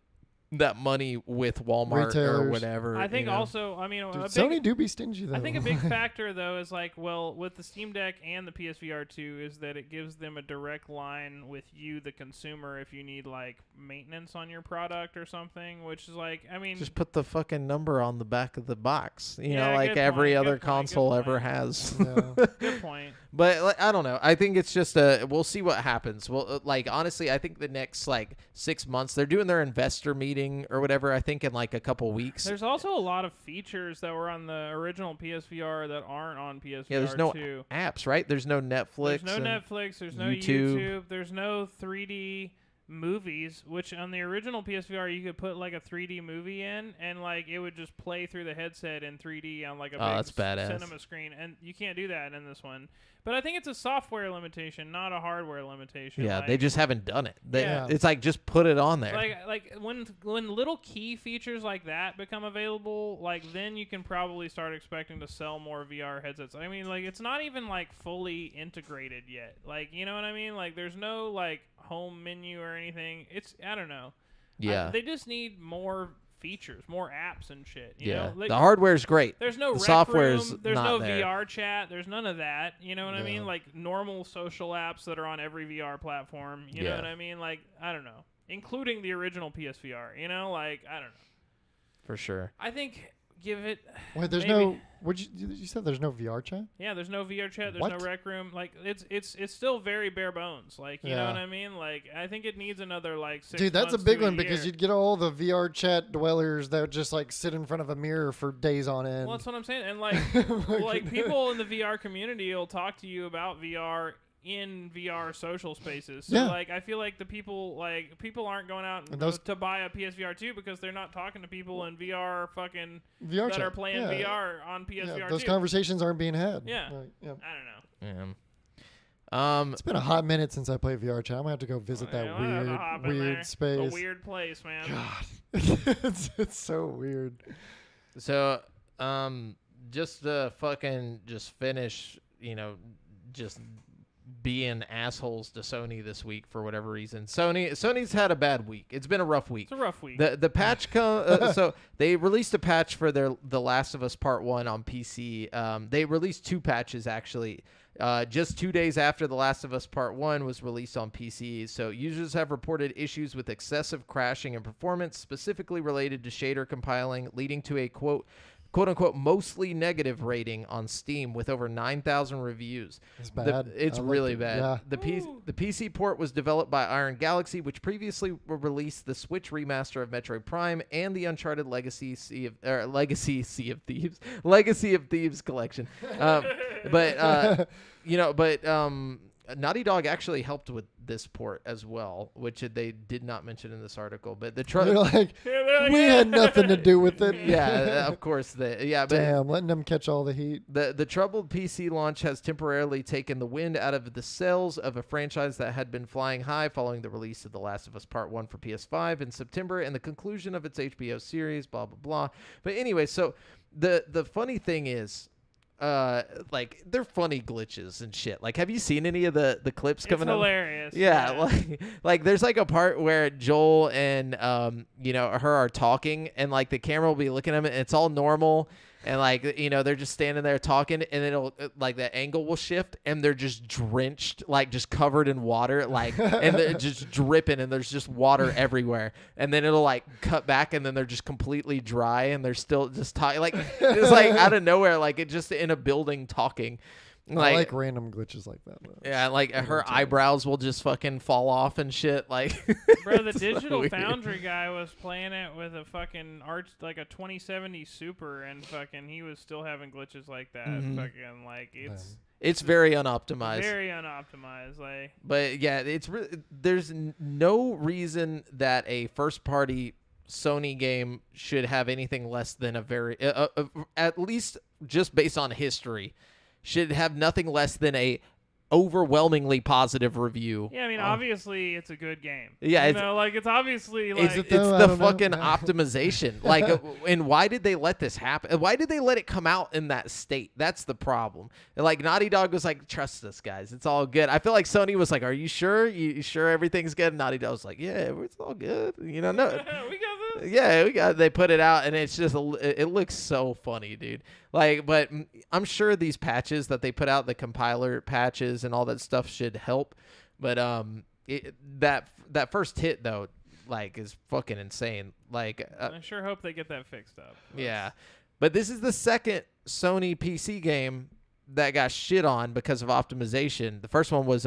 Speaker 1: that money with Walmart or
Speaker 3: Retailers.
Speaker 1: whatever.
Speaker 2: I think
Speaker 1: you know?
Speaker 2: also, I mean,
Speaker 3: Dude,
Speaker 2: a big,
Speaker 3: Sony do be stingy though.
Speaker 2: I think a big factor though is like, well, with the Steam Deck and the PSVR 2 is that it gives them a direct line with you, the consumer, if you need like maintenance on your product or something. Which is like, I mean,
Speaker 1: just put the fucking number on the back of the box. You
Speaker 2: Yeah,
Speaker 1: know, like
Speaker 2: good
Speaker 1: every
Speaker 2: point,
Speaker 1: other
Speaker 2: good point, good
Speaker 1: console ever
Speaker 2: point.
Speaker 1: has.
Speaker 3: Yeah.
Speaker 2: good point.
Speaker 1: But like, I don't know. I think it's just we'll see what happens. Well, like honestly, I think the next like 6 months they're doing their investor meeting or whatever. I think in like a couple weeks.
Speaker 2: There's also a lot of features that were on the original PSVR that aren't on PSVR
Speaker 1: Yeah, there's no
Speaker 2: 2.
Speaker 1: apps, right? There's no Netflix.
Speaker 2: There's no
Speaker 1: and-
Speaker 2: Netflix. There's no
Speaker 1: YouTube.
Speaker 2: YouTube. There's no 3D movies. Which on the original PSVR you could put like a 3D movie in, and like it would just play through the headset in 3D on like a
Speaker 1: Oh,
Speaker 2: big
Speaker 1: that's badass.
Speaker 2: cinema screen. And you can't do that in this one. But I think it's a software limitation, not a hardware limitation.
Speaker 1: Yeah,
Speaker 2: like,
Speaker 1: they just haven't done it. They,
Speaker 3: Yeah.
Speaker 1: It's like just put it on there.
Speaker 2: like when little key features like that become available, like then you can probably start expecting to sell more VR headsets. I mean, like it's not even like fully integrated yet. Like, you know what I mean? Like there's no like home menu or anything. I don't know.
Speaker 1: yeah,
Speaker 2: They just need more features, more apps and shit. You
Speaker 1: yeah.
Speaker 2: know? Like,
Speaker 1: The hardware's great.
Speaker 2: there's no
Speaker 1: the
Speaker 2: rec
Speaker 1: software's
Speaker 2: room, there's
Speaker 1: not
Speaker 2: no
Speaker 1: there.
Speaker 2: VR chat, there's none of that. You know what I mean?
Speaker 3: Yeah.
Speaker 2: Like normal social apps that are on every VR platform. You know
Speaker 1: Yeah.
Speaker 2: what I mean? Like I don't know, including the original PSVR. You know, like I don't know.
Speaker 1: For sure.
Speaker 2: I think give it.
Speaker 3: Wait, there's
Speaker 2: maybe.
Speaker 3: no. What you said? There's no VR chat.
Speaker 2: Yeah, there's no VR chat. There's
Speaker 3: What?
Speaker 2: no rec room. Like it's still very bare bones. Like you know
Speaker 3: Yeah.
Speaker 2: what I mean? Like I think it needs another like 6
Speaker 3: Dude, that's a
Speaker 2: months
Speaker 3: big
Speaker 2: to
Speaker 3: one because
Speaker 2: year.
Speaker 3: you'd get all the VR chat dwellers that would just like sit in front of a mirror for days on end.
Speaker 2: Well, that's what I'm saying. And like like people in the VR community will talk to you about VR in VR social spaces. So
Speaker 3: Yeah.
Speaker 2: like I feel like people aren't going out
Speaker 3: And those-
Speaker 2: to buy a PSVR 2 because they're not talking to people in VR fucking
Speaker 3: VR
Speaker 2: that
Speaker 3: chat
Speaker 2: are playing
Speaker 3: yeah.
Speaker 2: VR on PSVR
Speaker 3: Yeah, those
Speaker 2: 2.
Speaker 3: conversations aren't being had.
Speaker 2: Yeah.
Speaker 3: Like, yeah.
Speaker 2: I don't know.
Speaker 1: Yeah.
Speaker 3: It's been a hot minute since I played VR chat. I'm gonna have to go visit
Speaker 2: Yeah,
Speaker 3: that
Speaker 2: I'll have to hop in there.
Speaker 3: weird space.
Speaker 2: It's a weird place, man.
Speaker 3: God, it's so weird.
Speaker 1: So, just to fucking just finish, you know, just being assholes to Sony this week for whatever reason. Sony's had a bad week. It's been a rough week.
Speaker 2: It's a rough week.
Speaker 1: The patch so they released a patch for The Last of Us Part 1 on PC. They released 2 patches actually. Just 2 days after The Last of Us Part 1 was released on PC. So users have reported issues with excessive crashing and performance, specifically related to shader compiling, leading to a, quote, quote-unquote mostly negative rating on Steam with over 9,000 reviews.
Speaker 3: It's bad.
Speaker 1: It's really bad.
Speaker 3: Yeah.
Speaker 1: The PC port was developed by Iron Galaxy, which previously released the Switch remaster of Metroid Prime and the Uncharted Legacy Sea of Thieves collection. Naughty Dog actually helped with this port as well, which they did not mention in this article. But the
Speaker 3: They're like, we had nothing to do with it.
Speaker 1: yeah, of course.
Speaker 3: Damn, letting them catch all the heat.
Speaker 1: The troubled PC launch has temporarily taken the wind out of the sails of a franchise that had been flying high following the release of The Last of Us Part 1 for PS5 in September and the conclusion of its HBO series, blah, blah, blah. But anyway, so the funny thing is, like, they're funny glitches and shit. Like, have you seen any of the clips coming up?
Speaker 2: It's hilarious.
Speaker 1: Yeah, like there's like a part where Joel and her are talking, and like the camera will be looking at them, and it's all normal, and like they're just standing there talking, and it'll like the angle will shift, and they're just drenched, like just covered in water, like and they're just dripping, and there's just water everywhere, and then it'll like cut back, and then they're just completely dry, and they're still just talking, like it's like out of nowhere, like it just in a building talking.
Speaker 3: I like random glitches like that, though.
Speaker 1: Yeah, like her eyebrows will just fucking fall off and shit. Like,
Speaker 2: bro, the Digital Foundry guy was playing it with a fucking like a 2070 Super, and fucking he was still having glitches like that. Fucking like
Speaker 1: it's very unoptimized.
Speaker 2: Very unoptimized, like.
Speaker 1: But yeah, there's no reason that a first-party Sony game should have anything less than a very, at least just based on history, should have nothing less than a overwhelmingly positive review.
Speaker 2: Yeah, I mean, obviously it's a good game.
Speaker 1: Yeah,
Speaker 2: it's obviously like
Speaker 3: Is it though?
Speaker 1: it's the fucking optimization. Like, and why did they let this happen? Why did they let it come out in that state? That's the problem. Like, Naughty Dog was like, trust us, guys. It's all good. I feel like Sony was like, are you sure? You sure everything's good? And Naughty Dog was like, yeah, it's all good. No.
Speaker 2: we got this.
Speaker 1: Yeah, they put it out, and it's just it looks so funny, dude. Like, but I'm sure these patches that they put out, the compiler patches and all that stuff, should help. But that first hit though, like, is fucking insane. Like,
Speaker 2: I sure hope they get that fixed up.
Speaker 1: Yeah, but this is the second Sony PC game that got shit on because of optimization. The first one was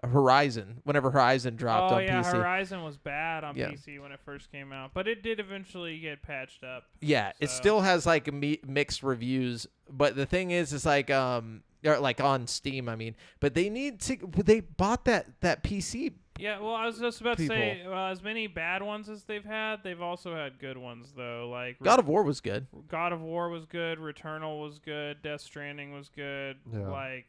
Speaker 1: Horizon, whenever Horizon dropped on PC.
Speaker 2: Horizon was bad on PC when it first came out, but it did eventually get patched up.
Speaker 1: Yeah, it still has like mixed reviews, but the thing is like or like on Steam, I mean, but they bought that PC.
Speaker 2: Yeah, well, I was just about to say, as many bad ones as they've had, they've also had good ones though. Like
Speaker 1: God of War was good.
Speaker 2: God of War was good. Returnal was good. Death Stranding was good.
Speaker 3: Yeah.
Speaker 2: Like.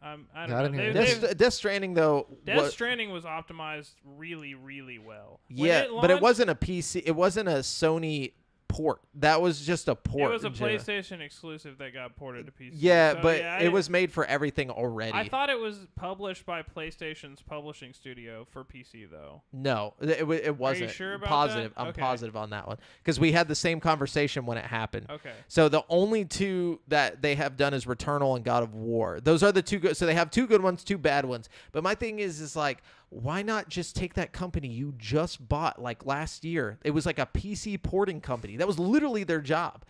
Speaker 2: I don't know.
Speaker 1: Death Stranding though.
Speaker 2: Death Stranding was optimized really, really well.
Speaker 1: Yeah, but it wasn't a PC. It wasn't a Sony port. That was just a port.
Speaker 2: It was a PlayStation exclusive that got ported to PC.
Speaker 1: Yeah,
Speaker 2: so,
Speaker 1: but it was made for everything already.
Speaker 2: I thought it was published by PlayStation's publishing studio for PC, though.
Speaker 1: No, it wasn't.
Speaker 2: Are you sure about
Speaker 1: positive.
Speaker 2: that?
Speaker 1: I'm
Speaker 2: Okay.
Speaker 1: positive on that one because we had the same conversation when it happened.
Speaker 2: Okay.
Speaker 1: So the only two that they have done is Returnal and God of War. Those are the two good. So they have two good ones, two bad ones. But my thing is like, why not just take that company you just bought like last year? It was like a PC porting company. That was literally their job.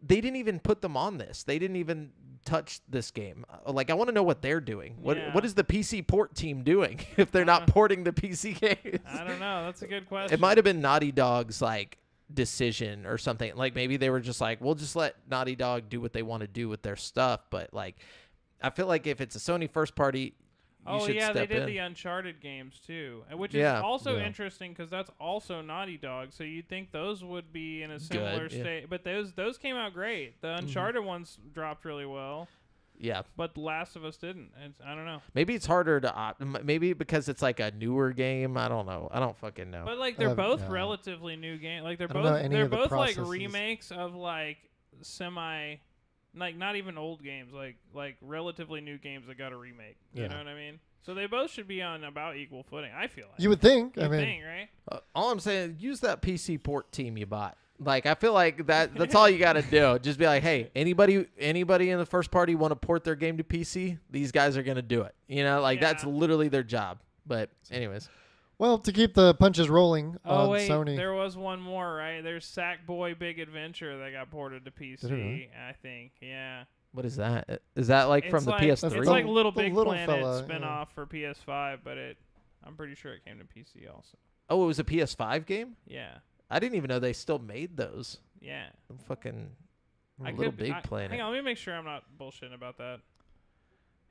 Speaker 1: They didn't even put them on this. They didn't even touch this game. Like, I want to know what they're doing. What is the PC port team doing if they're not porting the PC games?
Speaker 2: I don't know. That's a good question.
Speaker 1: It might have been Naughty Dog's like decision or something. Like, maybe they were just like, we'll just let Naughty Dog do what they want to do with their stuff. But like, I feel like if it's a Sony first party,
Speaker 2: they did the Uncharted games too, which is also interesting because that's also Naughty Dog. So you'd think those would be in a similar state, but those came out great. The Uncharted ones dropped really well.
Speaker 1: Yeah,
Speaker 2: but The Last of Us didn't. I don't know.
Speaker 1: Maybe it's harder to maybe because it's like a newer game. I don't know. I don't fucking know.
Speaker 2: But like they're both relatively new games. Like they're both like remakes of like semi. Like not even old games, like relatively new games that got a remake. You know what I mean? So they both should be on about equal footing. I feel like
Speaker 3: you would think.
Speaker 2: Right?
Speaker 1: All I'm saying, use that PC port team you bought. Like, I feel like that's all you got to do. Just be like, hey, anybody in the first party want to port their game to PC? These guys are gonna do it. Like that's literally their job. But anyways.
Speaker 3: Well, to keep the punches rolling
Speaker 2: Oh
Speaker 3: on
Speaker 2: wait,
Speaker 3: Sony.
Speaker 2: there was one more, right? There's Sackboy Big Adventure that got ported to PC.
Speaker 3: Did it really?
Speaker 2: I think, yeah.
Speaker 1: What is that? Is that like from
Speaker 2: It's
Speaker 1: the
Speaker 2: like,
Speaker 1: PS3?
Speaker 2: It's like Little
Speaker 3: The
Speaker 2: Big
Speaker 3: little
Speaker 2: Planet
Speaker 3: fella,
Speaker 2: spin-off for PS5, but I'm pretty sure it came to PC also.
Speaker 1: Oh, it was a PS5 game?
Speaker 2: Yeah,
Speaker 1: I didn't even know they still made those.
Speaker 2: yeah.
Speaker 1: Fucking
Speaker 2: I
Speaker 1: Little
Speaker 2: could,
Speaker 1: Big
Speaker 2: I-
Speaker 1: Planet.
Speaker 2: Hang on, let me make sure I'm not bullshitting about that.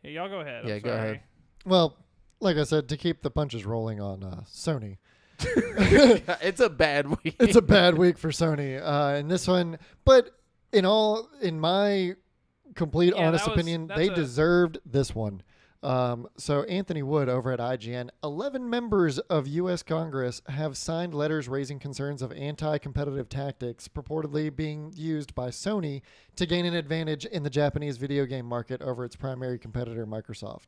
Speaker 2: Yeah, y'all go ahead.
Speaker 1: Yeah,
Speaker 2: I'm
Speaker 1: go
Speaker 2: sorry.
Speaker 1: ahead.
Speaker 3: Well, like I said, to keep the punches rolling on Sony.
Speaker 1: It's a bad week.
Speaker 3: It's a bad week for Sony in this one, but in my complete
Speaker 2: Yeah,
Speaker 3: honest
Speaker 2: that was-
Speaker 3: opinion,
Speaker 2: that's
Speaker 3: they
Speaker 2: a-
Speaker 3: deserved this one. So Anthony Wood over at IGN, 11 members of U.S. Congress have signed letters raising concerns of anti-competitive tactics purportedly being used by Sony to gain an advantage in the Japanese video game market over its primary competitor, Microsoft.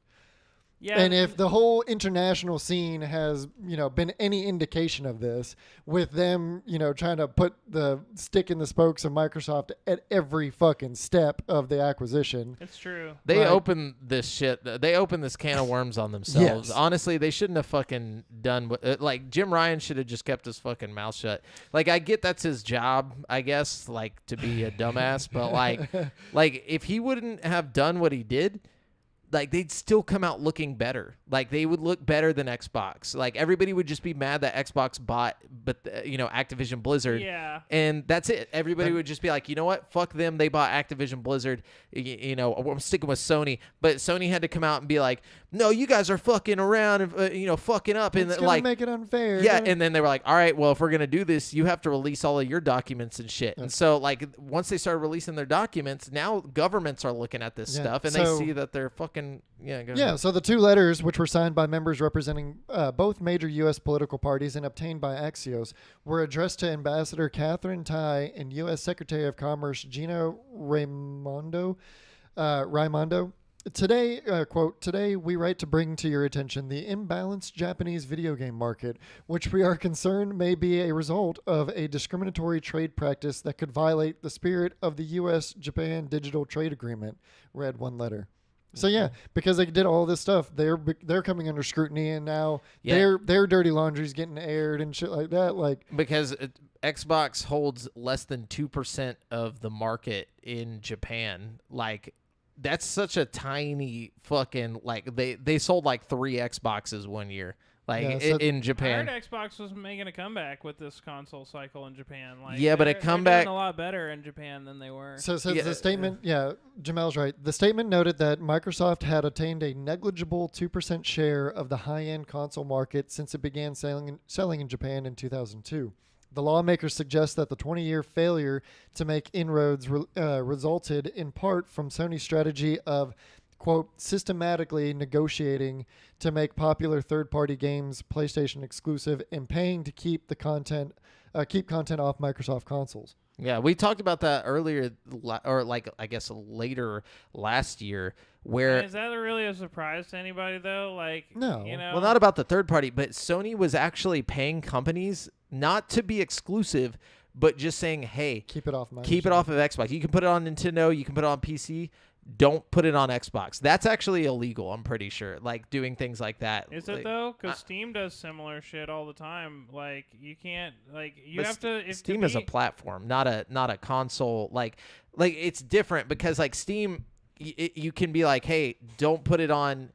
Speaker 2: Yeah,
Speaker 3: And if the whole international scene has, been any indication of this, with them, trying to put the stick in the spokes of Microsoft at every fucking step of the acquisition.
Speaker 2: it's true.
Speaker 1: They
Speaker 3: Right.
Speaker 1: opened this shit. They opened this can of worms on themselves.
Speaker 3: Yes.
Speaker 1: Honestly, they shouldn't have fucking done what. Like Jim Ryan should have just kept his fucking mouth shut. Like I get that's his job, I guess, like to be a dumbass. But like if he wouldn't have done what he did, like they'd still come out looking better. Like they would look better than Xbox. Like everybody would just be mad that Xbox bought, but Activision Blizzard.
Speaker 2: Yeah.
Speaker 1: And that's it. Everybody would just be like, you know what? Fuck them. They bought Activision Blizzard. I'm sticking with Sony. But Sony had to come out and be like, no, you guys are fucking around and fucking up. And
Speaker 3: It's gonna make it unfair.
Speaker 1: yeah,
Speaker 3: Gonna-
Speaker 1: and then they were like, all right, well, if we're going to do this, you have to release all of your documents and shit. And so, like, once they started releasing their documents, now governments are looking at this
Speaker 3: Yeah,
Speaker 1: stuff, and
Speaker 3: so-
Speaker 1: they see that they're fucking, go
Speaker 3: Yeah,
Speaker 1: ahead.
Speaker 3: so the two letters, which were signed by members representing both major U.S. political parties and obtained by Axios, were addressed to Ambassador Catherine Tai and U.S. Secretary of Commerce Gina Raimondo. Today, quote, today we write to bring to your attention the imbalanced Japanese video game market, which we are concerned may be a result of a discriminatory trade practice that could violate the spirit of the U.S.-Japan Digital Trade Agreement, read one letter. So yeah, because they did all this stuff, they're coming under scrutiny, and now
Speaker 1: Yeah.
Speaker 3: their dirty laundry's getting aired and shit like that. Like,
Speaker 1: Because Xbox holds less than 2% of the market in Japan. Like, that's such a tiny fucking, like, they sold like 3 Xboxes one year, like,
Speaker 3: Yeah, so-
Speaker 1: in
Speaker 2: I
Speaker 1: Japan.
Speaker 2: heard Xbox was making a comeback with this console cycle in Japan. Like,
Speaker 1: Yeah, but a
Speaker 2: they're
Speaker 1: comeback-
Speaker 2: doing a lot better in Japan than they were.
Speaker 3: so
Speaker 1: Yeah,
Speaker 3: the statement, Jamel's right. The statement noted that Microsoft had attained a negligible 2% share of the high-end console market since it began selling in Japan in 2002. The lawmakers suggest that the 20-year failure to make inroads resulted in part from Sony's strategy of, quote, systematically negotiating to make popular third-party games PlayStation exclusive and paying to keep content off Microsoft consoles.
Speaker 1: Yeah, we talked about that earlier, or like I guess later last year, where
Speaker 2: Is that really a surprise to anybody though? Like,
Speaker 3: No.
Speaker 1: well, not about the third party, but Sony was actually paying companies not to be exclusive, but just saying, hey,
Speaker 3: Keep it off Microsoft.
Speaker 1: keep it off of Xbox. You can put it on Nintendo, you can put it on PC. Don't put it on Xbox. That's actually illegal, I'm pretty sure. Like doing things like that.
Speaker 2: Is
Speaker 1: Like,
Speaker 2: it though? Because Steam does similar shit all the time. Like, you can't, like, you
Speaker 1: but
Speaker 2: have to. If
Speaker 1: Steam
Speaker 2: to
Speaker 1: is a
Speaker 2: be-
Speaker 1: platform, not a console. Like it's different because like Steam, you can be like, hey, don't put it on,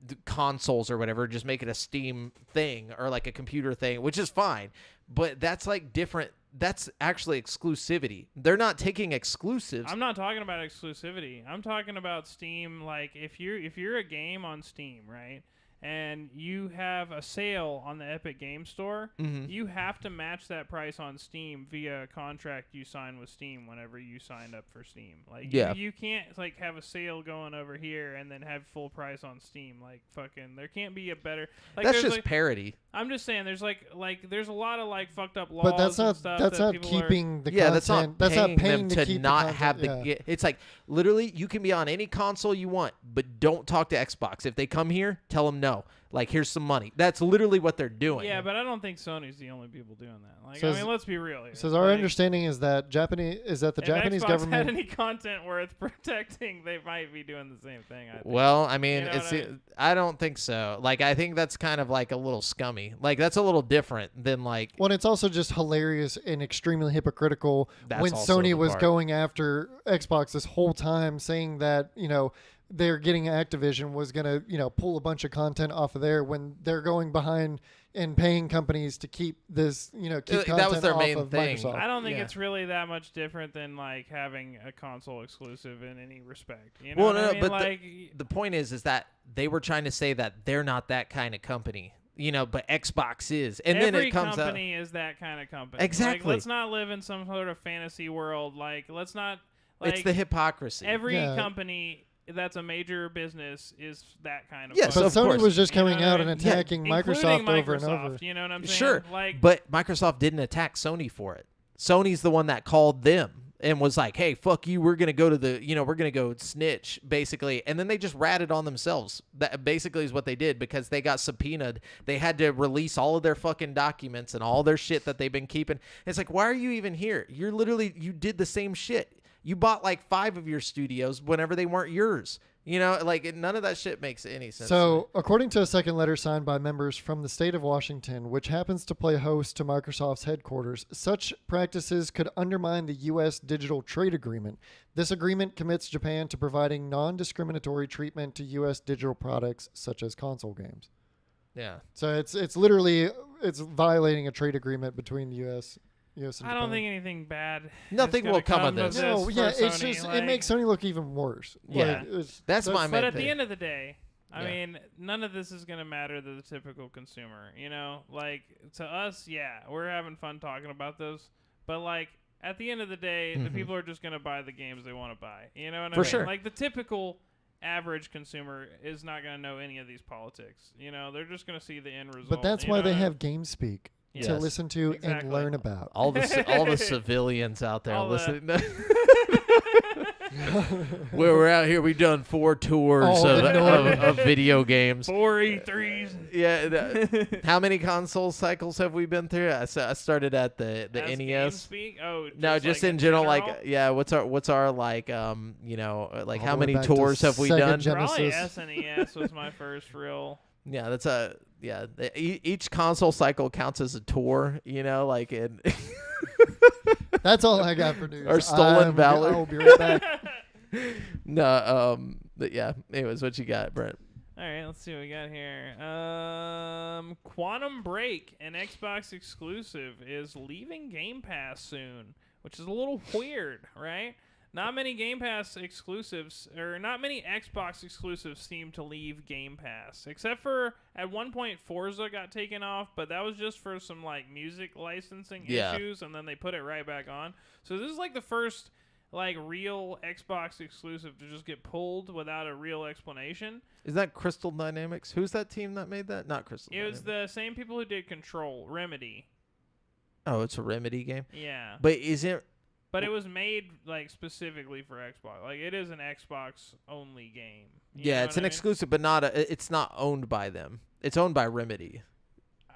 Speaker 1: the consoles or whatever. Just make it a Steam thing or like a computer thing, which is fine. But that's like different. That's actually exclusivity. They're not taking exclusives.
Speaker 2: I'm not talking about exclusivity. I'm talking about Steam. Like, if you're a game on Steam, right, and you have a sale on the Epic Game Store,
Speaker 1: Mhm.
Speaker 2: you have to match that price on Steam via a contract you sign with Steam whenever you signed up for Steam. Like,
Speaker 1: Yeah.
Speaker 2: you can't like have a sale going over here and then have full price on Steam. Like, fucking, there can't be a better. Like,
Speaker 1: That's
Speaker 2: there's,
Speaker 1: just
Speaker 2: like,
Speaker 1: parody.
Speaker 2: I'm just saying, there's like there's a lot of like fucked up laws.
Speaker 3: But that's
Speaker 2: and
Speaker 3: not
Speaker 2: stuff
Speaker 3: that's
Speaker 2: that
Speaker 3: not
Speaker 2: people are-
Speaker 3: keeping the
Speaker 1: Yeah,
Speaker 3: content.
Speaker 1: that's not paying them
Speaker 3: to
Speaker 1: to
Speaker 3: keep
Speaker 1: not
Speaker 3: the
Speaker 1: have
Speaker 3: content,
Speaker 1: the.
Speaker 3: yeah.
Speaker 1: It's like literally, you can be on any console you want, but don't talk to Xbox. If they come here, tell them no. Like, here's some money. That's literally what they're doing.
Speaker 2: Yeah, but I don't think Sony's the only people doing that. Like,
Speaker 3: Says-
Speaker 2: I mean, let's be real here.
Speaker 3: Says our
Speaker 2: Like,
Speaker 3: understanding is that the
Speaker 2: if
Speaker 3: Japanese
Speaker 2: Xbox
Speaker 3: government.
Speaker 2: had any content worth protecting, they might be doing the same thing. I think.
Speaker 1: Well, I mean,
Speaker 2: You know
Speaker 1: it's
Speaker 2: what I mean?
Speaker 1: I don't think so. Like, I think that's kind of like a little scummy. Like, that's a little different than like
Speaker 3: Well, it's also just hilarious and extremely hypocritical
Speaker 1: That's
Speaker 3: when
Speaker 1: also the
Speaker 3: Sony was
Speaker 1: part.
Speaker 3: going after Xbox this whole time, saying that they're getting Activision was gonna pull a bunch of content off of there when they're going behind and paying companies to keep this keep
Speaker 1: That
Speaker 3: content
Speaker 1: was their
Speaker 3: off
Speaker 1: main
Speaker 3: of
Speaker 1: thing.
Speaker 3: Microsoft.
Speaker 2: I don't think
Speaker 1: Yeah.
Speaker 2: it's really that much different than like having a console exclusive in any respect. You know
Speaker 1: Well,
Speaker 2: what
Speaker 1: no,
Speaker 2: I mean?
Speaker 1: but
Speaker 2: like,
Speaker 1: the point is that they were trying to say that they're not that kind of company, but Xbox is, and then
Speaker 2: every
Speaker 1: it comes out.
Speaker 2: company is that kind of company.
Speaker 1: Exactly.
Speaker 2: Like, let's not live in some sort of fantasy world. Like, let's not. Like,
Speaker 1: It's the hypocrisy.
Speaker 2: every
Speaker 3: Yeah.
Speaker 2: company that's a major business is that kind of.
Speaker 1: Yes,
Speaker 3: But
Speaker 1: of
Speaker 3: Sony
Speaker 1: course.
Speaker 3: was just
Speaker 2: You know
Speaker 3: coming
Speaker 2: what I
Speaker 3: out
Speaker 2: mean?
Speaker 3: and
Speaker 1: Yeah,
Speaker 3: attacking
Speaker 2: Including
Speaker 3: Microsoft over and over.
Speaker 2: You know what I'm saying?
Speaker 1: Sure,
Speaker 2: Like,
Speaker 1: but Microsoft didn't attack Sony for it. Sony's the one that called them and was like, "Hey, fuck you. We're gonna go to we're gonna go snitch, basically." And then they just ratted on themselves. That basically is what they did because they got subpoenaed. They had to release all of their fucking documents and all their shit that they've been keeping. It's like, why are you even here? You did the same shit. You bought like 5 of your studios whenever they weren't yours. Like none of that shit makes any sense. to me.
Speaker 3: So, according to a second letter signed by members from the state of Washington, which happens to play host to Microsoft's headquarters, such practices could undermine the U.S. Digital Trade Agreement. This agreement commits Japan to providing non-discriminatory treatment to U.S. digital products such as console games.
Speaker 1: yeah.
Speaker 3: So it's literally violating a trade agreement between the U.S. and
Speaker 2: I
Speaker 3: Japan.
Speaker 2: don't think anything bad.
Speaker 1: Nothing
Speaker 2: is
Speaker 1: will
Speaker 2: gonna
Speaker 1: come of this.
Speaker 3: No,
Speaker 2: for
Speaker 3: yeah, it's
Speaker 2: Sony.
Speaker 3: just
Speaker 2: Like,
Speaker 3: it makes Sony look even worse.
Speaker 1: Yeah. That's my
Speaker 2: But
Speaker 1: main
Speaker 2: at
Speaker 1: thing.
Speaker 2: the end of the day, I
Speaker 1: Yeah.
Speaker 2: mean, none of this is going to matter to the typical consumer. Like to us, yeah, we're having fun talking about those. But like at the end of the day, the people are just going to buy the games they want to buy. You know what I
Speaker 1: For
Speaker 2: mean?
Speaker 1: sure.
Speaker 2: Like the typical average consumer is not going to know any of these politics. They're just going to see the end result.
Speaker 3: But that's
Speaker 2: you
Speaker 3: why
Speaker 2: know
Speaker 3: they
Speaker 2: what I-
Speaker 3: have GameSpeak to
Speaker 1: Yes.
Speaker 3: listen to
Speaker 2: Exactly.
Speaker 3: and learn about.
Speaker 1: all the civilians out there
Speaker 2: All the-
Speaker 1: listening. Where we're out here, we've done 4 tours
Speaker 3: All
Speaker 1: of,
Speaker 3: the noise.
Speaker 1: of video games.
Speaker 2: 4 E3s.
Speaker 1: Yeah. How many console cycles have we been through? I started at the
Speaker 2: As
Speaker 1: NES.
Speaker 2: GameSpeak? Oh,
Speaker 1: No, just
Speaker 2: like
Speaker 1: in general, like, yeah. What's our like, like
Speaker 3: All
Speaker 1: how
Speaker 3: the way
Speaker 1: many
Speaker 3: back to
Speaker 1: tours have we
Speaker 3: Sega
Speaker 1: done?
Speaker 2: probably
Speaker 3: Genesis.
Speaker 2: SNES was my first real.
Speaker 1: Yeah, that's each console cycle counts as a tour. Like in.
Speaker 3: That's all I got for news.
Speaker 1: Or Stolen Valor.
Speaker 3: I'll be right back.
Speaker 1: No, but yeah. Anyways, what you got, Brent?
Speaker 2: All right, let's see what we got here. Quantum Break, an Xbox exclusive, is leaving Game Pass soon, which is a little weird, right? Not many Game Pass exclusives, or not many Xbox exclusives seem to leave Game Pass, except for at one point Forza got taken off, but that was just for some like music licensing
Speaker 1: Yeah.
Speaker 2: issues, and then they put it right back on. So this is like the first like real Xbox exclusive to just get pulled without a real explanation.
Speaker 1: Is that Crystal Dynamics? Who's that team that made that? Not Crystal.
Speaker 2: It was
Speaker 1: Dynamics.
Speaker 2: the same people who did Control, Remedy.
Speaker 1: Oh, it's a Remedy game.
Speaker 2: Yeah.
Speaker 1: But is it?
Speaker 2: But it was made like specifically for Xbox. Like it is an Xbox only game. You
Speaker 1: Yeah,
Speaker 2: know
Speaker 1: it's
Speaker 2: what
Speaker 1: an
Speaker 2: I mean?
Speaker 1: exclusive, but it's not owned by them. It's owned by Remedy.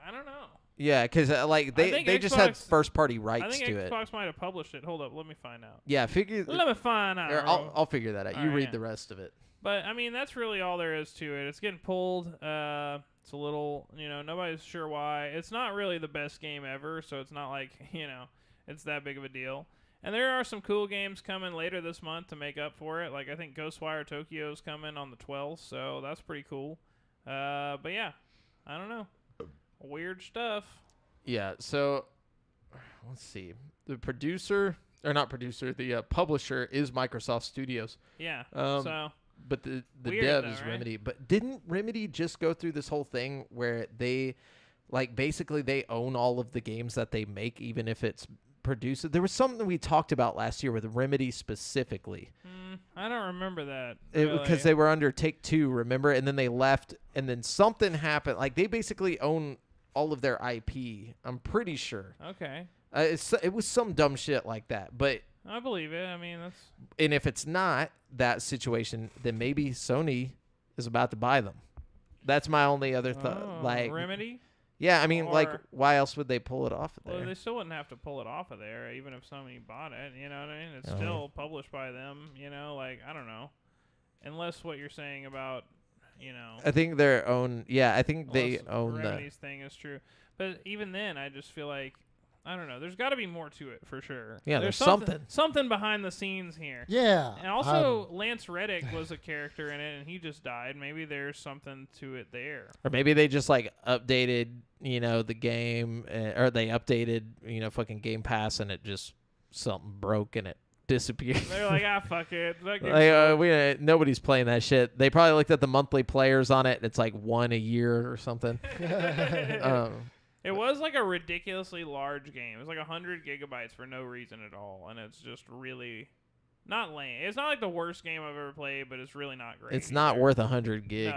Speaker 2: I don't know.
Speaker 1: Yeah, because like they
Speaker 2: think
Speaker 1: just had
Speaker 2: Xbox-
Speaker 1: first party
Speaker 2: I
Speaker 1: rights
Speaker 2: think
Speaker 1: to it.
Speaker 2: Xbox might have published it. Hold up, let me find out.
Speaker 1: Yeah, figure.
Speaker 2: Let me find out.
Speaker 1: Or I'll figure that out. You
Speaker 2: Alright,
Speaker 1: read
Speaker 2: yeah.
Speaker 1: the rest of it.
Speaker 2: But I mean, that's really all there is to it. It's getting pulled. It's a little, nobody's sure why. It's not really the best game ever, so it's not like it's that big of a deal. And there are some cool games coming later this month to make up for it. Like I think Ghostwire Tokyo's coming on the 12th, so that's pretty cool. But yeah, I don't know. Weird stuff.
Speaker 1: Yeah. So let's see. The publisher is Microsoft Studios.
Speaker 2: Yeah.
Speaker 1: So. But the
Speaker 2: Weird
Speaker 1: dev
Speaker 2: though,
Speaker 1: is
Speaker 2: right?
Speaker 1: Remedy. But didn't Remedy just go through this whole thing where they, like, basically they own all of the games that they make, even if it's produced? There was something we talked about last year with Remedy specifically.
Speaker 2: I don't remember that.
Speaker 1: Because they were under Take-Two, remember? And then they left, and then something happened. Like, they basically own all of their IP, I'm pretty sure.
Speaker 2: Okay.
Speaker 1: It was some dumb shit like that. But
Speaker 2: I believe it. I mean, that's...
Speaker 1: and if it's not that situation, then maybe Sony is about to buy them. That's my only other thought.
Speaker 2: Oh,
Speaker 1: Like,
Speaker 2: Remedy.
Speaker 1: yeah, I mean, like,
Speaker 2: Or-
Speaker 1: why else would they pull it off of
Speaker 2: Well,
Speaker 1: there?
Speaker 2: they still wouldn't have to pull it off of there, even if somebody bought it. You know what I mean? It's
Speaker 1: Oh.
Speaker 2: still published by them. You know, like I don't know, unless what you're saying about, you know,
Speaker 1: I think their own. Yeah, I think they
Speaker 2: unless
Speaker 1: own the.
Speaker 2: Remedy's thing is true. But even then, I just feel like I don't know. There's got to be more to it for sure.
Speaker 1: Yeah, there's
Speaker 2: something behind the scenes here.
Speaker 3: Yeah.
Speaker 2: And also, Lance Reddick was a character in it, and he just died. Maybe there's something to it there.
Speaker 1: Or maybe they just like updated, the game, or they updated, fucking Game Pass, and it just something broke and it disappeared.
Speaker 2: They're like, fuck it. That game's
Speaker 1: Nobody's playing that shit. They probably looked at the monthly players on it. And it's like one a year or something.
Speaker 2: It was like a ridiculously large game. It was like 100 gigabytes for no reason at all, and it's just really not lame. It's not like the worst game I've ever played, but it's really not great.
Speaker 1: It's not worth 100 gigs.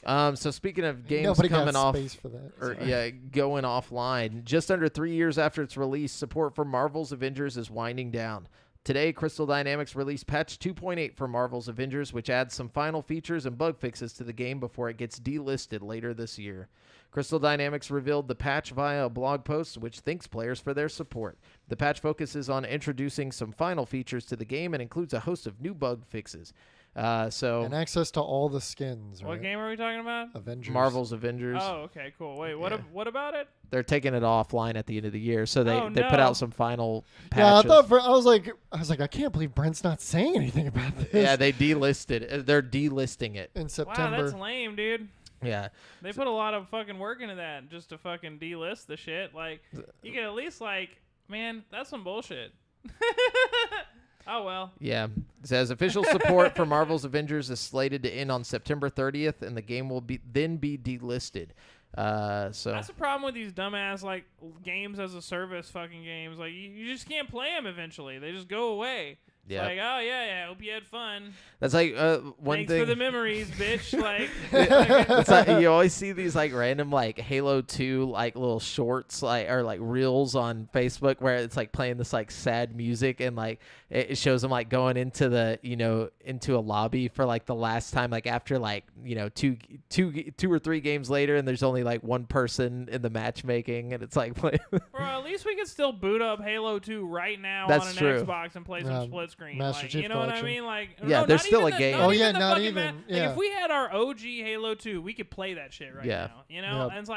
Speaker 2: No.
Speaker 1: So speaking of games
Speaker 3: Nobody
Speaker 1: coming
Speaker 3: got
Speaker 1: off,
Speaker 3: space for that.
Speaker 1: or
Speaker 3: Sorry.
Speaker 1: going offline, just under 3 years after its release, support for Marvel's Avengers is winding down. Today, Crystal Dynamics released patch 2.8 for Marvel's Avengers, which adds some final features and bug fixes to the game before it gets delisted later this year. Crystal Dynamics revealed the patch via a blog post, which thanks players for their support. The patch focuses on introducing some final features to the game and includes a host of new bug fixes.
Speaker 3: And access to all the skins, right?
Speaker 2: What game are we talking about?
Speaker 3: Avengers.
Speaker 1: Marvel's Avengers,
Speaker 2: Oh, okay, cool. Wait,
Speaker 1: Yeah.
Speaker 2: what about it?
Speaker 1: they're taking it offline at the end of the year, so they put
Speaker 2: no.
Speaker 1: out some final
Speaker 3: Yeah, I
Speaker 1: patches.
Speaker 3: thought I was like, I can't believe Brent's not saying anything about this.
Speaker 1: Yeah, they delisted. They're delisting it.
Speaker 3: in
Speaker 2: Wow,
Speaker 3: September.
Speaker 2: that's lame, dude.
Speaker 1: Yeah.
Speaker 2: They put a lot of fucking work into that just to fucking delist the shit. Like, you can at least man, that's some bullshit. Oh well.
Speaker 1: Yeah. It says official support for Marvel's Avengers is slated to end on September 30th, and the game will then be delisted. So
Speaker 2: That's the problem with these dumbass games as a service fucking games. Like you just can't play them eventually. They just go away. It's
Speaker 1: Yeah.
Speaker 2: like, oh yeah, hope you had fun.
Speaker 1: that's like one
Speaker 2: Thanks
Speaker 1: thing.
Speaker 2: for the memories, bitch. Like,
Speaker 1: It's like, you always see these random Halo 2 little shorts or reels on Facebook where it's playing this sad music, and it shows them going into the into a lobby for the last time after two or three games later, and there's only one person in the matchmaking, and it's playing.
Speaker 2: bro, at least we could still boot up Halo 2 right now
Speaker 1: That's
Speaker 2: on an
Speaker 1: true.
Speaker 2: Xbox and play some split screen.
Speaker 3: Master Chief
Speaker 2: you know what I
Speaker 3: Collection.
Speaker 2: mean?
Speaker 1: Yeah,
Speaker 2: no,
Speaker 1: there's
Speaker 2: not
Speaker 1: still
Speaker 2: even
Speaker 1: a
Speaker 2: the-
Speaker 1: game.
Speaker 2: Not
Speaker 3: Oh,
Speaker 2: even
Speaker 3: yeah,
Speaker 2: the
Speaker 3: not
Speaker 2: fucking
Speaker 3: even, yeah.
Speaker 2: if we had our OG Halo 2, we could play that shit right
Speaker 1: Yeah.
Speaker 2: now. You know,
Speaker 3: Yep.
Speaker 2: and it's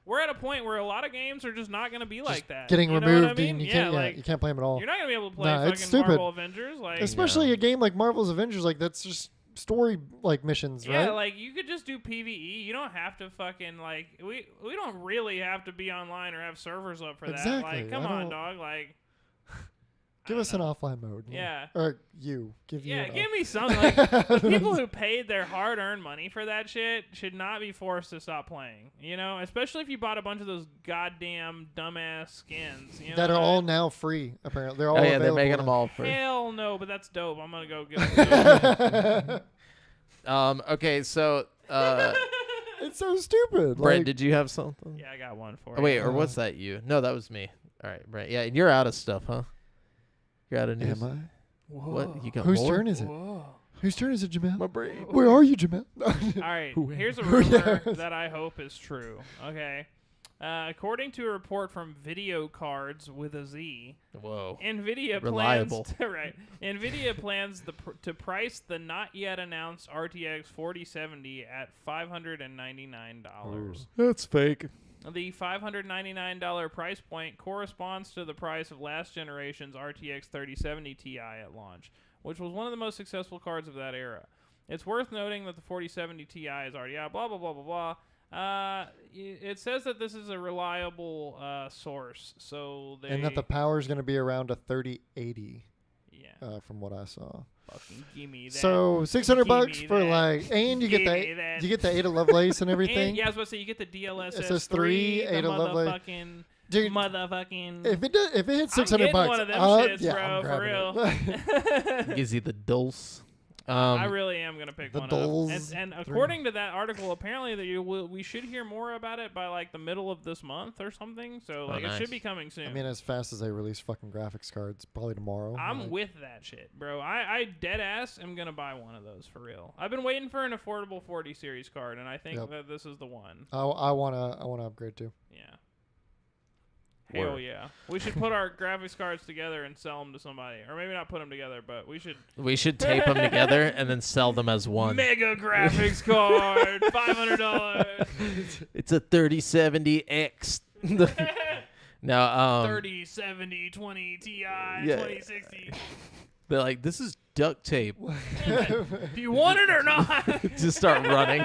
Speaker 2: we're at a point where a lot of games are just not going to be like that.
Speaker 3: Getting
Speaker 2: you know what I
Speaker 3: removed,
Speaker 2: mean?
Speaker 3: and you
Speaker 2: yeah,
Speaker 3: can't. Yeah,
Speaker 2: like,
Speaker 3: you can't play them at all.
Speaker 2: you're not going to be able to play
Speaker 3: No,
Speaker 2: fucking
Speaker 3: it's stupid.
Speaker 2: Marvel Avengers.
Speaker 3: Especially
Speaker 1: No.
Speaker 3: a game like Marvel's Avengers, that's just story missions,
Speaker 2: Yeah,
Speaker 3: right?
Speaker 2: you could just do PvE. You don't have to fucking we don't really have to be online or have servers up for that.
Speaker 3: Exactly.
Speaker 2: Come
Speaker 3: I
Speaker 2: on,
Speaker 3: don't-
Speaker 2: dog.
Speaker 3: Give us an offline mode.
Speaker 2: Yeah.
Speaker 3: Or you. Give you.
Speaker 2: Yeah,
Speaker 3: an
Speaker 2: give
Speaker 3: off-
Speaker 2: me something. People who paid their hard-earned money for that shit should not be forced to stop playing. You know, especially if you bought a bunch of those goddamn dumbass skins. You know
Speaker 3: that are
Speaker 2: what I
Speaker 3: all
Speaker 2: mean?
Speaker 3: now free. Apparently, they're all.
Speaker 1: Oh yeah, they're
Speaker 3: available
Speaker 1: making
Speaker 3: now.
Speaker 1: them all free.
Speaker 2: Hell no, but that's dope. I'm gonna go get them.
Speaker 1: Okay, so
Speaker 3: It's so stupid.
Speaker 1: Brent,
Speaker 3: like,
Speaker 1: did you have something?
Speaker 2: Yeah, I got one for
Speaker 1: Oh,
Speaker 2: you.
Speaker 1: wait, or was that you? No, that was me. All right, Brent. Yeah, and you're out of stuff, huh? You're out of news.
Speaker 3: am
Speaker 1: What? You got
Speaker 3: Whose
Speaker 1: more?
Speaker 3: turn is it?
Speaker 2: Whoa.
Speaker 3: Whose turn is it, Jamel?
Speaker 1: My brain.
Speaker 3: Where are you, Jamel?
Speaker 2: All right,
Speaker 1: Who am
Speaker 2: here's a
Speaker 3: I?
Speaker 2: rumor
Speaker 3: Yes.
Speaker 2: that I hope is true. Okay. According to a report from Video Cards with a Z,
Speaker 1: Whoa.
Speaker 2: NVIDIA
Speaker 1: Reliable.
Speaker 2: plans right. NVIDIA plans to price the not yet announced RTX 4070 at $599.
Speaker 1: That's fake.
Speaker 2: The $599 price point corresponds to the price of last generation's RTX 3070 Ti at launch, which was one of the most successful cards of that era. It's worth noting that the 4070 Ti is already out, blah, blah, blah, blah, blah. It says that this is a reliable source, so they...
Speaker 3: and that the power is going to be around a 3080,
Speaker 2: Yeah,
Speaker 3: from what I saw.
Speaker 2: fucking gimme that.
Speaker 3: So $600
Speaker 2: Gimme
Speaker 3: for
Speaker 2: that.
Speaker 3: and you get
Speaker 2: Gimme that.
Speaker 3: you get the Ada Lovelace and everything.
Speaker 2: And, yeah, I was about to say, you get the DLSS
Speaker 3: SS3,
Speaker 2: 3, the
Speaker 3: Ada Lovelace.
Speaker 2: motherfucking...
Speaker 3: Dude,
Speaker 2: Motherfucking...
Speaker 3: if it hits
Speaker 2: I'm
Speaker 3: $600,
Speaker 2: getting one of them shits,
Speaker 3: yeah,
Speaker 2: bro,
Speaker 3: I'm
Speaker 2: for
Speaker 3: grabbing
Speaker 2: real.
Speaker 3: it.
Speaker 1: Gives you the dulce.
Speaker 2: I really am gonna pick
Speaker 3: the
Speaker 2: one
Speaker 3: Dulls
Speaker 2: up. And
Speaker 3: 3.
Speaker 2: according to that article, apparently that we should hear more about it by like the middle of this month or something. So like it
Speaker 1: nice.
Speaker 2: should be coming soon.
Speaker 3: I mean, as fast as they release fucking graphics cards, probably tomorrow.
Speaker 2: I'm
Speaker 3: like,
Speaker 2: with that shit, bro. I dead ass am gonna buy one of those for real. I've been waiting for an affordable 40 series card, and I think
Speaker 3: Yep.
Speaker 2: that this is the one.
Speaker 3: I wanna upgrade too.
Speaker 2: Yeah. Hell
Speaker 1: Word.
Speaker 2: yeah. We should put our graphics cards together and sell them to somebody. Or maybe not put them together, but we should.
Speaker 1: We should tape them together and then sell them as one.
Speaker 2: Mega graphics card, $500.
Speaker 1: It's a 3070X. No,
Speaker 2: 30, 70, 20, Ti,
Speaker 1: Yeah.
Speaker 2: 2060.
Speaker 1: they're like, this is duct tape.
Speaker 2: Do you want it or not?
Speaker 1: Just start running.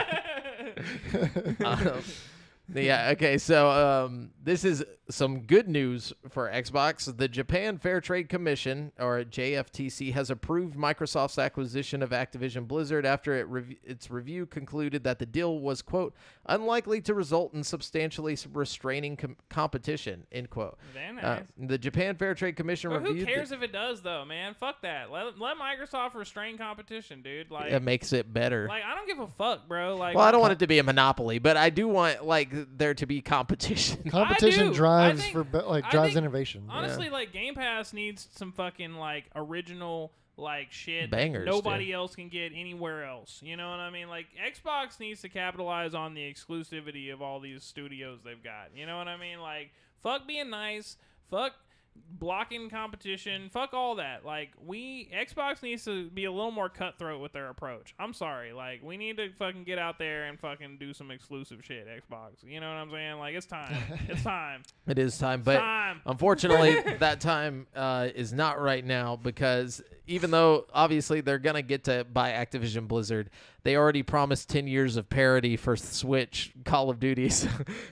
Speaker 1: Yeah, okay, so this is some good news for Xbox. The Japan Fair Trade Commission, or JFTC, has approved Microsoft's acquisition of Activision Blizzard after its review concluded that the deal was, quote, unlikely to result in substantially restraining competition, end quote.
Speaker 2: Very nice.
Speaker 1: The Japan Fair Trade Commission
Speaker 2: But who
Speaker 1: reviewed
Speaker 2: cares if it does, though, man? Fuck that. Let Microsoft restrain competition, dude. Like,
Speaker 1: it makes it better.
Speaker 2: like I don't give a fuck, bro. Like,
Speaker 1: Well, I don't want it to be a monopoly, but I do want there to be competition.
Speaker 3: Competition
Speaker 2: do.
Speaker 3: drives
Speaker 2: I think-
Speaker 3: for
Speaker 2: I
Speaker 3: drives
Speaker 2: think,
Speaker 3: innovation.
Speaker 2: Honestly, like Game Pass needs some fucking like original like shit that
Speaker 1: Bangers,
Speaker 2: nobody else can get anywhere else. You know what I mean? Like Xbox needs to capitalize on the exclusivity of all these studios they've got. You know what I mean? Like fuck being nice, fuck blocking competition, fuck all that. Like Xbox needs to be a little more cutthroat with their approach. I'm sorry. Like we need to fucking get out there and fucking do some exclusive shit, Xbox. You know what I'm saying? Like it's time. It's time.
Speaker 1: It is time, but
Speaker 2: Time.
Speaker 1: unfortunately, that time is not right now because even though obviously they're gonna get to buy Activision Blizzard, they already promised 10 years of parity for Switch Call of Duty. So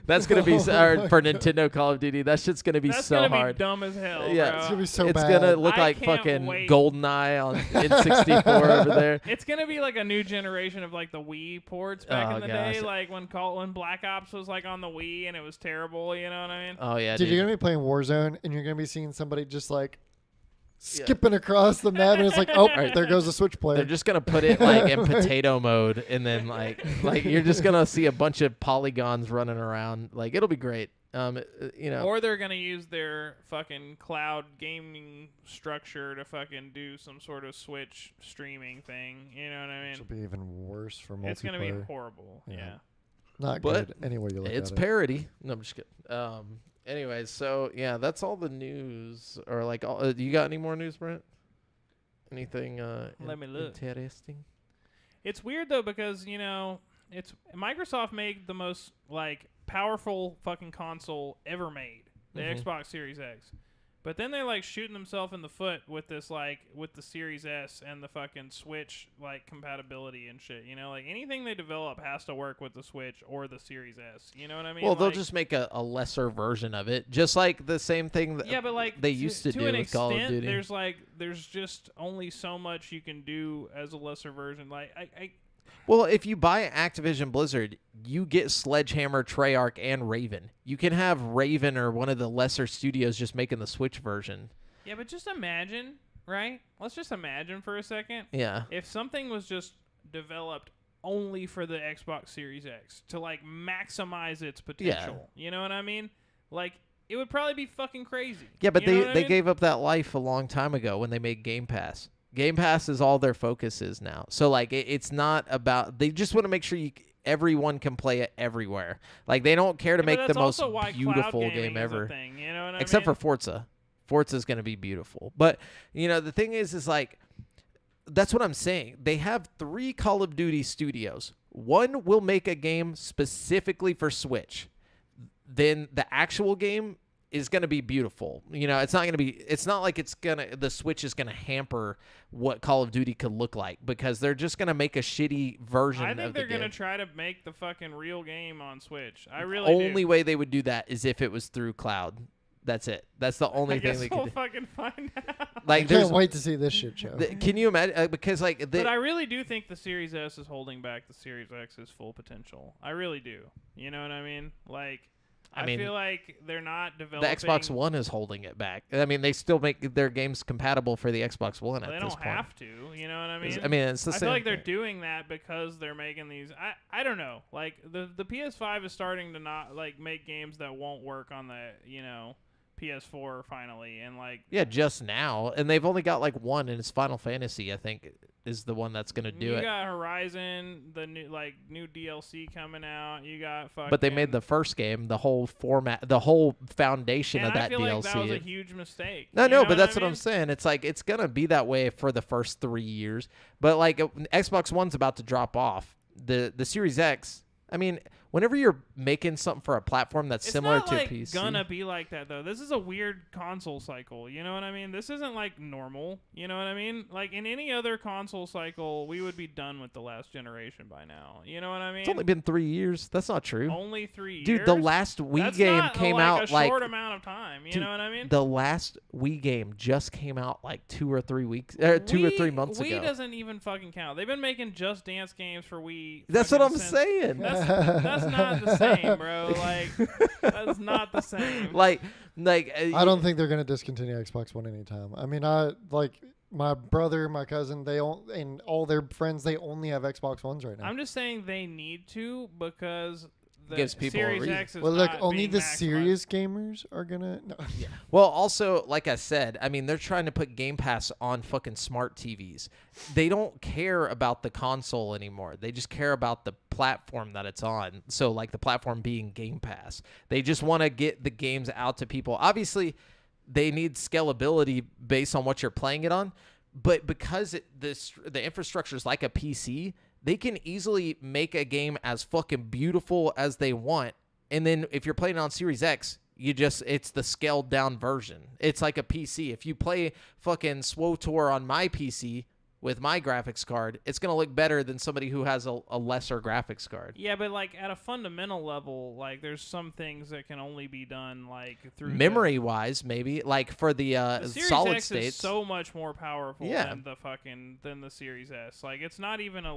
Speaker 1: that's gonna be or for Nintendo Call of Duty. That shit's gonna be
Speaker 2: That's
Speaker 1: so
Speaker 2: gonna
Speaker 1: hard.
Speaker 2: be dumb as hell.
Speaker 1: Yeah,
Speaker 2: bro.
Speaker 3: It's gonna be so
Speaker 1: it's
Speaker 3: bad.
Speaker 1: gonna look
Speaker 2: I
Speaker 1: like
Speaker 2: can't
Speaker 1: fucking
Speaker 2: wait.
Speaker 1: GoldenEye on N64 over there.
Speaker 2: It's gonna be like a new generation of like the Wii ports back
Speaker 1: Oh,
Speaker 2: in the
Speaker 1: gosh.
Speaker 2: day, like when Black Ops was like on the Wii and it was terrible. You know what I mean?
Speaker 1: Oh yeah,
Speaker 3: Dude,
Speaker 1: dude.
Speaker 3: you're gonna be playing Warzone and you're gonna be seeing somebody just like skipping across the map, and it's like, oh, there goes a Switch player.
Speaker 1: They're just gonna put it like in potato mode, and then like you're just gonna see a bunch of polygons running around. Like it'll be great. You know.
Speaker 2: Or they're gonna use their fucking cloud gaming structure to fucking do some sort of Switch streaming thing. You know what I
Speaker 3: Which
Speaker 2: mean?
Speaker 3: will be even worse for multiplayer.
Speaker 2: It's gonna be horrible.
Speaker 3: Yeah.
Speaker 2: Yeah.
Speaker 3: Not
Speaker 1: But
Speaker 3: good anyway you look
Speaker 1: It's
Speaker 3: at it.
Speaker 1: parody. No, I'm just kidding. Anyways, so yeah, that's all the news. Or like, you got any more news, Brent? Anything?
Speaker 2: Let me look.
Speaker 1: Interesting.
Speaker 2: It's weird though because it's Microsoft made the most like powerful fucking console ever made, the
Speaker 1: Mhm.
Speaker 2: Xbox Series X. But then they're like shooting themselves in the foot with this like with the Series S and the fucking Switch like compatibility and shit. You know, like anything they develop has to work with the Switch or the Series S. You know what I mean?
Speaker 1: Well, they'll
Speaker 2: Like,
Speaker 1: just make a lesser version of it, just like the same thing that
Speaker 2: yeah, but like
Speaker 1: they used to do
Speaker 2: an
Speaker 1: with Call of
Speaker 2: extent,
Speaker 1: Duty.
Speaker 2: there's just only so much you can do as a lesser version. Like I
Speaker 1: Well, if you buy Activision Blizzard, you get Sledgehammer, Treyarch, and Raven. You can have Raven or one of the lesser studios just making the Switch version.
Speaker 2: yeah, but just imagine, right? Let's just imagine for a second.
Speaker 1: Yeah.
Speaker 2: If something was just developed only for the Xbox Series X to like maximize its potential, you know what I mean? Like it would probably be fucking crazy.
Speaker 1: Yeah, but
Speaker 2: You know what I
Speaker 1: they
Speaker 2: mean?
Speaker 1: gave up that life a long time ago when they made Game Pass. Game Pass is all their focus is now. So like it's not about they just want to make sure everyone can play it everywhere. Like they don't care to
Speaker 2: Yeah, but
Speaker 1: make
Speaker 2: that's
Speaker 1: the most
Speaker 2: also why cloud
Speaker 1: beautiful
Speaker 2: gaming
Speaker 1: game
Speaker 2: is a
Speaker 1: ever.
Speaker 2: thing, you know what I
Speaker 1: Except
Speaker 2: mean?
Speaker 1: for Forza. Forza's going to be beautiful. But the thing is like that's what I'm saying. They have 3 Call of Duty studios. One will make a game specifically for Switch. Then the actual game is going to be beautiful. It's not going to be it's not like the Switch is going to hamper what Call of Duty could look like because they're just going to make a shitty version
Speaker 2: I
Speaker 1: of
Speaker 2: think
Speaker 1: the
Speaker 2: they're
Speaker 1: game.
Speaker 2: going to try to make the fucking real game on Switch. I really
Speaker 1: Only
Speaker 2: do.
Speaker 1: way they would do that is if it was through cloud. That's it. That's the only
Speaker 2: I
Speaker 1: thing
Speaker 2: guess
Speaker 1: they
Speaker 2: we'll
Speaker 1: could do.
Speaker 2: fucking find out.
Speaker 1: Like
Speaker 3: I
Speaker 1: there's
Speaker 3: can't wait to see this shit show.
Speaker 1: can you imagine because like
Speaker 2: But I really do think the Series S is holding back the Series X's full potential. I really do. You know what I mean? Like
Speaker 1: I mean,
Speaker 2: feel like they're not
Speaker 1: the
Speaker 2: developing.
Speaker 1: Xbox One is holding it back. I mean, they still make their games compatible for the Xbox One
Speaker 2: They
Speaker 1: at
Speaker 2: don't
Speaker 1: this point.
Speaker 2: have to. You know what I mean?
Speaker 1: It's the
Speaker 2: I
Speaker 1: same.
Speaker 2: feel like they're doing that because they're making these. I don't know. Like the PS5 is starting to not like make games that won't work on the PS4 finally, and like
Speaker 1: Yeah, just now, and they've only got like one, and it's Final Fantasy. I think is the one that's gonna do
Speaker 2: you
Speaker 1: it.
Speaker 2: got Horizon, the new DLC coming out. You got fucking.
Speaker 1: But they made the first game, the whole format, the whole foundation
Speaker 2: and
Speaker 1: of that
Speaker 2: I feel
Speaker 1: DLC.
Speaker 2: like that was a huge mistake.
Speaker 1: No,
Speaker 2: You know
Speaker 1: but that's
Speaker 2: I
Speaker 1: what I'm
Speaker 2: mean?
Speaker 1: saying. It's like it's gonna be that way for the first 3 years, but like Xbox One's about to drop off. The Series X. I mean, whenever you're making something for a platform that's
Speaker 2: It's
Speaker 1: similar
Speaker 2: not
Speaker 1: to
Speaker 2: like
Speaker 1: PC,
Speaker 2: gonna be like that though. This is a weird console cycle. You know what I mean? This isn't like normal. You know what I mean? Like in any other console cycle, we would be done with the last generation by now. You know what I mean?
Speaker 1: it's only been 3 years. That's not true.
Speaker 2: Only 3 years.
Speaker 1: Dude, the last Wii
Speaker 2: That's
Speaker 1: game
Speaker 2: not
Speaker 1: came
Speaker 2: like
Speaker 1: out
Speaker 2: a
Speaker 1: like
Speaker 2: short amount of time. You
Speaker 1: Dude,
Speaker 2: know what I mean?
Speaker 1: the last Wii game just came out like 2 or 3 weeks, 2 or 3 months
Speaker 2: Wii
Speaker 1: ago.
Speaker 2: doesn't even fucking count. They've been making Just Dance games for Wii.
Speaker 1: That's what
Speaker 2: fucking
Speaker 1: I'm
Speaker 2: since-
Speaker 1: saying.
Speaker 2: That's not the same, bro. Like that's not the same.
Speaker 1: like
Speaker 3: I don't think they're gonna discontinue Xbox One anytime. I mean, I like my brother, my cousin, and all their friends, they only have Xbox Ones right now.
Speaker 2: I'm just saying they need to because the
Speaker 1: Gives people a
Speaker 2: Series
Speaker 1: reason.
Speaker 2: X is
Speaker 3: well, look,
Speaker 2: not
Speaker 3: only
Speaker 2: being
Speaker 3: the
Speaker 2: maximized.
Speaker 3: serious gamers are gonna. No.
Speaker 1: Well, also, like I said, I mean, they're trying to put Game Pass on fucking smart TVs. They don't care about the console anymore. They just care about the platform that it's on. So, like, the platform being Game Pass. They just want to get the games out to people. Obviously, they need scalability based on what you're playing it on. But because the infrastructure is like a PC, they can easily make a game as fucking beautiful as they want. And then if you're playing on Series X, it's the scaled down version. It's like a PC. If you play fucking SWTOR on my PC with my graphics card, it's going to look better than somebody who has a lesser graphics card.
Speaker 2: Yeah, but like at a fundamental level, like there's some things that can only be done like through
Speaker 1: Memory wise, maybe like for the
Speaker 2: Series
Speaker 1: solid
Speaker 2: X
Speaker 1: states.
Speaker 2: is so much more powerful
Speaker 1: Yeah.
Speaker 2: than the Series S. Like it's not even a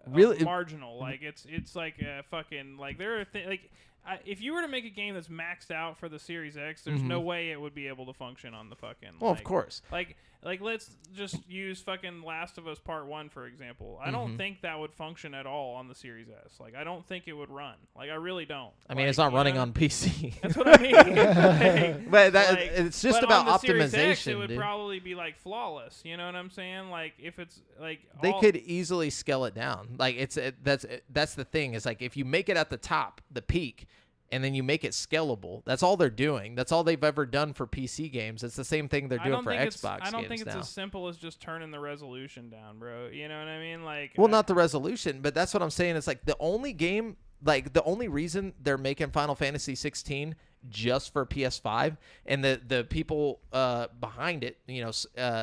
Speaker 1: Really-
Speaker 2: marginal. Like it's like a fucking like there are if you were to make a game that's maxed out for the Series X, there's no way it would be able to function on the fucking.
Speaker 1: Well,
Speaker 2: like,
Speaker 1: of course.
Speaker 2: Like let's just use fucking Last of Us Part 1 for example. I don't think that would function at all on the Series S. Like I don't think it would run. Like I really don't.
Speaker 1: I mean,
Speaker 2: Like,
Speaker 1: it's not
Speaker 2: you
Speaker 1: running
Speaker 2: know?
Speaker 1: on PC.
Speaker 2: That's what I mean. Like,
Speaker 1: But that,
Speaker 2: like,
Speaker 1: it's just
Speaker 2: but
Speaker 1: about
Speaker 2: on the Series X,
Speaker 1: optimization,
Speaker 2: it would
Speaker 1: dude.
Speaker 2: probably be like flawless. You know what I'm saying? Like if it's like
Speaker 1: They
Speaker 2: all-
Speaker 1: could easily scale it down. Like that's the thing is like if you make it at the top, the peak, and then you make it scalable. That's all they're doing. That's all they've ever done for PC games. It's the same thing they're doing for Xbox
Speaker 2: I don't
Speaker 1: games
Speaker 2: think it's
Speaker 1: now.
Speaker 2: as simple as just turning the resolution down, bro. You know what I mean? Like
Speaker 1: Well, not the resolution, but that's what I'm saying. It's like the only game, like the only reason they're making Final Fantasy 16 just for PS5 and the people behind it,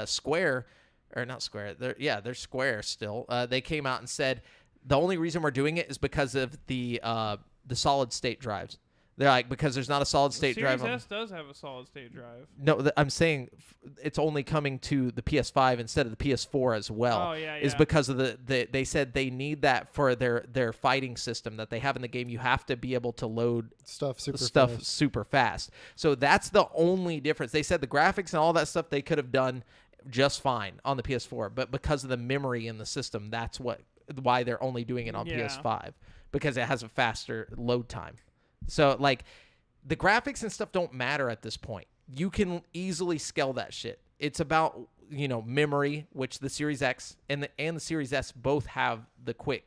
Speaker 1: Square or not Square, they're Square still. They came out and said the only reason we're doing it is because of the solid state drives. They're like, because there's not a solid state drive.
Speaker 2: Series S does have a solid state drive.
Speaker 1: No, I'm saying it's only coming to the PS5 instead of the PS4 as well.
Speaker 2: Oh, yeah,
Speaker 1: Is
Speaker 2: yeah.
Speaker 1: because of they said they need that for their fighting system that they have in the game. You have to be able to load
Speaker 3: Stuff super
Speaker 1: stuff
Speaker 3: fast.
Speaker 1: super fast. So that's the only difference. They said the graphics and all that stuff they could have done just fine on the PS4, but because of the memory in the system, that's why they're only doing it on
Speaker 2: Yeah.
Speaker 1: PS5 because it has a faster load time. So, like, the graphics and stuff don't matter at this point. You can easily scale that shit. It's about, memory, which the Series X and the Series S both have the quick,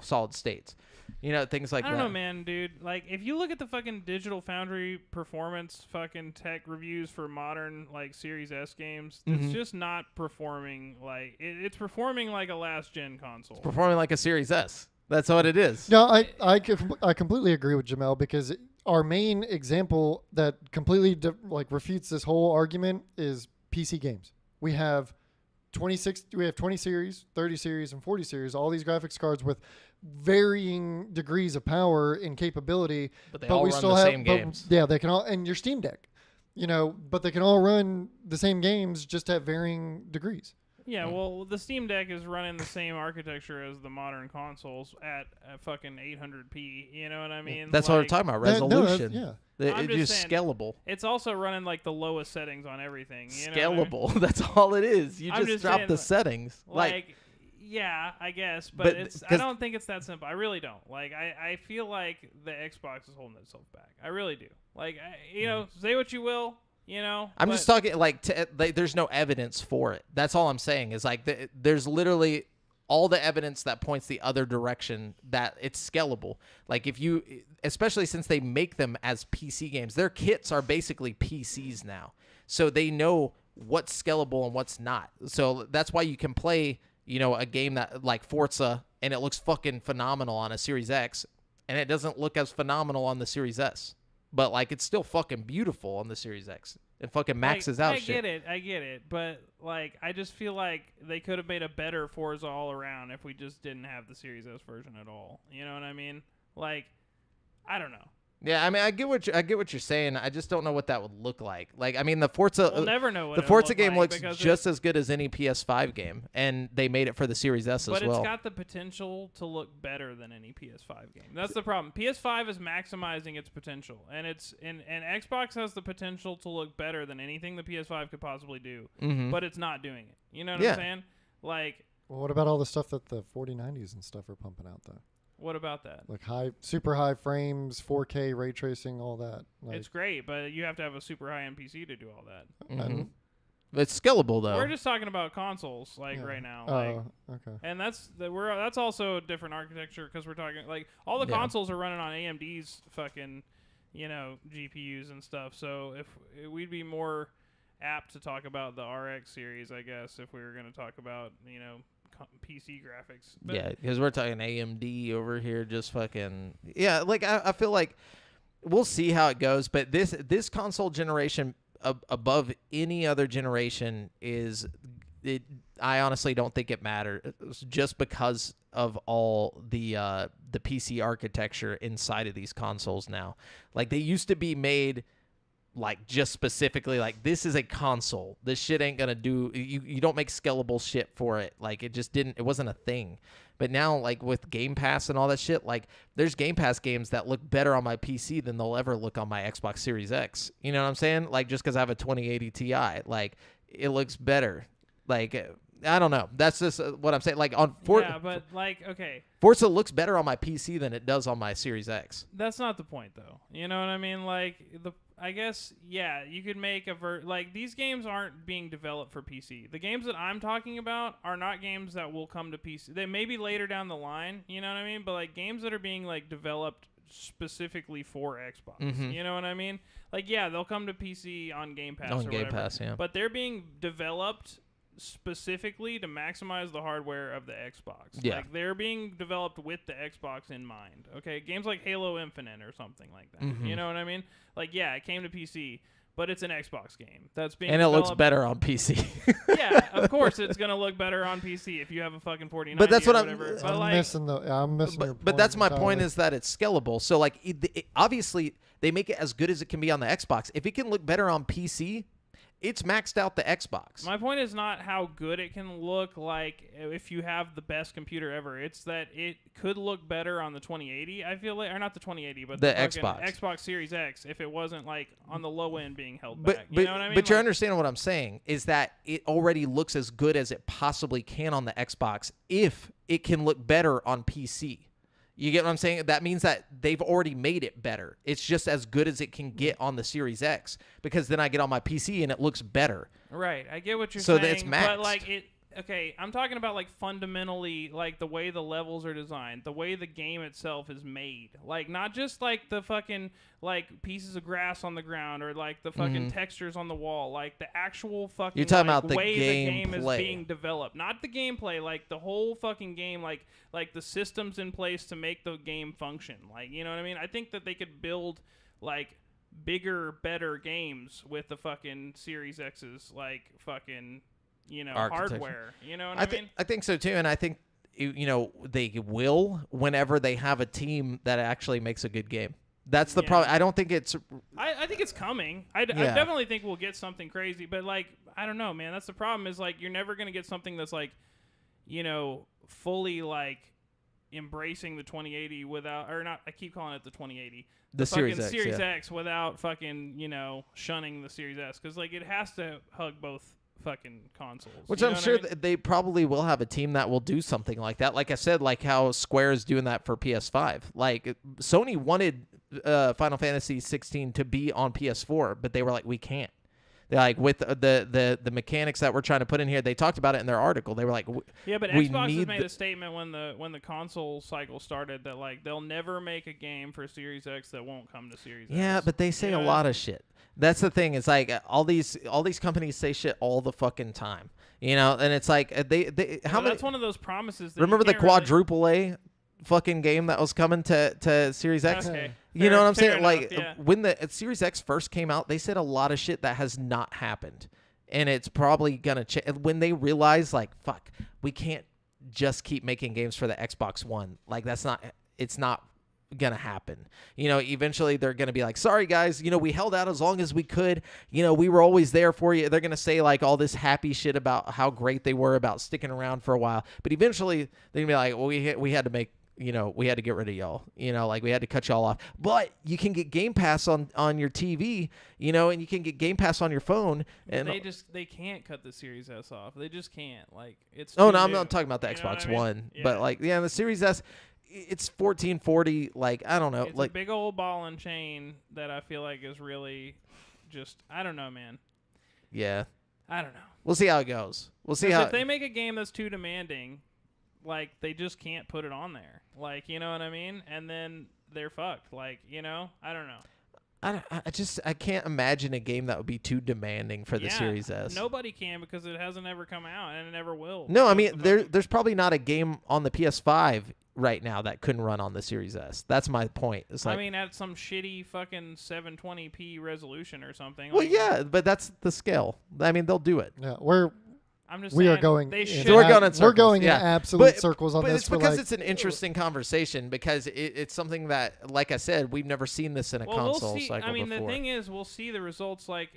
Speaker 1: solid states. Things like that.
Speaker 2: I don't know, man, dude. Like, if you look at the fucking Digital Foundry performance fucking tech reviews for modern, like, Series S games, it's just not performing like... It's performing like a last-gen console.
Speaker 1: Performing like a Series S. That's what it is.
Speaker 3: No, I completely agree with Jamel because our main example that completely refutes this whole argument is PC games. We have 20 series, 30 series, and 40 series. All these graphics cards with varying degrees of power and capability,
Speaker 1: But they all run the same games.
Speaker 3: Yeah, they can all, and your Steam Deck, but they can all run the same games just at varying degrees.
Speaker 2: Yeah, well, the Steam Deck is running the same architecture as the modern consoles at fucking 800p. You know what I mean?
Speaker 1: That's what we're talking about. Resolution.
Speaker 2: I'm
Speaker 1: It's
Speaker 2: just
Speaker 1: just
Speaker 2: saying,
Speaker 1: scalable.
Speaker 2: It's also running like the lowest settings on everything. You know what I mean?
Speaker 1: Scalable. That's all it is. You
Speaker 2: I'm
Speaker 1: just
Speaker 2: just
Speaker 1: drop
Speaker 2: saying,
Speaker 1: the settings.
Speaker 2: Like, yeah, I guess, but
Speaker 1: But
Speaker 2: it's. I
Speaker 1: 'cause-
Speaker 2: don't think it's that simple. I really don't. Like, I feel like the Xbox is holding itself back. I really do. Like, you know, say what you will. You know,
Speaker 1: I'm
Speaker 2: but
Speaker 1: just talking like there's no evidence for it. That's all I'm saying is like there's literally all the evidence that points the other direction that it's scalable. Like if you, especially since they make them as PC games, their kits are basically PCs now. So they know what's scalable and what's not. So that's why you can play, you know, a game that like Forza and it looks fucking phenomenal on a Series X and it doesn't look as phenomenal on the Series S. But like it's still fucking beautiful on the Series X. It fucking maxes out shit.
Speaker 2: I get it, but like I just feel like they could have made a better Forza all around if we just didn't have the Series S version at all. You know what I mean? Like, I don't know.
Speaker 1: Yeah, I mean, I get what you're saying. I just don't know what that would look like. Like, I mean, the Forza,
Speaker 2: We'll never know what
Speaker 1: the
Speaker 2: it'll
Speaker 1: Forza
Speaker 2: look
Speaker 1: game
Speaker 2: like
Speaker 1: looks
Speaker 2: because
Speaker 1: just as good as any PS5 game, and they made it for the Series S as
Speaker 2: but
Speaker 1: well.
Speaker 2: it's got the potential to look better than any PS5 game. That's the problem. PS5 is maximizing its potential, and and Xbox has the potential to look better than anything the PS5 could possibly do, but it's not doing it. You know what I'm saying? Like,
Speaker 3: Well, what about all the stuff that the 4090s and stuff are pumping out though?
Speaker 2: what about that?
Speaker 3: Like super high frames, 4K ray tracing, all that. Like,
Speaker 2: It's great, but you have to have a super high-end PC to do all that.
Speaker 1: Mhm. It's scalable though.
Speaker 2: We're just talking about consoles, like
Speaker 3: Yeah.
Speaker 2: right now.
Speaker 3: Oh,
Speaker 2: Like,
Speaker 3: okay.
Speaker 2: and that's also a different architecture because we're talking like all the
Speaker 1: Yeah.
Speaker 2: consoles are running on AMD's fucking, you know, GPUs and stuff. So if we'd be more apt to talk about the RX series, I guess, if we were going to talk about, you know, PC graphics. But
Speaker 1: Yeah, because we're talking AMD over here, just fucking Like I feel like we'll see how it goes, but this console generation above any other generation is it. I honestly don't think it matters just because of all the PC architecture inside of these consoles now. Like they used to be made like just specifically like this is a console. This shit ain't gonna do. You don't make scalable shit for it. Like it just didn't. It wasn't a thing. But now like with Game Pass and all that shit, like there's Game Pass games that look better on my PC than they'll ever look on my Xbox Series X. You know what I'm saying? Like just because I have a 2080 Ti, like it looks better. Like I don't know. That's just what I'm saying. Like on
Speaker 2: yeah, but like okay,
Speaker 1: Forza looks better on my PC than it does on my Series X.
Speaker 2: that's not the point though. You know what I mean? Like I guess yeah, you could make like these games aren't being developed for PC. The games that I'm talking about are not games that will come to PC. They may be later down the line, you know what I mean? But like games that are being like developed specifically for Xbox.
Speaker 1: Mhm.
Speaker 2: You know what I mean? Like yeah, they'll come to PC on Game Pass
Speaker 1: On
Speaker 2: or
Speaker 1: Game
Speaker 2: whatever.
Speaker 1: Pass, yeah.
Speaker 2: But they're being developed specifically to maximize the hardware of the Xbox.
Speaker 1: Yeah.
Speaker 2: Like they're being developed with the Xbox in mind. Okay, games like Halo Infinite or something like that.
Speaker 1: Mhm.
Speaker 2: You know what I mean? Like yeah, it came to PC, but it's an Xbox game that's being
Speaker 1: And it looks
Speaker 2: developed-
Speaker 1: better on PC.
Speaker 2: Yeah, of course it's gonna look better on PC if you have a fucking 4090
Speaker 1: But that's
Speaker 2: or
Speaker 1: what I'm-
Speaker 2: whatever.
Speaker 3: I'm
Speaker 2: But like,
Speaker 3: missing your
Speaker 1: But that's my point
Speaker 3: entirely.
Speaker 1: is that it's scalable. So like obviously they make it as good as it can be on the Xbox. If it can look better on PC, it's maxed out the Xbox.
Speaker 2: my point is not how good it can look like if you have the best computer ever. It's that it could look better on the 2080. I feel like, or not the 2080, but
Speaker 1: The
Speaker 2: fucking
Speaker 1: Xbox.
Speaker 2: Xbox Series X if it wasn't like on the low end being held
Speaker 1: But
Speaker 2: back. You know what I mean?
Speaker 1: but you're
Speaker 2: Like,
Speaker 1: understanding what I'm saying is that it already looks as good as it possibly can on the Xbox if it can look better on PC. You get what I'm saying? That means that they've already made it better. It's just as good as it can get on the Series X because then I get on my PC and it looks better.
Speaker 2: right. I get what you're
Speaker 1: So
Speaker 2: saying.
Speaker 1: that's
Speaker 2: But
Speaker 1: maxed.
Speaker 2: like it. Okay, I'm talking about like fundamentally like the way the levels are designed, the way the game itself is made. Like not just like the fucking like pieces of grass on the ground or like the fucking textures on the wall, like the actual fucking
Speaker 1: You're talking
Speaker 2: like,
Speaker 1: about the
Speaker 2: way the game is
Speaker 1: gameplay.
Speaker 2: being developed. Not the gameplay, like the whole fucking game, like the systems in place to make the game function. Like, you know what I mean? I think that they could build like bigger, better games with the fucking Series X's like fucking, you know,
Speaker 1: Architecture.
Speaker 2: hardware. You know what I mean?
Speaker 1: I think so too, and I think they will whenever they have a team that actually makes a good game. That's the
Speaker 2: Yeah.
Speaker 1: problem. I don't think it's.
Speaker 2: I think it's coming. I
Speaker 1: Yeah.
Speaker 2: definitely think we'll get something crazy, but like I don't know, man. That's the problem. Is like you're never gonna get something that's like, fully like embracing the 2080 without, or not. I keep calling it the 2080.
Speaker 1: The Series
Speaker 2: fucking
Speaker 1: X,
Speaker 2: Series
Speaker 1: yeah.
Speaker 2: X without fucking shunning the Series S, because like it has to hug both fucking consoles.
Speaker 1: Which
Speaker 2: You
Speaker 1: I'm
Speaker 2: know what I
Speaker 1: sure
Speaker 2: mean?
Speaker 1: they probably will have a team that will do something like that. Like I said, like how Square is doing that for PS5. Like Sony wanted Final Fantasy 16 to be on PS4, but they were like, we can't. They're like, with the mechanics that we're trying to put in here, they talked about it in their article. They were like,
Speaker 2: Yeah, but
Speaker 1: we
Speaker 2: Xbox has
Speaker 1: need
Speaker 2: made
Speaker 1: the-
Speaker 2: a statement when the console cycle started that like they'll never make a game for Series X that won't come to Series
Speaker 1: yeah,
Speaker 2: X.
Speaker 1: but they say
Speaker 2: You know
Speaker 1: a
Speaker 2: what I
Speaker 1: lot of shit. That's the thing. It's like all these companies say shit all the fucking time, and it's like they how
Speaker 2: Well,
Speaker 1: many?
Speaker 2: that's one of those promises. That
Speaker 1: Remember
Speaker 2: you
Speaker 1: the
Speaker 2: can't really-
Speaker 1: quadruple A fucking game that was coming to Series X?
Speaker 2: Okay.
Speaker 1: You know what I'm
Speaker 2: Fair
Speaker 1: saying?
Speaker 2: enough,
Speaker 1: Like
Speaker 2: yeah.
Speaker 1: when the Series X first came out, they said a lot of shit that has not happened, and it's probably gonna change when they realize, like, fuck, we can't just keep making games for the Xbox One. Like it's not gonna happen. Eventually they're gonna be like, sorry guys, we held out as long as we could. We were always there for you. They're gonna say like all this happy shit about how great they were about sticking around for a while, but eventually they're gonna be like, well, we had to make. We had to get rid of y'all. Like we had to cut y'all off. But you can get Game Pass on your TV, and you can get Game Pass on your phone. And
Speaker 2: They can't cut the Series S off. They just can't. Like it's.
Speaker 1: oh
Speaker 2: too
Speaker 1: no, I'm
Speaker 2: new.
Speaker 1: not talking about the
Speaker 2: You know what
Speaker 1: Xbox
Speaker 2: I mean?
Speaker 1: One,
Speaker 2: Yeah.
Speaker 1: but like the Series S, it's 1440. Like I don't know,
Speaker 2: It's
Speaker 1: like
Speaker 2: a big old ball and chain that I feel like is really just. I don't know, man.
Speaker 1: yeah.
Speaker 2: I don't know.
Speaker 1: We'll see how it goes. We'll see
Speaker 2: 'Cause
Speaker 1: how.
Speaker 2: if they make a game that's too demanding, like they just can't put it on there. Like you know what I mean? And then they're fucked. Like I don't know.
Speaker 1: I can't imagine a game that would be too demanding for the
Speaker 2: Yeah,
Speaker 1: Series S.
Speaker 2: Nobody can because it hasn't ever come out and it never will.
Speaker 1: No, I
Speaker 2: Because
Speaker 1: mean
Speaker 2: the fucking-
Speaker 1: there's probably not a game on the PS5 right now that couldn't run on the Series S. That's my point. It's like,
Speaker 2: I mean, at some shitty fucking 720p resolution or something.
Speaker 1: well,
Speaker 2: like,
Speaker 1: yeah, but that's the scale. I mean, they'll do it.
Speaker 3: Yeah,
Speaker 2: I'm just
Speaker 3: we
Speaker 2: saying,
Speaker 3: are going.
Speaker 2: They
Speaker 3: in
Speaker 2: should.
Speaker 1: So we're going in
Speaker 3: We're
Speaker 1: circles,
Speaker 3: going
Speaker 1: yeah.
Speaker 3: in absolute
Speaker 1: But-
Speaker 3: circles on
Speaker 1: But
Speaker 3: this
Speaker 1: it's
Speaker 3: for
Speaker 1: because
Speaker 3: like.
Speaker 1: it's an interesting conversation because it's something that, like I said, we've never seen this in a console
Speaker 2: we'll see.
Speaker 1: cycle
Speaker 2: I mean,
Speaker 1: before.
Speaker 2: the thing is, we'll see the results. Like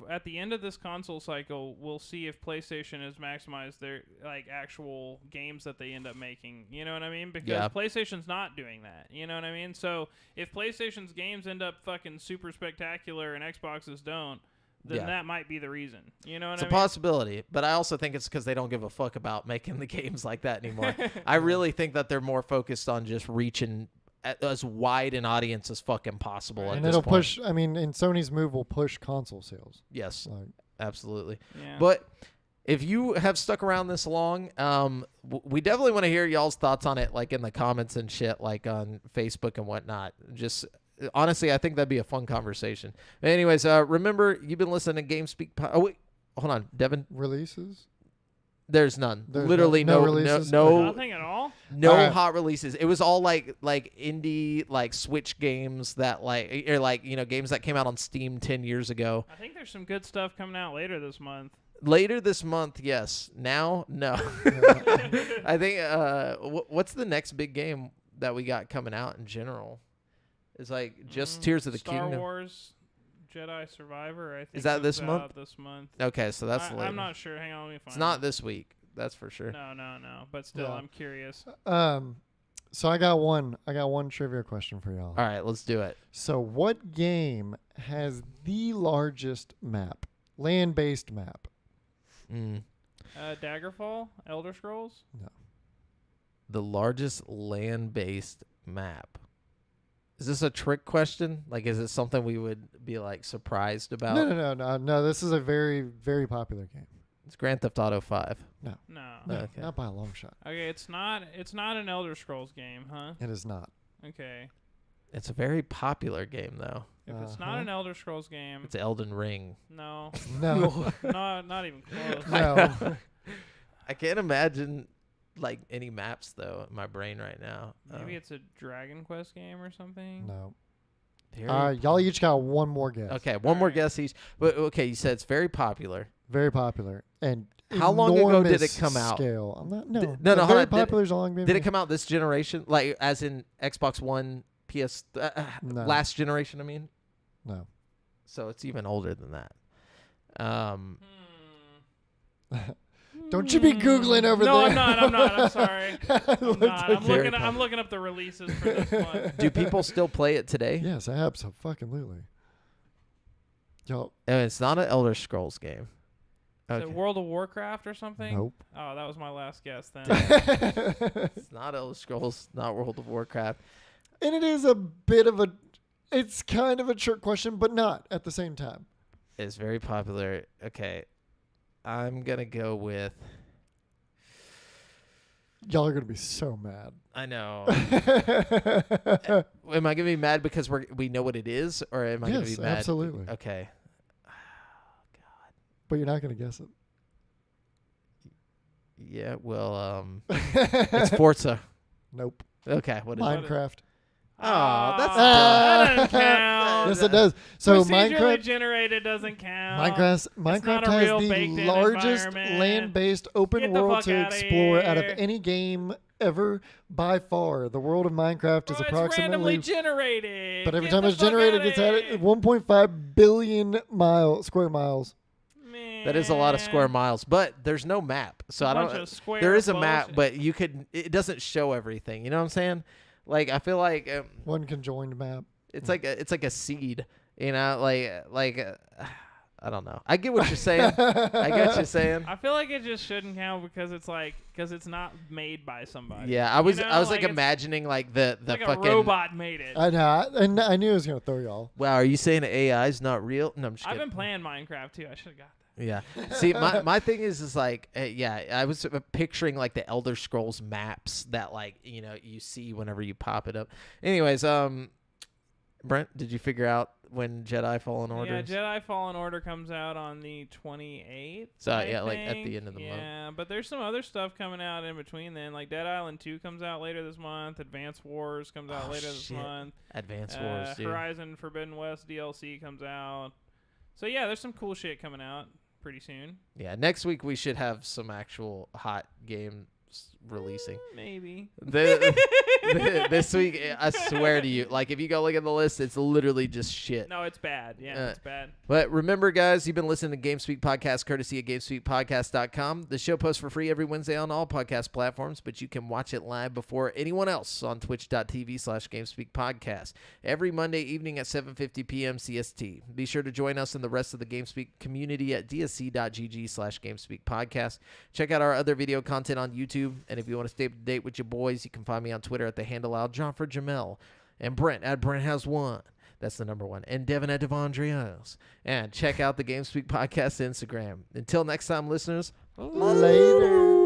Speaker 2: at the end of this console cycle, we'll see if PlayStation has maximized their like actual games that they end up making. You know what I mean? Because
Speaker 1: Yeah.
Speaker 2: PlayStation's not doing that. You know what I mean? So if PlayStation's games end up fucking super spectacular and Xbox's don't, then
Speaker 1: Yeah.
Speaker 2: that might be the reason. You know what
Speaker 1: It's
Speaker 2: I
Speaker 1: a
Speaker 2: mean?
Speaker 1: possibility, but I also think it's because they don't give a fuck about making the games like that anymore. I really think that they're more focused on just reaching as wide an audience as fucking possible. At
Speaker 3: and
Speaker 1: this
Speaker 3: it'll
Speaker 1: point.
Speaker 3: push. I mean, in Sony's move will push console sales.
Speaker 1: Yes,
Speaker 3: Like,
Speaker 1: absolutely.
Speaker 2: Yeah.
Speaker 1: But if you have stuck around this long, we definitely want to hear y'all's thoughts on it, like in the comments and shit, like on Facebook and whatnot. Just honestly, I think that'd be a fun conversation. But anyways, remember you've been listening to GameSpeak. Oh wait, hold on, Devin.
Speaker 3: releases.
Speaker 1: There's none.
Speaker 3: There's
Speaker 1: Literally
Speaker 3: no
Speaker 1: no
Speaker 3: releases?
Speaker 1: no
Speaker 2: Nothing at all.
Speaker 1: no
Speaker 3: Alright.
Speaker 1: hot releases. It was all like indie like Switch games that or like games that came out on Steam 10 years ago.
Speaker 2: I think there's some good stuff coming out later this month.
Speaker 1: Later this month, yes. Now, no. I think what's the next big game that we got coming out in general? It's like just Tears of the
Speaker 2: Star
Speaker 1: Kingdom.
Speaker 2: Wars Jedi Survivor. I think
Speaker 1: Is that
Speaker 2: comes
Speaker 1: this
Speaker 2: out
Speaker 1: month?
Speaker 2: This month.
Speaker 1: Okay, so that's later.
Speaker 2: I'm not sure. Hang on, let me find.
Speaker 1: It's not
Speaker 2: it.
Speaker 1: this week. That's for sure.
Speaker 2: No. But still,
Speaker 3: Yeah.
Speaker 2: I'm curious.
Speaker 3: So I got one trivia question for y'all.
Speaker 1: All right, let's do it.
Speaker 3: So what game has the largest map, land-based map?
Speaker 1: Mm.
Speaker 2: Daggerfall, Elder Scrolls.
Speaker 1: The largest land-based map. Is this a trick question? Like, is it something we would be like surprised about?
Speaker 3: No. This is a very, very popular game.
Speaker 1: It's Grand Theft Auto 5.
Speaker 2: No.
Speaker 3: No,
Speaker 1: Okay.
Speaker 3: not by a long shot.
Speaker 2: Okay, it's not an Elder Scrolls game, huh?
Speaker 3: It is not.
Speaker 2: Okay.
Speaker 1: It's a very popular game, though.
Speaker 2: If it's
Speaker 3: Uh-huh.
Speaker 2: not an Elder Scrolls game,
Speaker 1: It's Elden Ring.
Speaker 2: no,
Speaker 3: No,
Speaker 2: not even close.
Speaker 3: no.
Speaker 1: I can't imagine like any maps though in my brain right now.
Speaker 2: Maybe it's a Dragon Quest game or something.
Speaker 3: No.
Speaker 1: very
Speaker 3: Y'all each got one more guess.
Speaker 1: okay. One more
Speaker 2: Alright.
Speaker 1: guess each. But okay, you said it's very popular.
Speaker 3: Very popular and
Speaker 1: How long ago did it
Speaker 3: enormous
Speaker 1: come out?
Speaker 3: Scale. I'm not. No.
Speaker 1: No, hold
Speaker 3: Very
Speaker 1: on.
Speaker 3: popular is a long.
Speaker 1: Did it come out this generation? Like as in Xbox One, PS
Speaker 3: No.
Speaker 1: last generation. I mean,
Speaker 3: No.
Speaker 1: so it's even older than that.
Speaker 3: Don't you be Googling over
Speaker 2: no,
Speaker 3: there.
Speaker 2: I'm not. I'm sorry. I'm not.
Speaker 1: Very
Speaker 2: I'm looking up the releases for this one.
Speaker 1: Do people still play it today?
Speaker 3: Yes, absolutely. Yo,
Speaker 1: It's not an Elder Scrolls game.
Speaker 2: Is it
Speaker 1: Okay.
Speaker 2: World of Warcraft or something?
Speaker 3: nope.
Speaker 2: Oh, that was my last guess then.
Speaker 1: It's not Elder Scrolls, not World of Warcraft.
Speaker 3: And it is a bit of a, it's kind of a trick question, but not at the same time.
Speaker 1: It's very popular. Okay. I'm going to go with.
Speaker 3: Y'all are going to be so mad.
Speaker 1: I know. Am I going to be mad because we know what it is? Or am I going to
Speaker 3: Yes,
Speaker 1: be mad?
Speaker 3: absolutely.
Speaker 1: Okay.
Speaker 3: But you're not going to guess it.
Speaker 1: Yeah, well, it's Forza.
Speaker 3: Nope.
Speaker 1: Okay, what is it?
Speaker 3: Minecraft.
Speaker 1: Oh, that's
Speaker 2: that doesn't
Speaker 1: dumb.
Speaker 2: count.
Speaker 3: Yes, it does. So
Speaker 2: Procedurally
Speaker 3: Minecraft.
Speaker 2: generated doesn't count.
Speaker 3: Minecraft
Speaker 2: not a
Speaker 3: has
Speaker 2: real
Speaker 3: the
Speaker 2: baked-in
Speaker 3: largest
Speaker 2: environment.
Speaker 3: land-based
Speaker 2: Get
Speaker 3: open
Speaker 2: the
Speaker 3: world
Speaker 2: fuck
Speaker 3: to
Speaker 2: outta
Speaker 3: explore out of
Speaker 2: here.
Speaker 3: any game ever by far. The world of Minecraft
Speaker 2: Bro,
Speaker 3: is
Speaker 2: it's randomly
Speaker 3: approximately,
Speaker 2: generated.
Speaker 3: but every
Speaker 2: Get
Speaker 3: time
Speaker 2: the
Speaker 3: it's
Speaker 2: fuck
Speaker 3: generated,
Speaker 2: outta
Speaker 3: it's at
Speaker 2: here.
Speaker 3: 1.5 billion square miles.
Speaker 1: That is a lot of square
Speaker 2: Man.
Speaker 1: miles, but there's no map. So I
Speaker 2: Bunch
Speaker 1: don't.
Speaker 2: of square
Speaker 1: There is a map,
Speaker 2: bullshit.
Speaker 1: but you could. It doesn't show everything. You know what I'm saying? Like I feel like
Speaker 3: One conjoined map.
Speaker 1: it's like a seed. You know, I don't know. I get what you're saying. I get what you're saying.
Speaker 2: I feel like it just shouldn't count because it's not made by somebody.
Speaker 1: Yeah, I was
Speaker 2: You know,
Speaker 1: I was like
Speaker 2: it's
Speaker 1: imagining like the
Speaker 2: like
Speaker 1: fucking
Speaker 2: a robot made it.
Speaker 3: I know. And I knew it was going to throw y'all.
Speaker 1: Wow, are you saying AI is not real? No, I'm just
Speaker 2: I've
Speaker 1: kidding.
Speaker 2: been playing Minecraft too. I should have got that.
Speaker 1: Yeah. See, my thing is like, yeah, I was picturing like the Elder Scrolls maps that like, you see whenever you pop it up. Anyways, Brent, did you figure out when Jedi Fallen Order?
Speaker 2: Yeah, Jedi Fallen Order comes out on the 28th.
Speaker 1: So,
Speaker 2: I
Speaker 1: yeah, like, at
Speaker 2: think.
Speaker 1: the end of the month.
Speaker 2: Yeah, but there's some other stuff coming out in between then. Like Dead Island 2 comes out later this month. Advance Wars comes out
Speaker 1: Oh,
Speaker 2: later this
Speaker 1: shit.
Speaker 2: month.
Speaker 1: Advance Wars, dude.
Speaker 2: Horizon Forbidden West DLC comes out. So yeah, there's some cool shit coming out pretty soon.
Speaker 1: Yeah, next week we should have some actual hot games releasing.
Speaker 2: Maybe.
Speaker 1: This week, I swear to you, like if you go look at the list, it's literally just shit.
Speaker 2: No, it's bad. Yeah, it's bad.
Speaker 1: But remember, guys, you've been listening to GameSpeak Podcast, courtesy of GameSpeakPodcast.com. The show posts for free every Wednesday on all podcast platforms, but you can watch it live before anyone else on twitch.tv/GameSpeakPodcast every Monday evening at 7:50 p.m. CST. Be sure to join us and the rest of the GameSpeak community at dsc.gg/GameSpeakPodcast. Check out our other video content on YouTube, and if you want to stay up to date with your boys, you can find me on Twitter at the handle @JohnForJamel, and Brent at Brent Has One. That's the number one. And Devin at Devondrios. And check out the GameSpeak Podcast Instagram. Until next time, listeners.
Speaker 3: Later.